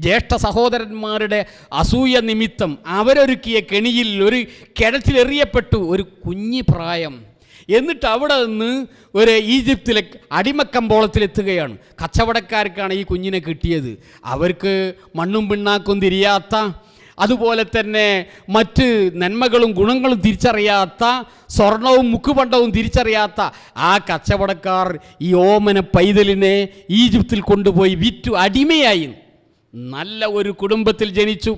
ജ്യേഷ്ഠ സഹോദരന്മാരുടെ അസൂയ നിമിത്തം അവരൊരുക്കിയ കെണിയിൽ ഒരു കിണറ്റിലെറിയപ്പെട്ടു. ഒരു കുഞ്ഞി പ്രായം. എന്നിട്ട് അവിടെ നിന്ന് ഒരു ഈജിപ്തിലെ അടിമക്കമ്പോളത്തിലെത്തുകയാണ്. കച്ചവടക്കാർക്കാണ് ഈ കുഞ്ഞിനെ കിട്ടിയത്. അവർക്ക് മണ്ണും പിണ്ണാക്കും തിരിയാത്ത, അതുപോലെ തന്നെ മറ്റ് നന്മകളും ഗുണങ്ങളും തിരിച്ചറിയാത്ത, സ്വർണവും മുക്കുപണ്ടവും തിരിച്ചറിയാത്ത ആ കച്ചവടക്കാർ ഈ ഓമന പൈതലിനെ ഈജിപ്തിൽ കൊണ്ടുപോയി വിറ്റു അടിമയായി. നല്ല ഒരു കുടുംബത്തിൽ ജനിച്ചു.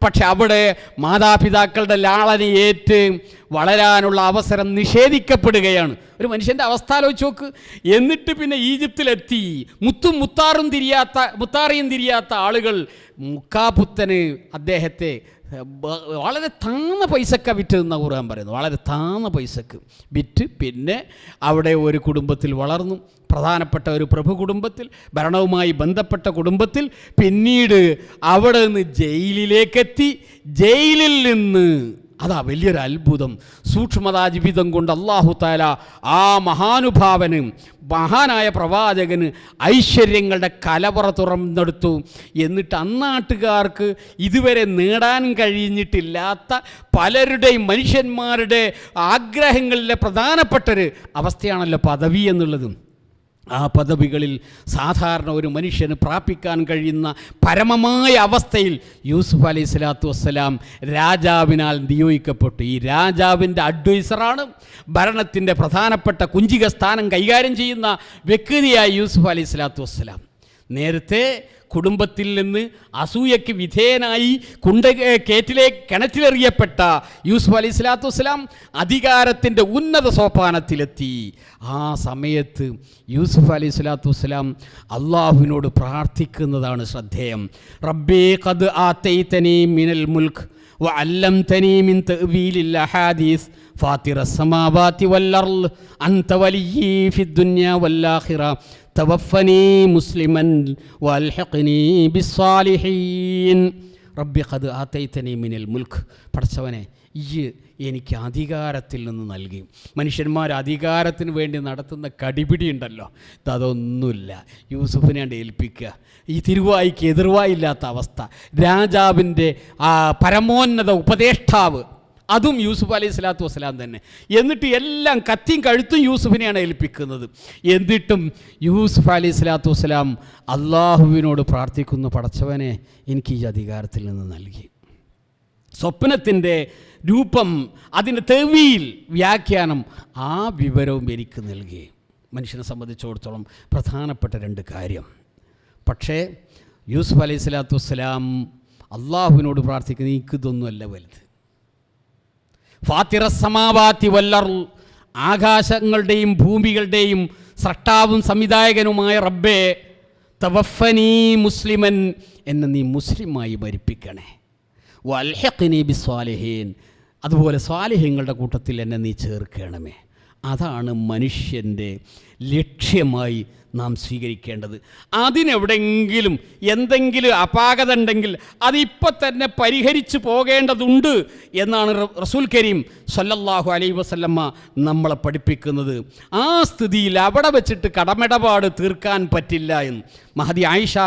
പക്ഷെ അവിടെ മാതാപിതാക്കളുടെ ലാളനയേറ്റ് വളരാനുള്ള അവസരം നിഷേധിക്കപ്പെടുകയാണ്. ഒരു മനുഷ്യൻ്റെ അവസ്ഥ ആലോചിച്ച് നോക്ക്. എന്നിട്ട് പിന്നെ ഈജിപ്തിലെത്തി. മുത്താറിയും തിരിയാത്ത ആളുകൾ മുക്കാപുത്തന് അദ്ദേഹത്തെ വളരെ താന്ന പൈസക്ക വിറ്റ് എന്ന് ഖുർആൻ പറയുന്നു. വളരെ താന്ന പൈസക്ക് വിറ്റ് പിന്നെ അവിടെ ഒരു കുടുംബത്തിൽ വളർന്നു, പ്രധാനപ്പെട്ട ഒരു പ്രഭു കുടുംബത്തിൽ, ഭരണവുമായി ബന്ധപ്പെട്ട കുടുംബത്തിൽ. പിന്നീട് അവിടെ നിന്ന് ജയിലിലേക്കെത്തി. ജയിലിൽ നിന്ന് അതാ വലിയൊരു അത്ഭുതം, സൂക്ഷ്മതാജീവിതം കൊണ്ട് അല്ലാഹു തആല ആ മഹാനുഭാവന്, മഹാനായ പ്രവാചകന് ഐശ്വര്യങ്ങളുടെ കലവറ തുറന്നെടുത്തു. എന്നിട്ട് അന്നാട്ടുകാർക്ക് ഇതുവരെ നേടാൻ കഴിഞ്ഞിട്ടില്ലാത്ത പലരുടെയും മനുഷ്യന്മാരുടെ ആഗ്രഹങ്ങളിലെ പ്രധാനപ്പെട്ടൊരു അവസ്ഥയാണല്ലോ പദവി എന്നുള്ളത്. ആ പദവികളിൽ സാധാരണ ഒരു മനുഷ്യന് പ്രാപിക്കാൻ കഴിയുന്ന പരമമായ അവസ്ഥയിൽ യൂസുഫ് അലൈഹി സ്വലാത്തു വസ്സലാം രാജാവിനാൽ നിയോഗിക്കപ്പെട്ടു. ഈ രാജാവിൻ്റെ അഡ്വൈസറാണ്, ഭരണത്തിൻ്റെ പ്രധാനപ്പെട്ട കുഞ്ചിക സ്ഥാനം കൈകാര്യം ചെയ്യുന്ന വ്യക്തിയായ യൂസുഫ് അലൈഹി സ്വലാത്തു വസ്സലാം. നേരത്തെ കുടുംബത്തിൽ നിന്ന് അസൂയയ്ക്ക് വിധേയനായി കിണറ്റിലെറിയപ്പെട്ട യൂസുഫ് അലൈഹി സ്വലാത്തു വസ്സലാം അധികാരത്തിൻ്റെ ഉന്നത സോപാനത്തിലെത്തി. ആ സമയത്ത് യൂസുഫ് അലൈഹി സ്വലാത്തു വസ്സലാം അള്ളാഹുവിനോട് പ്രാർത്ഥിക്കുന്നതാണ് ശ്രദ്ധേയം. റബ്ബേ ഖദ് ആതൈതനി മിനൽ മുൽക്ക് വഅല്ലംതനി മിൻ തഅ്വീലിൽ അഹാദീസ് ഫാത്തിറസ് സമാവാതി വൽ അർള് അൻത വലിയ്യി ഫിദ്ദുനിയ വൽ ആഖിറ തവഫനി മുസ്ലിമൻ വൽഹിഖ്നി ബിസ്സാലിഹീൻ. റബ്ബി ഖദ് ആതൈതനി മിനൽ മുൽക്ക്, പടച്ചവനെ ഈ എനിക്ക് അധികാരത്തിൽ നിന്ന് നൽകി. മനുഷ്യന്മാർ അധികാരത്തിന് വേണ്ടി നടത്തുന്ന കടിപിടി ഉണ്ടല്ലോ, അതൊന്നുമില്ല. യൂസുഫിനെ ഏൽപ്പിക്കുക. ഈ തിരുവായിക്ക് എതിർവായില്ലാത്ത അവസ്ഥ. രാജാവിൻ്റെ പരമോന്നത ഉപദേഷ്ടാവ്, അതും യൂസുഫ് അലൈഹി സ്വലാത്തു വസ്സലാം തന്നെ. എന്നിട്ട് എല്ലാം കത്തിയും കഴുത്തും യൂസുഫിനെയാണ് ഏൽപ്പിക്കുന്നത്. എന്നിട്ടും യൂസുഫ് അലൈഹി സ്വലാത്തു വസ്സലാം അള്ളാഹുവിനോട് പ്രാർത്ഥിക്കുന്നു, പടച്ചവനെ എനിക്ക് ഈ അധികാരത്തിൽ നിന്ന് നൽകി. സ്വപ്നത്തിൻ്റെ രൂപം, അതിൻ്റെ തെവീൽ, വ്യാഖ്യാനം, ആ വിവരവും എനിക്ക് നൽകി. മനുഷ്യനെ സംബന്ധിച്ചിടത്തോളം പ്രധാനപ്പെട്ട രണ്ട് കാര്യം. പക്ഷേ യൂസുഫ് അലൈഹി സ്വലാത്തു വസ്സലാം അള്ളാഹുവിനോട് പ്രാർത്ഥിക്കുന്നത് എനിക്കിതൊന്നുമല്ല വലുത്. ഫാത്തിറസ് സമാവാതി വൽ അർള്, ആകാശങ്ങളുടെയും ഭൂമികളുടെയും സ്രഷ്ടാവും സംവിധായകനുമായ റബ്ബേ, തവഫനി മുസ്ലിമൻ, എന്നെ നീ മുസ്ലിമായി മരിപ്പിക്കണേ. വൽഹിഖ്നി ബിസ്സാലിഹീൻ, അതുപോലെ സ്വാലിഹീങ്ങളുടെ കൂട്ടത്തിൽ എന്നെ നീ ചേർക്കണമേ. അതാണ് മനുഷ്യൻ്റെ ലക്ഷ്യമായി നാം സ്വീകരിക്കേണ്ടത്. അതിനെവിടെയെങ്കിലും എന്തെങ്കിലും അപാകത ഉണ്ടെങ്കിൽ അതിപ്പോൾ തന്നെ പരിഹരിച്ചു പോകേണ്ടതുണ്ട് എന്നാണ് റസൂൽ കരീം സല്ലല്ലാഹു അലൈഹി വസല്ലമ നമ്മളെ പഠിപ്പിക്കുന്നത്. ആ സ്ഥിതിയിൽ അവിടെ വെച്ചിട്ട് കടമിടപാട് തീർക്കാൻ പറ്റില്ല എന്ന് മഹദി ആയിഷ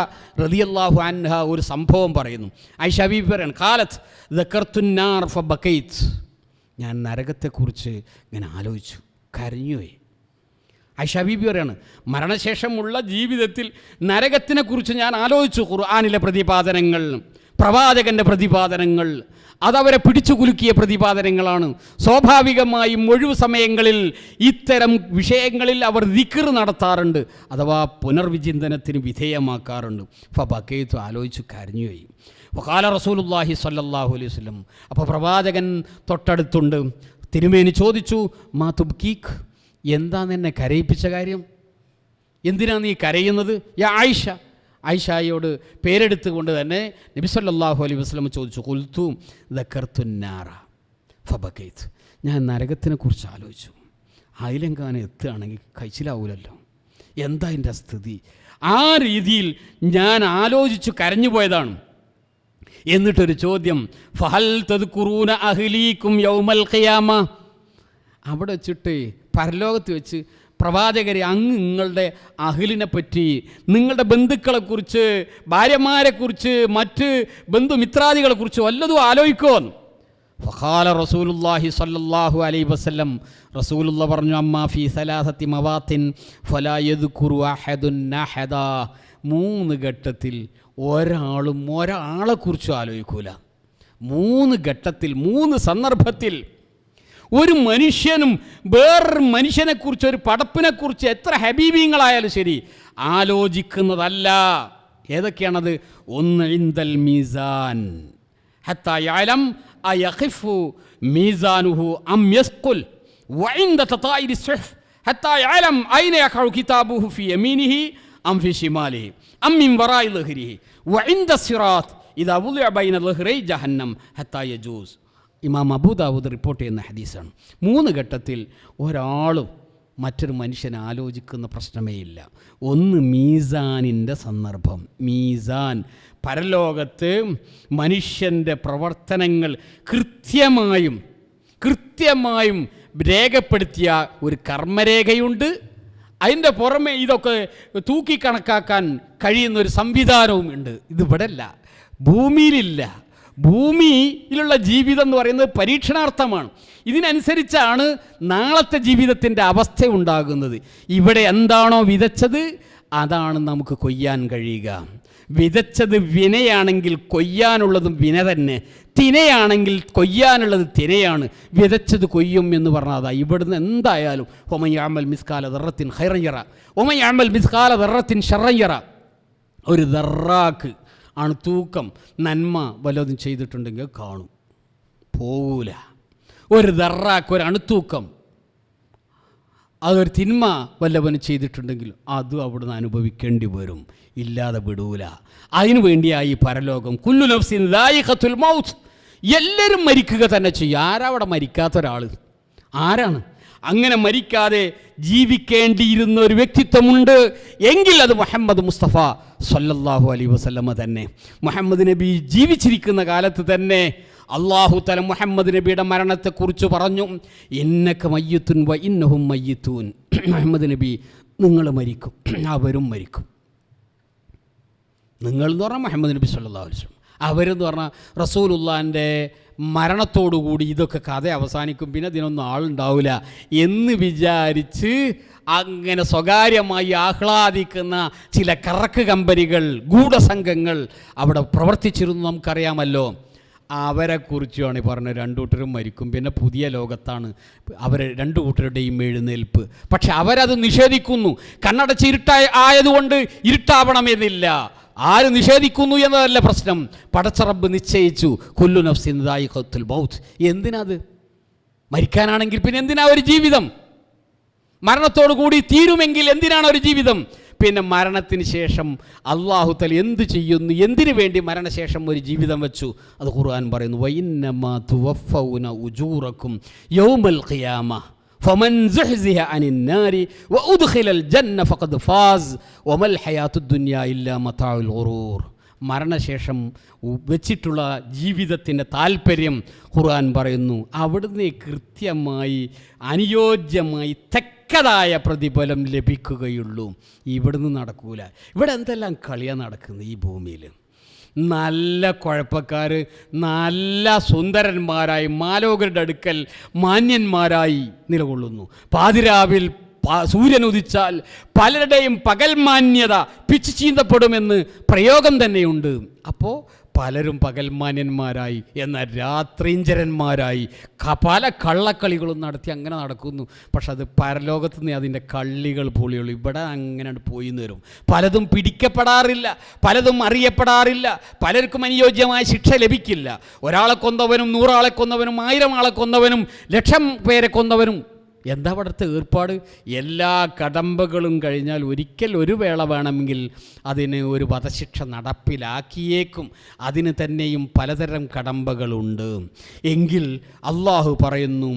റളിയല്ലാഹു അൻഹ ഒരു സംഭവം പറയുന്നു. ആയിഷ ബീബി പറയാണ്, ഖാലത്ത് ദക്കർത്തുന്നാർ ഫബകൈത്, ഞാൻ നരകത്തെക്കുറിച്ച് ഇങ്ങനെ ആലോചിച്ചു, കരഞ്ഞുപോയി. ആയിഷ ബീബി പറയാണ്, മരണശേഷമുള്ള ജീവിതത്തിൽ നരകത്തിനെക്കുറിച്ച് ഞാൻ ആലോചിച്ചു. ഖുർആനിലെ പ്രതിപാദനങ്ങൾ, പ്രവാചകൻ്റെ പ്രതിപാദനങ്ങൾ, അതവരെ പിടിച്ചു കുലുക്കിയ പ്രതിപാദനങ്ങളാണ്. സ്വാഭാവികമായും ഒഴിവു സമയങ്ങളിൽ ഇത്തരം വിഷയങ്ങളിൽ അവർ ദിക്ർ നടത്താറുണ്ട്, അഥവാ പുനർവിചിന്തനത്തിന് വിധേയമാക്കാറുണ്ട്. ഫബകൈതു, ആലോചിച്ചു കരഞ്ഞുപോയി. വഖാല റസൂലുള്ളാഹി സ്വല്ലല്ലാഹു അലൈഹി വസല്ലം, അപ്പോൾ പ്രവാചകൻ തൊട്ടടുത്തുണ്ട്. തിരുമേനി ചോദിച്ചു, മാ തുബ്കീക്, എന്താണ് എന്നെ കരയിപ്പിച്ച കാര്യം? എന്തിനാണ് നീ കരയുന്നത്? യാ ആയിഷ, ആയിഷയോട് പേരെടുത്തുകൊണ്ട് തന്നെ നബി സല്ലല്ലാഹു അലൈഹി വസല്ലം ചോദിച്ചു, ഖുൽതു ദക്കർത്തുന്നാറ ഫബകൈത്, ഞാൻ നരകത്തിനെക്കുറിച്ച് ആലോചിച്ചു. അതിലെങ്ങാനും എത്തുകയാണെങ്കിൽ കഴിച്ചിലാവൂലല്ലോ, എന്താ എൻ്റെ സ്ഥിതി? ആ രീതിയിൽ ഞാൻ ആലോചിച്ചു കരഞ്ഞു പോയതാണ്. എന്നിട്ടൊരു ചോദ്യം, ഫഹൽ തദ്കുറൂന അഹ്ലീകും യൗമൽ ഖിയാമ, അവിടെ വെച്ചിട്ട് പരലോകത്ത് വെച്ച് പ്രവാചകരെ അങ്ങ് നിങ്ങളുടെ അഹ്ലിനെ പറ്റി, നിങ്ങളുടെ ബന്ധുക്കളെക്കുറിച്ച്, ഭാര്യമാരെക്കുറിച്ച്, മറ്റ് ബന്ധുമിത്രാദികളെക്കുറിച്ച് വല്ലതും ആലോചിക്കുമോ? ഫഖാല റസൂലുള്ളാഹി സ്വല്ലല്ലാഹു അലൈഹി വസല്ലം, റസൂലുള്ള പറഞ്ഞു, അമ്മാ ഫീ സലാസത്തി മവാത്തിൻ ഫലാ യദ്കുറു അഹദുൻ അഹദാ, 3 ഘട്ടത്തിൽ ഒരാളും ഒരാളെക്കുറിച്ചും ആലോചിക്കൂല. 3 ഘട്ടത്തിൽ, 3 സന്ദർഭത്തിൽ ഒരു മനുഷ്യനും വേറൊരു മനുഷ്യനെക്കുറിച്ച്, ഒരു പടപ്പിനെക്കുറിച്ച് എത്ര ഹബീബീങ്ങളായാലും ശരി ആലോചിക്കുന്നതല്ല. ഏതൊക്കെയാണത്? ഒന്ന്, ഇൻദൽ മീസാൻ ഹത്താ യഅലം അയഖിഫു മീസാനുഹു അം യസ്ഖുൽ, വഇൻദ തതായിരി സുഹ്ഫ് ഹത്താ യഅലം ഐന യഖഉ കിതാബുഹു ഫി യമീനിഹി അം ഫി ശിമാലിഹി അം മിൻ വറാഇ ളഹ്രിഹി, വഇൻദ സിറാത്ത് ഇദാ വുളിഅ ബൈന ളുഹ്റൈ ജഹന്നം ഹത്താ യജൂസ്. ഇമാം അബൂദാവൂദ് റിപ്പോർട്ട് ചെയ്യുന്ന ഹദീസാണ്. 3 ഘട്ടത്തിൽ ഒരാളും മറ്റൊരു മനുഷ്യനെ ആലോചിക്കുന്ന പ്രശ്നമേ ഇല്ല. ഒന്ന് മീസാനിൻ്റെ സന്ദർഭം. മീസാൻ, പരലോകത്ത് മനുഷ്യൻ്റെ പ്രവർത്തനങ്ങൾ കൃത്യമായും രേഖപ്പെടുത്തിയ ഒരു കർമ്മരേഖയുണ്ട്. അതിൻ്റെ പുറമെ ഇതൊക്കെ തൂക്കിക്കണക്കാക്കാൻ കഴിയുന്ന ഒരു സംവിധാനവും ഉണ്ട്. ഇതിവിടെ അല്ല, ഭൂമിയിലില്ല. ഭൂമിയിലുള്ള ജീവിതം എന്ന് പറയുന്നത് പരീക്ഷണാർത്ഥമാണ്. ഇതിനനുസരിച്ചാണ് നാളത്തെ ജീവിതത്തിൻ്റെ അവസ്ഥ ഉണ്ടാകുന്നത്. ഇവിടെ എന്താണോ വിതച്ചത് അതാണ് നമുക്ക് കൊയ്യാൻ കഴിയുക. വിതച്ചത് വിനയാണെങ്കിൽ കൊയ്യാനുള്ളതും വിന തന്നെ, തിനയാണെങ്കിൽ കൊയ്യാനുള്ളത് തിനയാണ്. വിതച്ചത് കൊയ്യും എന്ന് പറഞ്ഞാൽ അതാ ഇവിടുന്ന് എന്തായാലും ഒമൻ യഅമൽ മിസ്കാല ദർറത്തിൻ ഖൈറൻ യറ ഒമൻ യഅമൽ മിസ്കാല ദർറത്തിൻ ശർറൻ യറ. ഒരു ദർറാക്ക് ആണ് തൂക്കം. നന്മ വല്ലതും ചെയ്തിട്ടുണ്ടെങ്കിൽ കാണും, പോകൂല. ഒരു ദർറാക്ക്, ഒരു അണുത്തൂക്കം, അതൊരു തിന്മ വല്ലവനും ചെയ്തിട്ടുണ്ടെങ്കിൽ അതും അവിടുന്ന് അനുഭവിക്കേണ്ടി വരും, ഇല്ലാതെ വിടൂല. അതിനു വേണ്ടിയായി പരലോകം. കുല്ലു നഫ്സിൻ ദായിഖത്തുൽ മൗത്ത്. എല്ലാവരും മരിക്കുക തന്നെ ചെയ്യും. ആരാ അവിടെ മരിക്കാത്ത ഒരാൾ? ആരാണ്? അങ്ങനെ മരിക്കാതെ ജീവിക്കേണ്ടിയിരുന്ന ഒരു വ്യക്തിത്വമുണ്ട് എങ്കിൽ അത് മുഹമ്മദ് മുസ്തഫ സല്ലല്ലാഹു അലൈഹി വസല്ലമ തന്നെ. മുഹമ്മദ് നബി ജീവിച്ചിരിക്കുന്ന കാലത്ത് തന്നെ അള്ളാഹു തആല മുഹമ്മദ് നബിയുടെ മരണത്തെക്കുറിച്ച് പറഞ്ഞു, ഇന്നക മയ്യിത്തുൻ വ ഇന്നഹും മയ്യിത്തൂൻ. മുഹമ്മദ് നബി, നിങ്ങൾ മരിക്കും, അവരും മരിക്കും. നിങ്ങൾ എന്ന് പറഞ്ഞാൽ മുഹമ്മദ് നബി സല്ലല്ലാഹു അലൈഹി വസല്ലം, അവരെന്ന് പറഞ്ഞാൽ റസൂലുള്ളാഹിൻ്റെ മരണത്തോടുകൂടി ഇതൊക്കെ കഥ അവസാനിക്കും, പിന്നെ ഇതിനൊന്നും ആളുണ്ടാവില്ല എന്ന് വിചാരിച്ച് അങ്ങനെ സ്വകാര്യമായി ആഹ്ലാദിക്കുന്ന ചില കറക്ക് കമ്പനികൾ, ഗൂഢസംഘങ്ങൾ അവിടെ പ്രവർത്തിച്ചിരുന്നു, നമുക്കറിയാമല്ലോ. അവരെക്കുറിച്ചാണ് ഈ പറഞ്ഞ 2 കൂട്ടരും മരിക്കും, പിന്നെ പുതിയ ലോകത്താണ് അവർ 2 കൂട്ടരുടെയും എഴുന്നേൽപ്പ്. പക്ഷെ അവരത് നിഷേധിക്കുന്നു. കണ്ണടച്ച് ആയതുകൊണ്ട് ഇരുട്ടാവണമെന്നില്ല. ആര് നിഷേധിക്കുന്നു എന്നതല്ല പ്രശ്നം. പടച്ചറബ് നിശ്ചയിച്ചു, കുല്ലു നഫ്സിൻ ദായിഖത്തുൽ മൗത്ത്. എന്തിനാത്? മരിക്കാനാണെങ്കിൽ പിന്നെ എന്തിനാ ഒരു ജീവിതം? മരണത്തോടു കൂടി തീരുമെങ്കിൽ എന്തിനാണ് ഒരു ജീവിതം? പിന്നെ മരണത്തിന് ശേഷം അല്ലാഹു തആല എന്ത് ചെയ്യുന്നു, എന്തിനു വേണ്ടി മരണശേഷം ഒരു ജീവിതം വെച്ചു? അത് ഖുർആൻ പറയുന്നു, വഇന്നമാ തുവഫൗന ഉജൂറക്കും യൗമൽ ഖിയാമ ഫമൻ സുഹ്സിഹ അനിൻ നാരി വഉദ്ഖിലൽ ജന്ന ഫഖദ് ഫാസ് വമൽ ഹയാത്തുദ് ദുനിയ ഇല്ലാ മതാഉൽ ഗുറൂർ. മരണശേഷം വെച്ചിട്ടുള്ള ജീവിതത്തിൻ്റെ താല്പര്യം ഖുർആൻ പറയുന്നു, അവിടുന്ന് കൃത്യമായി അനുയോജ്യമായി തക്കതായ പ്രതിഫലം ലഭിക്കുകയുള്ളൂ. ഇവിടുന്ന് നടക്കൂല. ഇവിടെ എന്തെല്ലാം കളിയാണ് നടക്കുന്നത് ഈ ഭൂമിയിൽ. നല്ല കുഴപ്പക്കാർ നല്ല സുന്ദരന്മാരായി മാലോകരുടെ അടുക്കൽ മാന്യന്മാരായി നിലകൊള്ളുന്നു. പാതിരാവിൽ സൂര്യൻ ഉദിച്ചാൽ പലരുടെയും പകൽ മാന്യത പിച്ചു ചീന്തപ്പെടുമെന്ന് പ്രയോഗം തന്നെയുണ്ട്. അപ്പോൾ പലരും പകൽമാന്യന്മാരായി എന്നാൽ രാത്രീഞ്ചരന്മാരായി പല കള്ളക്കളികളും നടത്തി അങ്ങനെ നടക്കുന്നു. പക്ഷെ അത് പരലോകത്ത് നിന്ന് അതിൻ്റെ കള്ളികൾ പൊളിയുള്ളൂ. ഇവിടെ അങ്ങനെ പോയി വരും. പലതും പിടിക്കപ്പെടാറില്ല, പലതും അറിയപ്പെടാറില്ല, പലർക്കും അനുയോജ്യമായ ശിക്ഷ ലഭിക്കില്ല. ഒരാളെ കൊന്നവനും 100 ആളെ കൊന്നവനും 1000 ആളെ കൊന്നവനും 1,00,000 പേരെ കൊന്നവനും എന്താ അവിടുത്തെ ഏർപ്പാട്? എല്ലാ കടമ്പകളും കഴിഞ്ഞാൽ ഒരിക്കൽ ഒരു വേള വേണമെങ്കിൽ അതിന് ഒരു വധശിക്ഷ നടപ്പിലാക്കിയേക്കും. അതിന് തന്നെയും പലതരം കടമ്പകളുണ്ട്. എങ്കിൽ അള്ളാഹു പറയുന്നു,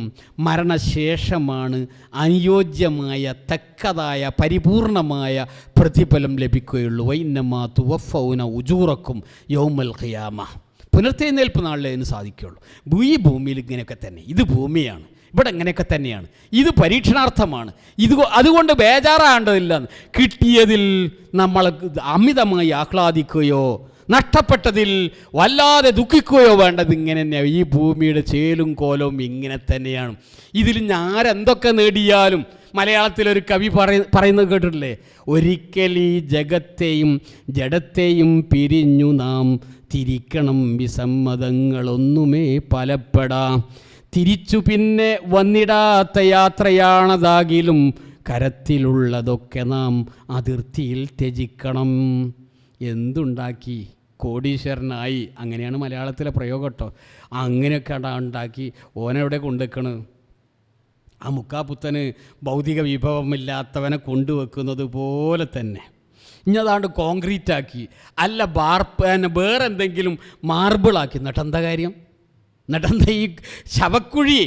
മരണശേഷമാണ് അനുയോജ്യമായ തക്കതായ പരിപൂർണമായ പ്രതിഫലം ലഭിക്കുകയുള്ളൂ. വഇന്നമാ തുവഫൗന ഉജൂറക്കും യൗമൽ ഖിയാമ. പുനർത്തെഴുന്നേൽപ്പ് നാളിലേ അതിന് സാധിക്കുകയുള്ളൂ. ഈ ഭൂമിയിൽ ഇങ്ങനെയൊക്കെ തന്നെ. ഇത് ഭൂമിയാണ്, ഇവിടെ അങ്ങനെയൊക്കെ തന്നെയാണ്. ഇത് പരീക്ഷണാർത്ഥമാണ്. അതുകൊണ്ട് ബേജാറാകേണ്ടതില്ല. കിട്ടിയതിൽ നമ്മൾ അമിതമായി ആഹ്ലാദിക്കുകയോ നഷ്ടപ്പെട്ടതിൽ വല്ലാതെ ദുഃഖിക്കുകയോ വേണ്ടത് ഇങ്ങനെ തന്നെയാണ്. ഈ ഭൂമിയുടെ ചേലും കോലവും ഇങ്ങനെ തന്നെയാണ്. ഇതിൽ ഞാരെന്തൊക്കെ നേടിയാലും, മലയാളത്തിലൊരു കവി പറയുന്നത് കേട്ടിട്ടില്ലേ, ഒരിക്കൽ ഈ ജഗത്തെയും ജഡത്തെയും പിരിഞ്ഞു നാം തിരിക്കണം, വിസമ്മതങ്ങളൊന്നുമേ പലപ്പെടാം, തിരിച്ചു പിന്നെ വന്നിടാത്ത യാത്രയാണതാകിലും കരത്തിലുള്ളതൊക്കെ നാം അതിർത്തിയിൽ ത്യജിക്കണം. എന്തുണ്ടാക്കി? കോടീശ്വരനായി. അങ്ങനെയാണ് മലയാളത്തിലെ പ്രയോഗം കേട്ടോ. അങ്ങനെയൊക്കെ ഉണ്ടാക്കി ഓനെവിടെ കൊണ്ടുവെക്കണ്? ആ മുക്കാപ്പുത്തന് ഭൗതിക വിഭവമില്ലാത്തവനെ കൊണ്ടുവെക്കുന്നത് പോലെ തന്നെ ഇനി അതാണ്ട് കോൺക്രീറ്റ് ആക്കി, അല്ല വേറെന്തെങ്കിലും മാർബിളാക്കി, എന്നിട്ടെന്താ കാര്യം? എന്നിട്ടെന്താ ഈ ശവക്കുഴി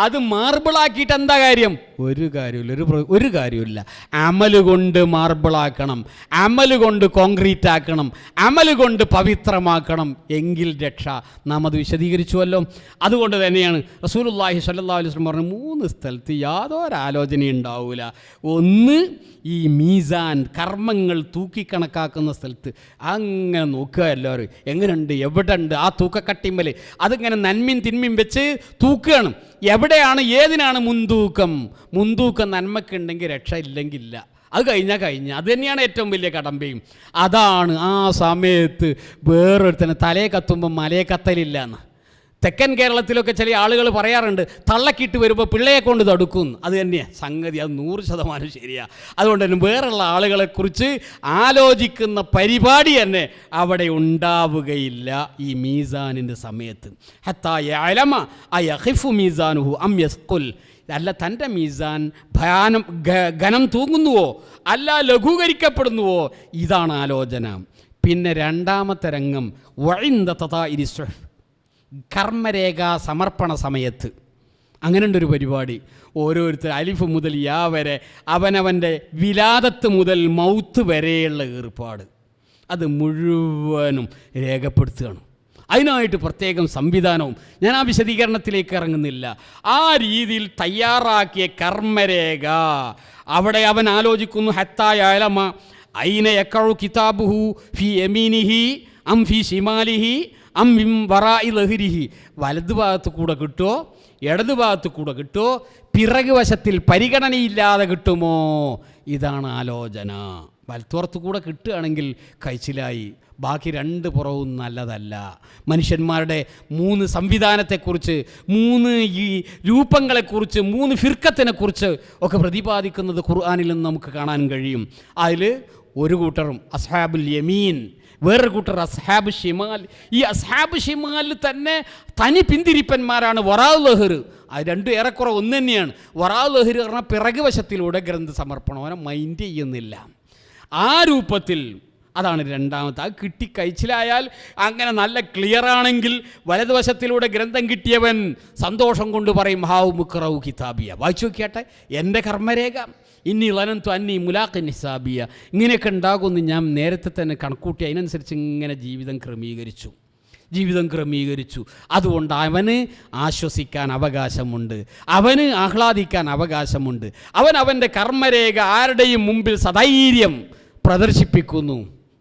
അത് മാർബിളാക്കിയിട്ട് എന്താ കാര്യം? ഒരു കാര്യമില്ല, ഒരു കാര്യമില്ല. അമല് കൊണ്ട് മാർബിളാക്കണം, അമല് കൊണ്ട് കോൺക്രീറ്റ് ആക്കണം, അമല് കൊണ്ട് പവിത്രമാക്കണം, എങ്കിൽ രക്ഷ. നാം അത് വിശദീകരിച്ചുവല്ലോ. അതുകൊണ്ട് തന്നെയാണ് റസൂലുള്ളാഹി സ്വല്ലല്ലാഹു അലൈഹി വസല്ലം പറഞ്ഞു 3 സ്ഥലത്ത് യാതൊരു ആലോചനയും ഉണ്ടാവില്ല. ഒന്ന്, ഈ മീസാൻ കർമ്മങ്ങൾ തൂക്കിക്കണക്കാക്കുന്ന സ്ഥലത്ത് അങ്ങനെ നോക്കുക എല്ലാവരും, എങ്ങനെയുണ്ട്, എവിടെ ഉണ്ട് ആ തൂക്കക്കട്ടിമ്മൽ, അതിങ്ങനെ നന്മയും തിന്മയും വെച്ച് തൂക്കുകയാണ്. എവിടെയാണ് ഏതിനാണ് മുൻതൂക്കം? മുൻതൂക്കം നന്മക്കുണ്ടെങ്കിൽ രക്ഷ, ഇല്ലെങ്കില്ല. അത് കഴിഞ്ഞാൽ അത് തന്നെയാണ് ഏറ്റവും വലിയ കടമ്പയും. അതാണ് ആ സമയത്ത് വേറൊരുത്തന്നെ തലയെ കത്തുമ്പോൾ മലയെ കത്തലില്ല എന്ന്. തെക്കൻ കേരളത്തിലൊക്കെ ചില ആളുകൾ പറയാറുണ്ട്, തള്ളക്കിട്ട് വരുമ്പോൾ പിള്ളയെ കൊണ്ട് തടുക്കും. അത് തന്നെയാണ് സംഗതി, അത് 100% ശരിയാണ്. അതുകൊണ്ട് തന്നെ വേറെയുള്ള ആളുകളെക്കുറിച്ച് ആലോചിക്കുന്ന പരിപാടി തന്നെ അവിടെ ഉണ്ടാവുകയില്ല ഈ മീസാനിൻ്റെ സമയത്ത്. ഹത്താ യഅലമ അയഖിഫു മീസാനുഹു അം യസ്ഖുൽ, അല്ല തൻ്റെ മീസാൻ ഘനം തൂങ്ങുന്നുവോ അല്ല ലഘൂകരിക്കപ്പെടുന്നുവോ, ഇതാണ് ആലോചന. പിന്നെ രണ്ടാമത്തെ രംഗം വഇൻദ തതാഇരി സുഹ്, കർമ്മരേഖ സമർപ്പണ സമയത്ത് അങ്ങനെയുണ്ടൊരു പരിപാടി. ഓരോരുത്തർ അലിഫ് മുതൽ യാ വരെ അവനവൻ്റെ വിലാദത്ത് മുതൽ മൗത്ത് വരെയുള്ള ഏർപ്പാട് അത് മുഴുവനും രേഖപ്പെടുത്തുകയാണ്. അതിനായിട്ട് പ്രത്യേകം സംവിധാനവും. ഞാൻ ആ വിശദീകരണത്തിലേക്ക് ഇറങ്ങുന്നില്ല. ആ രീതിയിൽ തയ്യാറാക്കിയ കർമ്മരേഖ അവിടെ അവൻ ആലോചിക്കുന്നു, ഹത്താ യഅലമ ഐന യഖഉ കിതാബുഹു ഫി യമീനിഹി അം ഫി ശിമാലിഹി അം മിൻ വറാഇ ലഹ്രിഹി, വലതു ഭാഗത്ത് കൂടെ കിട്ടുമോ ഇടതു ഭാഗത്ത് കൂടെ കിട്ടുമോ, പിറകു വശത്തിൽ പരിഗണനയില്ലാതെ കിട്ടുമോ, ഇതാണ് ആലോചന. വലത്തുപുറത്ത് കൂടെ കിട്ടുകയാണെങ്കിൽ കഴിച്ചിലായി, ബാക്കി 2 പുറവും നല്ലതല്ല. മനുഷ്യന്മാരുടെ 3 സംവിധാനത്തെക്കുറിച്ച്, 3 ഈ രൂപങ്ങളെക്കുറിച്ച്, 3 ഫിർക്കത്തിനെക്കുറിച്ച് ഒക്കെ പ്രതിപാദിക്കുന്നത് ഖുർആനിൽ നിന്ന് നമുക്ക് കാണാൻ കഴിയും. അതിൽ ഒരു കൂട്ടറും അസ്ഹാബുൽ യമീൻ, വേറൊരു കൂട്ടർ അസ്ഹാബ് ഷിമാൽ. ഈ അസ്ഹാബ് ഷിമാലിൽ തന്നെ തനി പിന്തിരിപ്പന്മാരാണ് വറാ ലഹർ. അത് 2 ഏറെക്കുറെ ഒന്ന് തന്നെയാണ്. വറാ ലഹർ പറഞ്ഞാൽ പിറകു വശത്തിലൂടെ ഗ്രന്ഥ സമർപ്പണം, അവനെ മൈൻഡ് ചെയ്യുന്നില്ല. ആ രൂപത്തിൽ അതാണ് രണ്ടാമത്തെ. അത് കിട്ടി കഴിച്ചിലായാൽ അങ്ങനെ നല്ല ക്ലിയർ ആണെങ്കിൽ വലതുവശത്തിലൂടെ ഗ്രന്ഥം കിട്ടിയവൻ സന്തോഷം കൊണ്ട് പറയും, ഹാവു മുഖറു കിതാബിയ, വായിച്ചു നോക്കിയാട്ടെ എൻ്റെ കർമ്മരേഖ, ഇനി ലനന്തു അന്നി മുലാഖിൻ ഹിസാബിയ. ഇങ്ങനെയൊക്കെ ഉണ്ടാകുമെന്ന് ഞാൻ നേരത്തെ തന്നെ കണക്കൂട്ടി, അതിനനുസരിച്ച് ഇങ്ങനെ ജീവിതം ക്രമീകരിച്ചു. അതുകൊണ്ട് അവന് ആശ്വസിക്കാൻ അവകാശമുണ്ട്, അവന് ആഹ്ലാദിക്കാൻ അവകാശമുണ്ട്. അവൻ്റെ കർമ്മരേഖ ആരുടെയും മുമ്പിൽ സധൈര്യം പ്രദർശിപ്പിക്കുന്നു.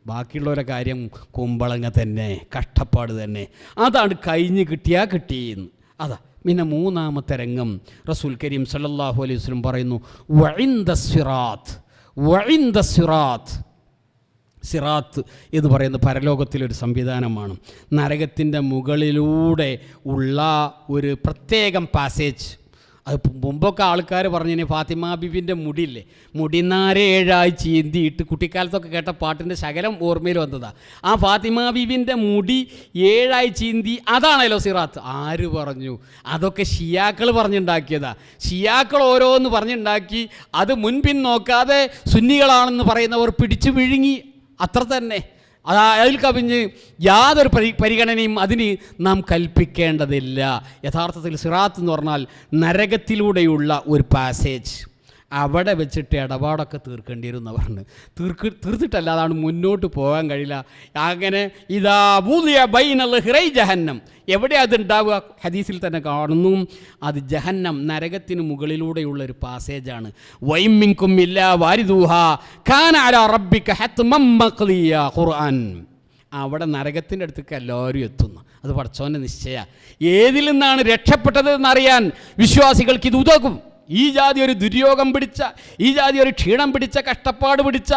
ബാക്കിയുള്ളവരുടെ കാര്യം കുമ്പളങ്ങ തന്നെ, കഷ്ടപ്പാട് തന്നെ. അതാണ് കഴിഞ്ഞ് കിട്ടിയെന്ന്. അതാ പിന്നെ മൂന്നാമത്തെ രംഗം റസൂൽ കരീം സല്ലല്ലാഹു അലൈഹി വസല്ലം പറയുന്നു, വഇൻദ സിറാത്ത്. സിറാത്ത് എന്ന് പറയുന്ന പരലോകത്തിലൊരു സംവിധാനമാണ്. നരകത്തിൻ്റെ മുകളിലൂടെ ഉള്ള ഒരു പ്രത്യേകം പാസേജ്. അത് മുമ്പൊക്കെ ആൾക്കാർ പറഞ്ഞു, ഫാത്തിമ ബീബിൻ്റെ മുടിയില്ലേ, മുടിനാരെ 7 ചീന്തിയിട്ട് കുട്ടിക്കാലത്തൊക്കെ കേട്ട പാട്ടിൻ്റെ ശകലം ഓർമ്മയിൽ വന്നതാണ്. ആ ഫാത്തിമ ബീബിൻ്റെ മുടി 7 ചീന്തി, അതാണല്ലോ സിറാത്ത്. ആര് പറഞ്ഞു? അതൊക്കെ ഷിയാക്കൾ പറഞ്ഞുണ്ടാക്കിയതാ. ഷിയാക്കൾ ഓരോന്ന് പറഞ്ഞുണ്ടാക്കി, അത് മുൻപിൻ നോക്കാതെ സുന്നികളാണെന്ന് പറയുന്നവർ പിടിച്ചു വിഴുങ്ങി, അത്ര തന്നെ. അതിൽ കവിഞ്ഞ് യാതൊരു പരിഗണനയും അതിന് നാം കൽപ്പിക്കേണ്ടതില്ല. യഥാർത്ഥത്തിൽ സിറാത്ത് എന്ന് പറഞ്ഞാൽ നരകത്തിലൂടെയുള്ള ഒരു പാസേജ്. അവിടെ വെച്ചിട്ട് ഇടപാടൊക്കെ തീർക്കേണ്ടി വരുമെന്ന് പറഞ്ഞ് തീർത്തിട്ടല്ല, അതാണ് മുന്നോട്ട് പോകാൻ കഴിയില്ല. അങ്ങനെ ഇതാ ബൂദിയ ബൈനൽ ഹിറൈ ജഹന്നം, എവിടെ അതുണ്ടാവുക? ഹദീസിൽ തന്നെ കാണുന്നു, അത് ജഹന്നം, നരകത്തിന് മുകളിലൂടെയുള്ള ഒരു പാസേജാണ്. വൈമിൻകും ഇല്ലാ വാരിദൂഹാ കാന അലാ റബ്ബിക ഹത്മം മഖ്ദിയ, ഖുർആൻ. അവിടെ നരകത്തിൻ്റെ അടുത്തേക്ക് എല്ലാവരും എത്തുന്നു. അത് പടച്ചോൻ്റെ നിശ്ചയ. ഏതിൽ നിന്നാണ് രക്ഷപ്പെട്ടത് എന്നറിയാൻ വിശ്വാസികൾക്ക് ഇത് ഉതകും. ഈ ജാതി ഒരു ദുര്യോഗം പിടിച്ച, ഈ ജാതി ഒരു ക്ഷീണം പിടിച്ച, കഷ്ടപ്പാട് പിടിച്ച,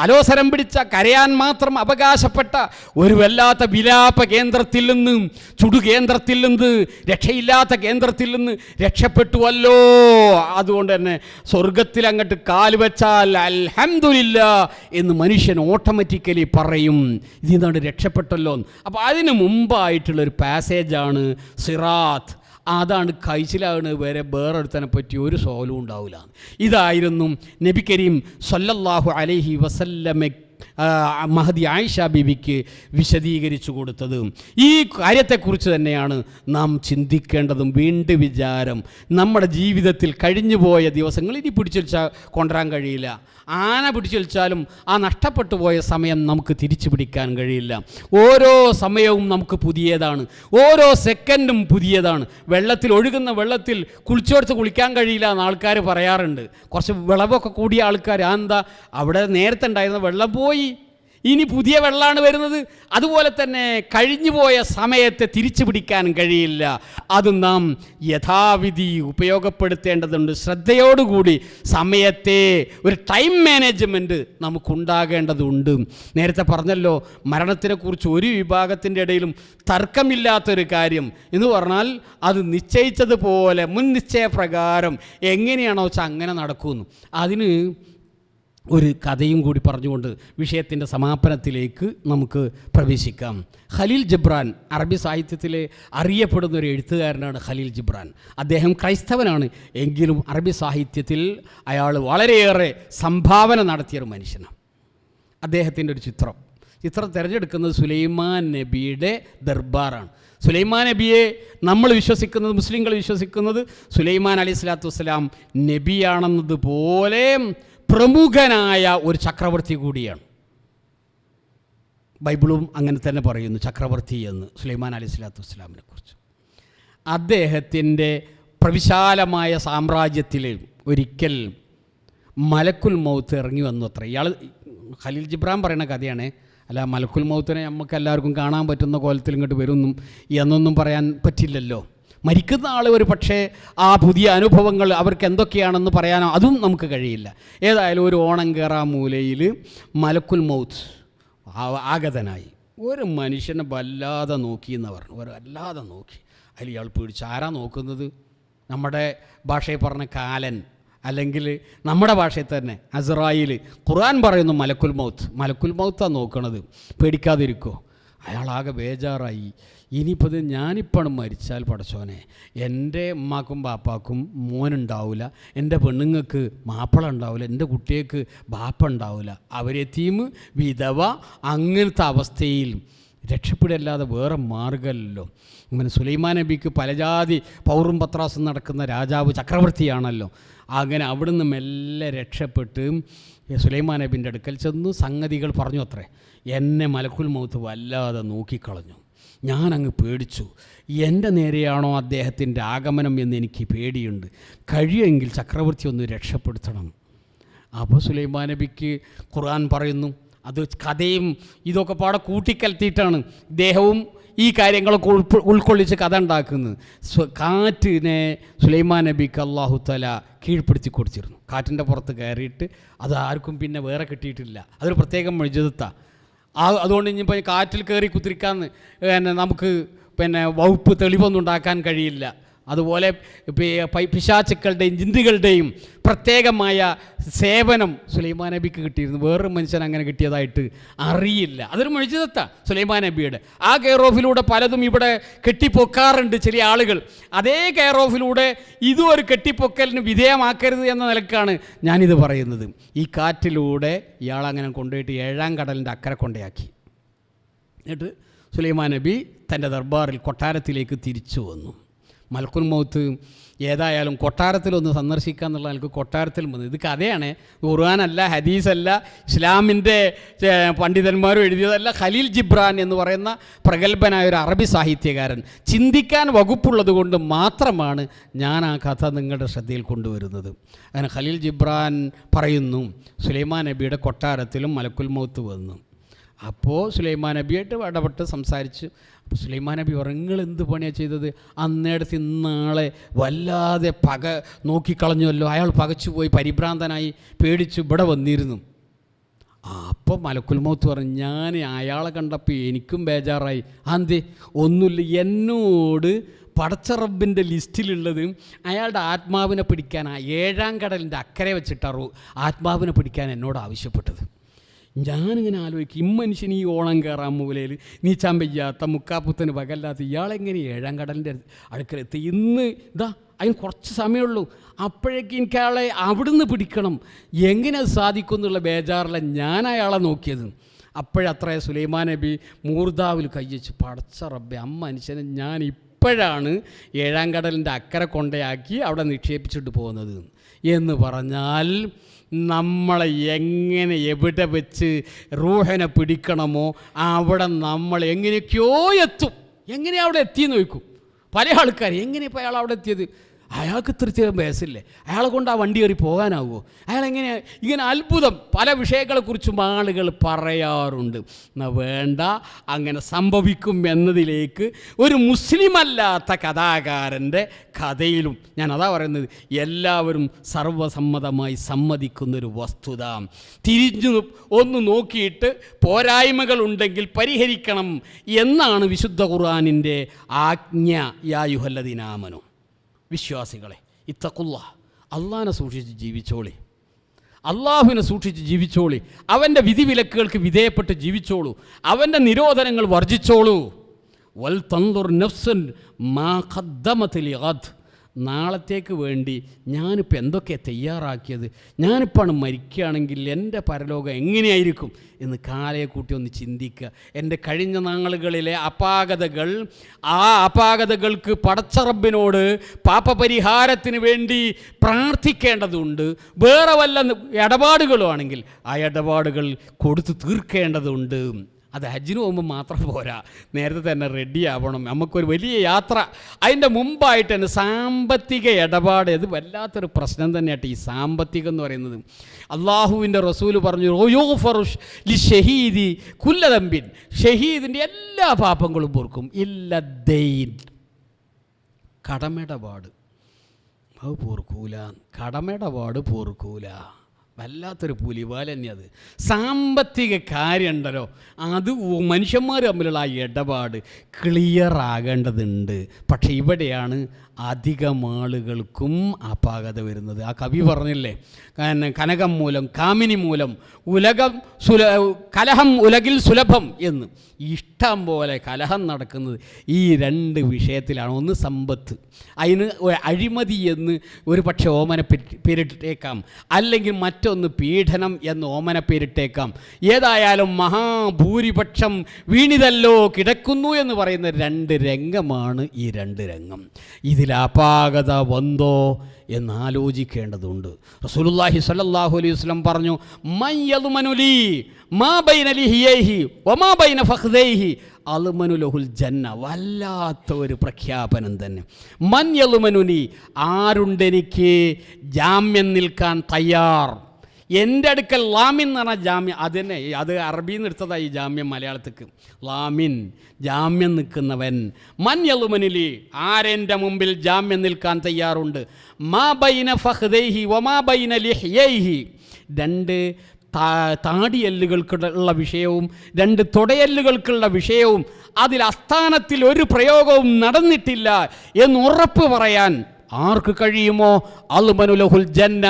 അലോസരം പിടിച്ച, കരയാൻ മാത്രം അവകാശപ്പെട്ട ഒരു വല്ലാത്ത വിലാപ കേന്ദ്രത്തിൽ നിന്ന്, ചുടുകേന്ദ്രത്തിൽ നിന്ന്, രക്ഷയില്ലാത്ത കേന്ദ്രത്തിൽ നിന്ന് രക്ഷപ്പെട്ടുവല്ലോ. അതുകൊണ്ട് തന്നെ സ്വർഗത്തിൽ അങ്ങോട്ട് കാല് വെച്ചാൽ അൽഹംദുലില്ലാ എന്ന് മനുഷ്യൻ ഓട്ടോമാറ്റിക്കലി പറയും, ഇതിന്നാണ് രക്ഷപ്പെട്ടല്ലോ. അപ്പോൾ അതിന് മുമ്പായിട്ടുള്ളൊരു പാസേജാണ് സിറാത്ത്. അതാണ് കഴിച്ചിലാണ് വരെ വേറൊരുത്തനെ പറ്റി ഒരു സോലും ഉണ്ടാവില്ല. ഇതായിരുന്നു നബി കരീം സല്ലല്ലാഹു അലൈഹി വസല്ലമയ്ക്ക് മഹദി ആയിഷ ബീവിക്ക് വിശദീകരിച്ചു കൊടുത്തത്. ഈ കാര്യത്തെക്കുറിച്ച് തന്നെയാണ് നാം ചിന്തിക്കേണ്ടതും. വീണ്ടും വിചാരം, നമ്മുടെ ജീവിതത്തിൽ കഴിഞ്ഞുപോയ ദിവസങ്ങൾ ഇനി പിടിച്ചുവെച്ചാൽ കൊണ്ടുവരാൻ കഴിയില്ല. ആന പിടിച്ചുവെച്ചാലും ആ നഷ്ടപ്പെട്ടു പോയ സമയം നമുക്ക് തിരിച്ചു പിടിക്കാൻ കഴിയില്ല. ഓരോ സമയവും നമുക്ക് പുതിയതാണ്, ഓരോ സെക്കൻഡും പുതിയതാണ്. ഒഴുകുന്ന വെള്ളത്തിൽ കുളിച്ചോടുത്ത് കുളിക്കാൻ കഴിയില്ല എന്ന് ആൾക്കാർ പറയാറുണ്ട്. കുറച്ച് വിളവൊക്കെ കൂടിയ ആൾക്കാർ, എന്താ അവിടെ നേരത്തെ ഉണ്ടായിരുന്ന വെള്ളം പോയി, ഇനി പുതിയ വെള്ളമാണ് വരുന്നത്. അതുപോലെ തന്നെ കഴിഞ്ഞുപോയ സമയത്തെ തിരിച്ചു പിടിക്കാൻ കഴിയില്ല. അത് നാം യഥാവിധി ഉപയോഗപ്പെടുത്തേണ്ടതുണ്ട്. ശ്രദ്ധയോടുകൂടി സമയത്തെ ഒരു ടൈം മാനേജ്മെൻറ്റ് നമുക്കുണ്ടാകേണ്ടതുണ്ട്. നേരത്തെ പറഞ്ഞല്ലോ, മരണത്തിനെക്കുറിച്ച് ഒരു വിഭാഗത്തിൻ്റെ ഇടയിലും തർക്കമില്ലാത്തൊരു കാര്യം എന്ന് പറഞ്ഞാൽ അത് നിശ്ചയിച്ചതുപോലെ മുൻ നിശ്ചയപ്രകാരം എങ്ങനെയാണോ വെച്ചാൽ അങ്ങനെ നടക്കുമെന്ന്. അതിന് ഒരു കഥയും കൂടി പറഞ്ഞുകൊണ്ട് വിഷയത്തിൻ്റെ സമാപനത്തിലേക്ക് നമുക്ക് പ്രവേശിക്കാം. ഖലീൽ ജിബ്രാൻ അറബി സാഹിത്യത്തിലെ അറിയപ്പെടുന്ന ഒരു എഴുത്തുകാരനാണ് ഖലീൽ ജിബ്രാൻ. അദ്ദേഹം ക്രൈസ്തവനാണ്, എങ്കിലും അറബി സാഹിത്യത്തിൽ അയാൾ വളരെയേറെ സംഭാവന നടത്തിയൊരു മനുഷ്യനാണ്. അദ്ദേഹത്തിൻ്റെ ഒരു ചിത്രം തിരഞ്ഞെടുക്കുന്നത് സുലൈമാൻ നബിയുടെ ദർബാറാണ്. സുലൈമാൻ നബിയെ നമ്മൾ വിശ്വസിക്കുന്നത്, മുസ്ലിങ്ങൾ വിശ്വസിക്കുന്നത് സുലൈമാൻ അലൈഹി സ്വലാത്തു വസ്സലാം നബിയാണെന്നതുപോലെ പ്രമുഖനായ ഒരു ചക്രവർത്തി കൂടിയാണ്. ബൈബിളും അങ്ങനെ തന്നെ പറയുന്നു, ചക്രവർത്തി എന്ന് സുലൈമാൻ അലൈഹി സ്വലാത്തു വസ്സലാമിനെ കുറിച്ച്. അദ്ദേഹത്തിൻ്റെ പ്രവിശാലമായ സാമ്രാജ്യത്തിൽ ഒരിക്കൽ മലക്കുൽ മൗത്ത് ഇറങ്ങി വന്നു അത്ര. ഇയാൾ ഖലീൽ ജിബ്രാൻ പറയുന്ന കഥയാണ്. അല്ല, മലക്കുൽ മൗത്തിനെ നമുക്ക് എല്ലാവർക്കും കാണാൻ പറ്റുന്ന കോലത്തിൽ ഇങ്ങോട്ട് വരുന്നു എന്നൊന്നും പറയാൻ പറ്റില്ലല്ലോ. മരിക്കുന്ന ആൾ ഒരു പക്ഷേ ആ പുതിയ അനുഭവങ്ങൾ അവർക്ക് എന്തൊക്കെയാണെന്ന് പറയാനോ അതും നമുക്ക് കഴിയില്ല. ഏതായാലും ഒരു ഓണം കയറാൻ മൂലയിൽ മലക്കുൽ മൗത്ത് ആഗതനായി. ഒരു മനുഷ്യനെ വല്ലാതെ നോക്കി എന്ന് പറഞ്ഞു, വല്ലാതെ നോക്കി. അതിൽ ഇയാൾ പേടിച്ച്, ആരാ നോക്കുന്നത്? നമ്മുടെ ഭാഷയിൽ പറഞ്ഞ കാലൻ, അല്ലെങ്കിൽ നമ്മുടെ ഭാഷയിൽ തന്നെ അസ്രായിൽ. ഖുർആൻ പറയുന്നു മലക്കുൽ മൗത്താണ് നോക്കണത്, പേടിക്കാതിരിക്കോ. അയാളാകെ ബേജാറായി. ഇനിയിപ്പോൾ ഞാനിപ്പോഴും മരിച്ചാൽ പടച്ചോനെ, എൻ്റെ ഉമ്മാക്കും ബാപ്പാക്കും മോനുണ്ടാവില്ല, എൻ്റെ പെണ്ണുങ്ങൾക്ക് മാപ്പിള ഉണ്ടാവില്ല, എൻ്റെ കുട്ടികൾക്ക് ബാപ്പ ഉണ്ടാവില്ല, അവരെത്തീം വിധവ, അങ്ങനത്തെ അവസ്ഥയിൽ രക്ഷപ്പെടല്ലാതെ വേറെ മാർഗമല്ലോ. അങ്ങനെ സുലൈമാൻ നബിക്ക് പലജാതി പൗറും പത്രാസും നടക്കുന്ന രാജാവ് ചക്രവർത്തിയാണല്ലോ. അങ്ങനെ അവിടുന്ന് മെല്ലെ രക്ഷപ്പെട്ട് സുലൈമാൻ നബിൻ്റെ അടുക്കൽ ചെന്നു സംഗതികൾ പറഞ്ഞു അത്രേ. എന്നെ മലക്കുൽ മൗത്ത് വല്ലാതെ നോക്കിക്കളഞ്ഞു, ഞാനങ്ങ് പേടിച്ചു. എൻ്റെ നേരെയാണോ അദ്ദേഹത്തിൻ്റെ ആഗമനം എന്ന് എനിക്ക് പേടിയുണ്ട്, കഴിയുമെങ്കിൽ ചക്രവർത്തി ഒന്ന് രക്ഷപ്പെടുത്തണം. അപ്പോൾ സുലൈമാൻ നബിക്ക് ഖുർആൻ പറയുന്നു, അത് കഥയും ഇതൊക്കെ പാടെ കൂട്ടിക്കലത്തിയിട്ടാണ് ഇദ്ദേഹവും ഈ കാര്യങ്ങളൊക്കെ ഉൾക്കൊള്ളിച്ച് കഥ ഉണ്ടാക്കുന്നത്. കാറ്റിനെ സുലൈമാൻ നബിക്ക് അല്ലാഹു തആല കീഴ്പ്പെടുത്തി കൊടുത്തിരുന്നു. കാറ്റിൻ്റെ പുറത്ത് കയറിയിട്ട് അത് ആർക്കും പിന്നെ വേറെ കിട്ടിയിട്ടില്ല. അതൊരു പ്രത്യേകം മുഅ്ജിസത്താണ്. അതുകൊണ്ട് ഇനിയിപ്പോൾ കാറ്റിൽ കയറി കുത്തിരിക്കാമെന്ന് നമുക്ക് വകുപ്പ് തെളിവൊന്നും ഉണ്ടാക്കാൻ കഴിയില്ല. അതുപോലെ പിശാചുക്കളുടെയും ജിന്നുകളുടെയും പ്രത്യേകമായ സേവനം സുലൈമാൻ നബിക്ക് കിട്ടിയിരുന്നു. വേറൊരു മനുഷ്യൻ അങ്ങനെ കിട്ടിയതായിട്ട് അറിയില്ല. അതൊരു മുഅ്ജിസത്താണ് സുലൈമാൻ നബിയുടെ. ആ കെയർ ഓഫിലൂടെ പലതും ഇവിടെ കെട്ടിപ്പൊക്കാറുണ്ട് ചില ആളുകൾ. അതേ കെയർ ഓഫിലൂടെ ഇതും ഒരു കെട്ടിപ്പൊക്കലിന് വിധേയമാക്കരുത് എന്ന നിലക്കാണ് ഞാനിത് പറയുന്നത്. ഈ കാറ്റിലൂടെ ഇയാളങ്ങനെ കൊണ്ടുപോയിട്ട് 7-ാം കടലിൻ്റെ അക്കരെ കൊണ്ടയാക്കി. എന്നിട്ട് സുലൈമാൻ നബി തൻ്റെ ദർബാറിൽ കൊട്ടാരത്തിലേക്ക് തിരിച്ചു വന്നു. മലക്കുൽ മൗത്ത് ഏതായാലും കൊട്ടാരത്തിലൊന്ന് സന്ദർശിക്കുക എന്നുള്ള എനിക്ക് കൊട്ടാരത്തിൽ വന്നു. ഇത് കഥയാണ്, ഖുർആനല്ല, ഹദീസല്ല, ഇസ്ലാമിൻ്റെ പണ്ഡിതന്മാരും എഴുതിയതല്ല. ഖലീൽ ജിബ്രാൻ എന്ന് പറയുന്ന പ്രഗത്ഭനായ ഒരു അറബി സാഹിത്യകാരൻ, ചിന്തിക്കാൻ വകുപ്പുള്ളത് കൊണ്ട് മാത്രമാണ് ഞാൻ ആ കഥ നിങ്ങളുടെ ശ്രദ്ധയിൽ കൊണ്ടുവരുന്നത്. അങ്ങനെ ഖലീൽ ജിബ്രാൻ പറയുന്നു, സുലൈമാൻ നബിയുടെ കൊട്ടാരത്തിലും മലക്കുൽ മൗത്ത് വന്നു. അപ്പോൾ സുലൈമാൻ നബിയായിട്ട് ഇടപെട്ട് സംസാരിച്ച്. അപ്പോൾ സുലൈമാൻ നബി നിങ്ങൾ എന്ത് പണിയാണ് ചെയ്തത്? അന്നേടത്ത് ഇന്നാളെ വല്ലാതെ നോക്കിക്കളഞ്ഞുവല്ലോ. അയാൾ പകച്ചുപോയി, പരിഭ്രാന്തനായി, പേടിച്ച് ഇവിടെ വന്നിരുന്നു. അപ്പോൾ മലക്കുൽ മൗത്ത് പറഞ്ഞു, ഞാൻ അയാളെ കണ്ടപ്പോൾ എനിക്കും ബേജാറായി. അന്തേ? ഒന്നുമില്ല, എന്നോട് പടച്ച റബ്ബിൻ്റെ ലിസ്റ്റിലുള്ളത് അയാളുടെ ആത്മാവിനെ പിടിക്കാൻ 7-ാം കടലിൻ്റെ അക്കരെ വെച്ചിട്ടാണ് ആത്മാവിനെ പിടിക്കാൻ എന്നോട് ആവശ്യപ്പെട്ടത്. ഞാനിങ്ങനെ ആലോചിക്കും, ഇമ്മനുഷ്യൻ ഈ ഓണം കയറാൻ മൂലയിൽ നീച്ചാൻ വയ്യാത്ത മുക്കാപ്പുത്തന് പകല്ലാത്ത ഇയാളെങ്ങനെ 7-ാം കടലിൻ്റെ അടുക്കലെത്തി? ഇന്ന് ഇതാ അതിന് കുറച്ച് സമയമുള്ളൂ, അപ്പോഴേക്കും എനിക്ക് അയാളെ അവിടുന്ന് പിടിക്കണം, എങ്ങനെ അത് സാധിക്കും എന്നുള്ള ബേജാറില്ല ഞാൻ അയാളെ നോക്കിയത്. അപ്പോഴത്രേ സുലൈമാൻ നബി മൂർദാവിൽ കയ്യച്ച്, പടച്ച റബ്ബേ, മനുഷ്യനെ ഞാൻ ഇപ്പോഴാണ് 7-ാം കടലിൻ്റെ അക്കരെ കൊണ്ടയാക്കി അവിടെ നിക്ഷേപിച്ചിട്ട് പോകുന്നത് എന്ന് പറഞ്ഞാൽ നമ്മളെ എങ്ങനെ എവിടെ വെച്ച് റൂഹനെ പിടിക്കണമോ അവിടെ നമ്മൾ എങ്ങനെയൊക്കെയോ എത്തും. എങ്ങനെയാണ് അവിടെ എത്തിയെന്ന് ചോദിക്കും പല ആൾക്കാർ. എങ്ങനെയാണ് ഇപ്പോൾ അയാൾ അവിടെ എത്തിയത്? അയാൾക്ക് തീർച്ചയായും വയസ്സില്ലേ, അയാളെ കൊണ്ട് ആ വണ്ടി കയറി പോകാനാവുമോ? അയാളെങ്ങനെ? ഇങ്ങനെ അത്ഭുതം പല വിഷയങ്ങളെക്കുറിച്ചും ആളുകൾ പറയാറുണ്ട്. എന്നാൽ വേണ്ട, അങ്ങനെ സംഭവിക്കും എന്നതിലേക്ക് ഒരു മുസ്ലിമല്ലാത്ത കഥാകാരൻ്റെ കഥയിലും ഞാൻ അതാ പറയുന്നത്, എല്ലാവരും സർവസമ്മതമായി സമ്മതിക്കുന്നൊരു വസ്തുത. തിരിഞ്ഞു ഒന്ന് നോക്കിയിട്ട് പോരായ്മകളുണ്ടെങ്കിൽ പരിഹരിക്കണം എന്നാണ് വിശുദ്ധ ഖുർആനിൻ്റെ ആജ്ഞ. യാ അയ്യുഹല്ലദീന ആമനൂ, വിശ്വാസികളെ, ഇത്തഖുല്ലാഹ്, അള്ളാഹിനെ സൂക്ഷിച്ച് ജീവിച്ചോളി, അള്ളാഹുവിനെ സൂക്ഷിച്ച് ജീവിച്ചോളി, അവൻ്റെ വിധിവിലക്കുകൾക്ക് വിധേയപ്പെട്ട് ജീവിച്ചോളൂ, അവൻ്റെ നിരോധനങ്ങൾ വർജിച്ചോളൂ. വൽ തൻദുർ നഫ്സുൻ മാ ഖദ്ദമത് ലിഗദ്, നാളത്തേക്ക് വേണ്ടി ഞാനിപ്പോൾ എന്തൊക്കെ തയ്യാറാക്കിയത്, ഞാനിപ്പോൾ മരിക്കുകയാണെങ്കിൽ എൻ്റെ പരലോകം എങ്ങനെയായിരിക്കും എന്ന് കാലയെ കൂട്ടി ഒന്ന് ചിന്തിക്കുക. എൻ്റെ കഴിഞ്ഞ നാളുകളിലെ അപാകതകൾ, ആ അപാകതകൾക്ക് പടച്ച റബ്ബിനോട് പാപപരിഹാരത്തിന് വേണ്ടി പ്രാർത്ഥിക്കേണ്ടതുണ്ട്. വേറെ വല്ല ഇടപാടുകളുമാണെങ്കിൽ ആ ഇടപാടുകൾ കൊടുത്ത് തീർക്കേണ്ടതുണ്ട്. അത് ഹജ്ജിന് പോകുമ്പോൾ മാത്രം പോരാ, നേരത്തെ തന്നെ റെഡി ആവണം. നമുക്കൊരു വലിയ യാത്ര, അതിൻ്റെ മുമ്പായിട്ട് തന്നെ സാമ്പത്തിക ഇടപാട്, ഇത് വല്ലാത്തൊരു പ്രശ്നം തന്നെയായിട്ട് ഈ സാമ്പത്തികം എന്ന് പറയുന്നത്. അള്ളാഹുവിൻ്റെ റസൂല് പറഞ്ഞു, യുഗ്ഫറു ലിശ്ശഹീദി കുല്ല ദംബിൻ, ഷഹീദിൻ്റെ എല്ലാ പാപങ്ങളും പൊറുക്കും, ഇല്ല ദൈൻ, കടമിടപാട് അത് പൊറുക്കൂല, കടമിടപാട് പൊറുക്കൂല. വല്ലാത്തൊരു പുലിവാല തന്നെ അത്. സാമ്പത്തിക കാര്യം ഉണ്ടല്ലോ, അത് മനുഷ്യന്മാർ തമ്മിലുള്ള ആ ഇടപാട് ക്ലിയർ ആകേണ്ടതുണ്ട്. പക്ഷേ ഇവിടെയാണ് അധികം ആളുകൾക്കും അപാകത വരുന്നത്. ആ കവി പറഞ്ഞില്ലേ, കനകം മൂലം കാമിനി മൂലം കലഹം ഉലകിൽ സുലഭം എന്ന്. ഇഷ്ടം പോലെ കലഹം നടക്കുന്നത് ഈ രണ്ട് വിഷയത്തിലാണ്. ഒന്ന് സമ്പത്ത്, അതിന് അഴിമതി എന്ന് ഒരു പക്ഷേ ഓമന പേരിട്ടേക്കാം, അല്ലെങ്കിൽ മറ്റൊന്ന് പീഡനം എന്ന് ഓമന പേരിട്ടേക്കാം. ഏതായാലും മഹാഭൂരിപക്ഷം വീണിതല്ലോ കിടക്കുന്നു എന്ന് പറയുന്ന രണ്ട് രംഗമാണ് ഈ രണ്ട് രംഗം. ഇതിൽ അപാകത വന്നോ എന്നാലോചിക്കേണ്ടതുണ്ട്. റസൂലുള്ളാഹി സ്വല്ലല്ലാഹു അലൈഹി വസല്ലം പറഞ്ഞു, മൻ യദ്മനു ലീ മാ ബൈന ലിഹിയൈഹി വമാ ബൈന ഫഖ്ദൈഹി അൽമനു ലഹുൽ ജന്ന. വല്ലാത്ത ഒരു പ്രഖ്യാപനം തന്നെ. മൻ യദ്മനുനി, ആരുണ്ടെനിക്ക് ജാമ്യം നിൽക്കാൻ തയ്യാർ. എൻ്റെ അടുക്കൽ ലാമിൻ എന്ന് പറഞ്ഞാൽ ജാമ്യം, അതന്നെ, അത് അറബിയിൽ നിന്ന് എടുത്തതായി ഈ ജാമ്യം മലയാളത്തേക്ക്. ലാമിൻ, ജാമ്യം നിൽക്കുന്നവൻ. മൻ യളുമനിലി, ആരെൻ്റെ മുമ്പിൽ ജാമ്യം നിൽക്കാൻ തയ്യാറുണ്ട്. മാ ബൈന ഫഖ്ദൈഹി വമാ ബൈന ലിഹ്യൈഹി, രണ്ട് താടിയെല്ലുകൾക്കുള്ള വിഷയവും രണ്ട് തുടയെല്ലുകൾക്കുള്ള വിഷയവും അതിൽ അസ്ഥാനത്തിൽ ഒരു പ്രയോഗവും നടന്നിട്ടില്ല എന്ന് ഉറപ്പ് പറയാൻ ആർക്ക് കഴിയുമോ, അൽമനു ലഹുൽ ജന്ന,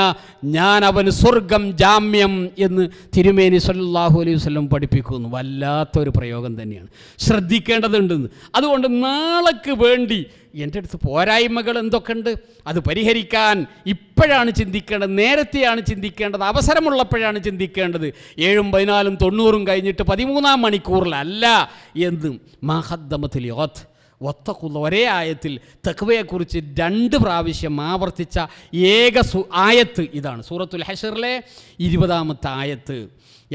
ഞാൻ അവന് സ്വർഗം ജാമ്യം എന്ന് തിരുമേനി സല്ലല്ലാഹു അലൈഹി വസല്ലം പഠിപ്പിക്കുന്നു. വല്ലാത്തൊരു പ്രയോഗം തന്നെയാണ്, ശ്രദ്ധിക്കേണ്ടതുണ്ടെന്ന്. അതുകൊണ്ട് നാളേക്ക് വേണ്ടി എൻ്റെ അടുത്ത് പോരായ്മകൾ എന്തൊക്കെയുണ്ട്, അത് പരിഹരിക്കാൻ ഇപ്പോഴാണ് ചിന്തിക്കേണ്ടത്, നേരത്തെയാണ് ചിന്തിക്കേണ്ടത്, അവസരമുള്ളപ്പോഴാണ് ചിന്തിക്കേണ്ടത്. 7, 14, 90 കഴിഞ്ഞിട്ട് 13-ാം മണിക്കൂറിലല്ല എന്ന്. മഹദ്ദമത്തുൽ യൗത്ത് വത്തഖുള്ള, ഒരേ ആയത്തിൽ തഖ്വയെക്കുറിച്ച് 2 പ്രാവശ്യം ആവർത്തിച്ച ഏക ആയത്ത് ഇതാണ്. സൂറത്തുൽ ഹശറിലെ 20-ാമത്തെ ആയത്ത്.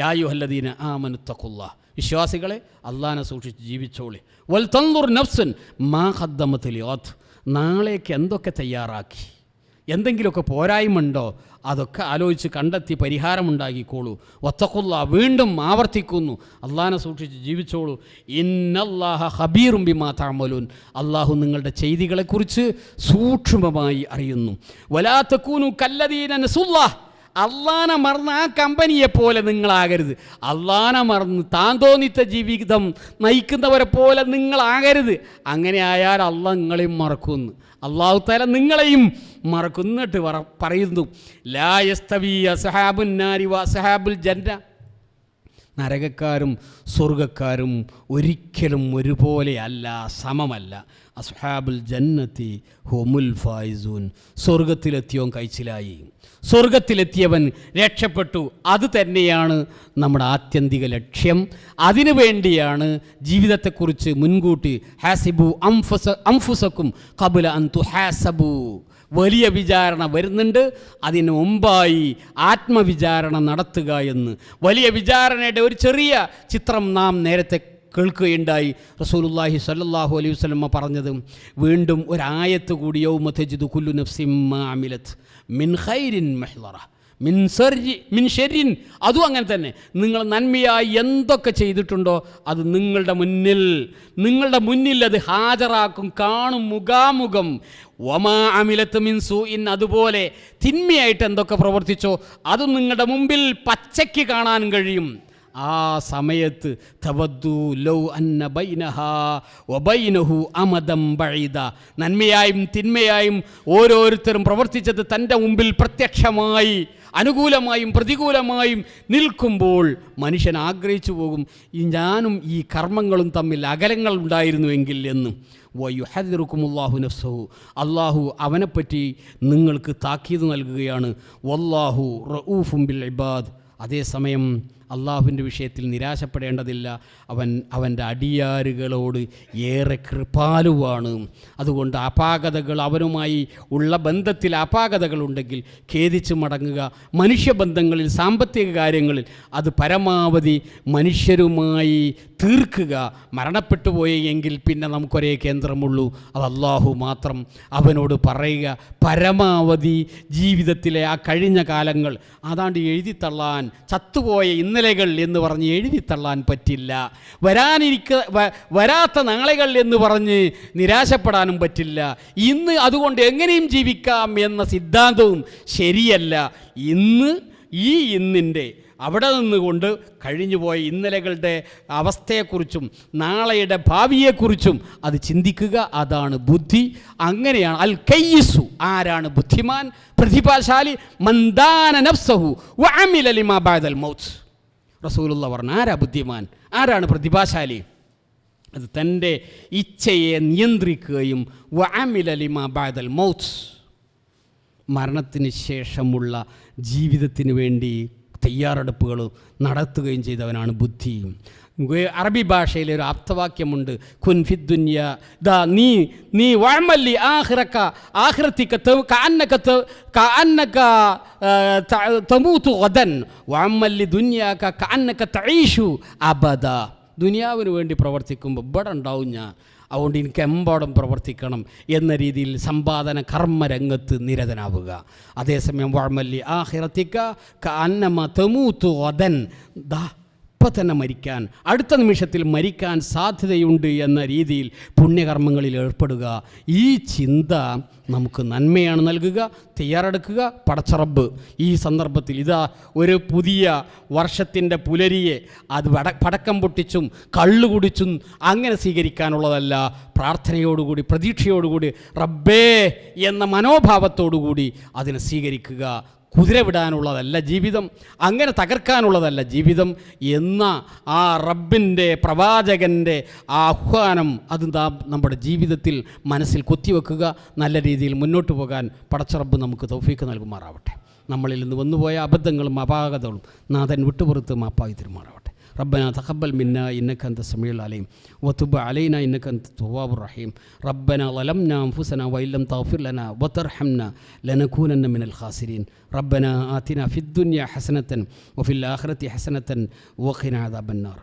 യാ അയ്യുഹല്ലദീന ആമനു തഖുല്ലാഹ്, വിശ്വാസികളെ അള്ളാഹിനെ സൂക്ഷിച്ച് ജീവിച്ചോളി. വൽ തൻദുർ നഫ്സുൻ മാ ഖദ്ദമത് ലിഗദ്, നാളേക്ക് എന്തൊക്കെ തയ്യാറാക്കി, എന്തെങ്കിലുമൊക്കെ പോരായ്മയുണ്ടോ അതൊക്കെ ആലോചിച്ച് കണ്ടെത്തി പരിഹാരമുണ്ടാക്കിക്കോളൂ. വത്തഖുല്ലാ, വീണ്ടും ആവർത്തിക്കുന്നു, അള്ളാഹിനെ സൂക്ഷിച്ച് ജീവിച്ചോളൂ. ഇന്നല്ലാഹ ഖബീറും ബിമാ തഅമലൂൻ, അള്ളാഹു നിങ്ങളുടെ ചെയ്തികളെക്കുറിച്ച് സൂക്ഷ്മമായി അറിയുന്നു. വലാ തകൂനു കല്ലദീന നസുല്ലാഹ്, അള്ളാനെ മറന്ന് ആ കമ്പനിയെപ്പോലെ നിങ്ങളാകരുത്. അള്ളാനെ മറന്ന് താൻ തോന്നിത്ത ജീവിതം നയിക്കുന്നവരെ പോലെ നിങ്ങളാകരുത്. അങ്ങനെ ആയാൽ അള്ളാഹ് നിങ്ങളെയും മറക്കുന്നു, അള്ളാഹു തആല നിങ്ങളെയും മറക്കുന്നിട്ട് പറയുന്നു, ലാ യസ്തവി അസ്ഹാബുൻ നാരി വ അസ്ഹാബുൽ ജന്ന, നരകക്കാരും സ്വർഗക്കാരും ഒരിക്കലും ഒരുപോലെയല്ല, സമമല്ല. അസ്ഹാബുൽ ജന്നത്തി ഹുമുൽ ഫായിസൂൻ. സ്വർഗത്തിലെത്തിയവൻ കഴിച്ചിലായി, സ്വർഗത്തിലെത്തിയവൻ രക്ഷപ്പെട്ടു. അത് തന്നെയാണ് നമ്മുടെ ആത്യന്തിക ലക്ഷ്യം. അതിനു വേണ്ടിയാണ് ജീവിതത്തെക്കുറിച്ച് മുൻകൂട്ടി ഹാസിബു അംഫുസക്കും ഖബ്ല അൻ തുഹാസബു, വലിയ വിചാരണ വരുന്നുണ്ട്, അതിന് മുമ്പായി ആത്മവിചാരണ നടത്തുക എന്ന്. വലിയ വിചാരണയുടെ ഒരു ചെറിയ ചിത്രം നാം നേരത്തെ കേൾക്കുകയുണ്ടായി. റസൂലുള്ളാഹി സ്വല്ലല്ലാഹു അലൈഹി വസല്ലം പറഞ്ഞത് വീണ്ടും ഒരായത്ത് കൂടി, യൗമ തജിദു കുല്ലു നഫ്സിൻ മാ അമിലത് മിൻ ഖൈരിൻ മഹ്ളറ മിൻ ഷർരിൻ. അതും അങ്ങനെ തന്നെ. നിങ്ങൾ നന്മയായി എന്തൊക്കെ ചെയ്തിട്ടുണ്ടോ അത് നിങ്ങളുടെ മുന്നിൽ അത് ഹാജരാക്കും, കാണും മുഖാമുഖം. വമാ അമിലത്ത് മിൻ സൂഇൻ, അതുപോലെ തിന്മയായിട്ട് എന്തൊക്കെ പ്രവർത്തിച്ചോ അത് നിങ്ങളുടെ മുമ്പിൽ പച്ചയ്ക്ക് കാണാൻ കഴിയും. ആ സമയത്ത് തവദ്ദു ലൗ അന്ന ബൈനഹാ വബൈനഹു അമദം ബഈദ, നന്മയായും തിന്മയായും ഓരോരുത്തരും പ്രവർത്തിച്ചത് തൻ്റെ മുമ്പിൽ പ്രത്യക്ഷമായി അനുകൂലമായും പ്രതികൂലമായും നിൽക്കുമ്പോൾ മനുഷ്യൻ ആഗ്രഹിച്ചു പോകും, ഞാനും ഈ കർമ്മങ്ങളും തമ്മിൽ അകലങ്ങൾ ഉണ്ടായിരുന്നുവെങ്കിൽ എന്ന്. വയുഹദ്ദിറുക്കുമുല്ലാഹു നഫ്സഹു, അള്ളാഹു അവനെപ്പറ്റി നിങ്ങൾക്ക് താക്കീത് നൽകുകയാണ്. വല്ലാഹു റഊഫും ബിൽ ഇബാദ്. അതേസമയം അള്ളാഹുവിൻ്റെ വിഷയത്തിൽ നിരാശപ്പെടേണ്ടതില്ല. അവൻ്റെ അടിയാറുകളോട് ഏറെ കൃപാലുവാണ്. അതുകൊണ്ട് അപാകതകൾ, അവനുമായി ഉള്ള ബന്ധത്തിൽ അപാകതകളുണ്ടെങ്കിൽ ഖേദിച്ച് മടങ്ങുക. മനുഷ്യബന്ധങ്ങളിൽ, സാമ്പത്തിക കാര്യങ്ങളിൽ അത് പരമാവധി മനുഷ്യരുമായി തീർക്കുക. മരണപ്പെട്ടു പോയെങ്കിൽ പിന്നെ നമുക്കൊരേ കേന്ദ്രമുള്ളൂ, അത് അള്ളാഹു മാത്രം. അവനോട് പറയുക, പരമാവധി ജീവിതത്തിലെ ആ കഴിഞ്ഞ കാലങ്ങൾ അതാണ്ട് എഴുതിത്തള്ളാൻ, ചത്തുപോയ ഇന്നലെകൾ എന്ന് പറഞ്ഞ് എഴുതിത്തള്ളാൻ പറ്റില്ല. വരാത്ത നാളുകൾ എന്ന് പറഞ്ഞ് നിരാശപ്പെടാനും പറ്റില്ല. ഇന്ന് അതുകൊണ്ട് എങ്ങനെയും ജീവിക്കാം എന്ന സിദ്ധാന്തവും ശരിയല്ല. ഇന്നിൻ്റെ അവിടെ നിന്നുകൊണ്ട് കഴിഞ്ഞുപോയ ഇന്നലകളുടെ അവസ്ഥയെക്കുറിച്ചും നാളെയുടെ ഭാവിയെക്കുറിച്ചും അത് ചിന്തിക്കുക. അതാണ് ബുദ്ധി. അങ്ങനെയാണ് അൽ കയ്യിസു. ആരാണ് ബുദ്ധിമാൻ, പ്രതിഭാശാലി? മന്ദാന നഫ്സഹു വഅമില ലിമാ ബഅദൽ മൗത്ത്. റസൂലുള്ള പറഞ്ഞു, ആരാ ബുദ്ധിമാൻ, ആരാണ് പ്രതിഭാശാലി? അത് തൻ്റെ ഇച്ഛയെ നിയന്ത്രിക്കുകയും വഅമില ലിമാ ബഅദൽ മൗത്ത്, മരണത്തിന് ശേഷമുള്ള ജീവിതത്തിന് വേണ്ടി തയ്യാറെടുപ്പുകൾ നടത്തുകയും ചെയ്തവനാണ് ബുദ്ധി. അറബി ഭാഷയിലെ ഒരു ആപ്തവാക്യമുണ്ട്, കുൻ ഫിദ്ദുനിയ, നീ വഅമലി ആഖിറക, ആഖിറതിക കഅന്നക തമൂതു ഗദൻ വഅമലി ദുനിയാക കഅന്നക തഈഷു അബദ. ദുനിയാവിന് വേണ്ടി പ്രവർത്തിക്കുമ്പോൾ ഇവിടെ ഉണ്ടാവും ഞാൻ, അതുകൊണ്ട് എനിക്ക് എമ്പാടും പ്രവർത്തിക്കണം എന്ന രീതിയിൽ സമ്പാദന കർമ്മരംഗത്ത് നിരതനാവുക. അതേസമയം വഅമലി ആഖിറതിക കഅന്നമ തമൂതു ഗദൻ, ഇപ്പം തന്നെ മരിക്കാൻ, അടുത്ത നിമിഷത്തിൽ മരിക്കാൻ സാധ്യതയുണ്ട് എന്ന രീതിയിൽ പുണ്യകർമ്മങ്ങളിൽ ഏർപ്പെടുക. ഈ ചിന്ത നമുക്ക് നന്മയാണ് നൽകുക. തയ്യാറെടുക്കുക. പടച്ചറബ് ഈ സന്ദർഭത്തിൽ ഇതാ ഒരു പുതിയ വർഷത്തിൻ്റെ പുലരിയെ അത് പടക്കം പൊട്ടിച്ചും കള്ളു കുടിച്ചും അങ്ങനെ സ്വീകരിക്കാനുള്ളതല്ല. പ്രാർത്ഥനയോടുകൂടി, പ്രതീക്ഷയോടുകൂടി, റബ്ബേ എന്ന മനോഭാവത്തോടുകൂടി അതിനെ സ്വീകരിക്കുക. കുതിര വിടാനുള്ളതല്ല ജീവിതം, അങ്ങനെ തകർക്കാനുള്ളതല്ല ജീവിതം എന്ന ആ റബ്ബിൻ്റെ, പ്രവാചകൻ്റെ ആഹ്വാനം അത് നമ്മുടെ ജീവിതത്തിൽ മനസ്സിൽ കൊത്തിവെക്കുക. നല്ല രീതിയിൽ മുന്നോട്ട് പോകാൻ പടച്ചറബ്ബ് നമുക്ക് തൗഫീക്ക് നൽകുമാറാവട്ടെ. നമ്മളിൽ നിന്ന് വന്നുപോയ അബദ്ധങ്ങളും അപാകതകളും നാഥൻ വിട്ടുപുറത്ത് മാപ്പായി തരുമാറാവട്ടെ. ربنا تقبل منا إنك أنت السميع العليم وتب علينا إنك أنت التواب الرحيم. ربنا ظلمنا أنفسنا وإن لم تغفر لنا وترحمنا لنكونن من الخاسرين. ربنا آتنا في الدنيا حسنة وفي الآخرة حسنة وقنا عذاب النار.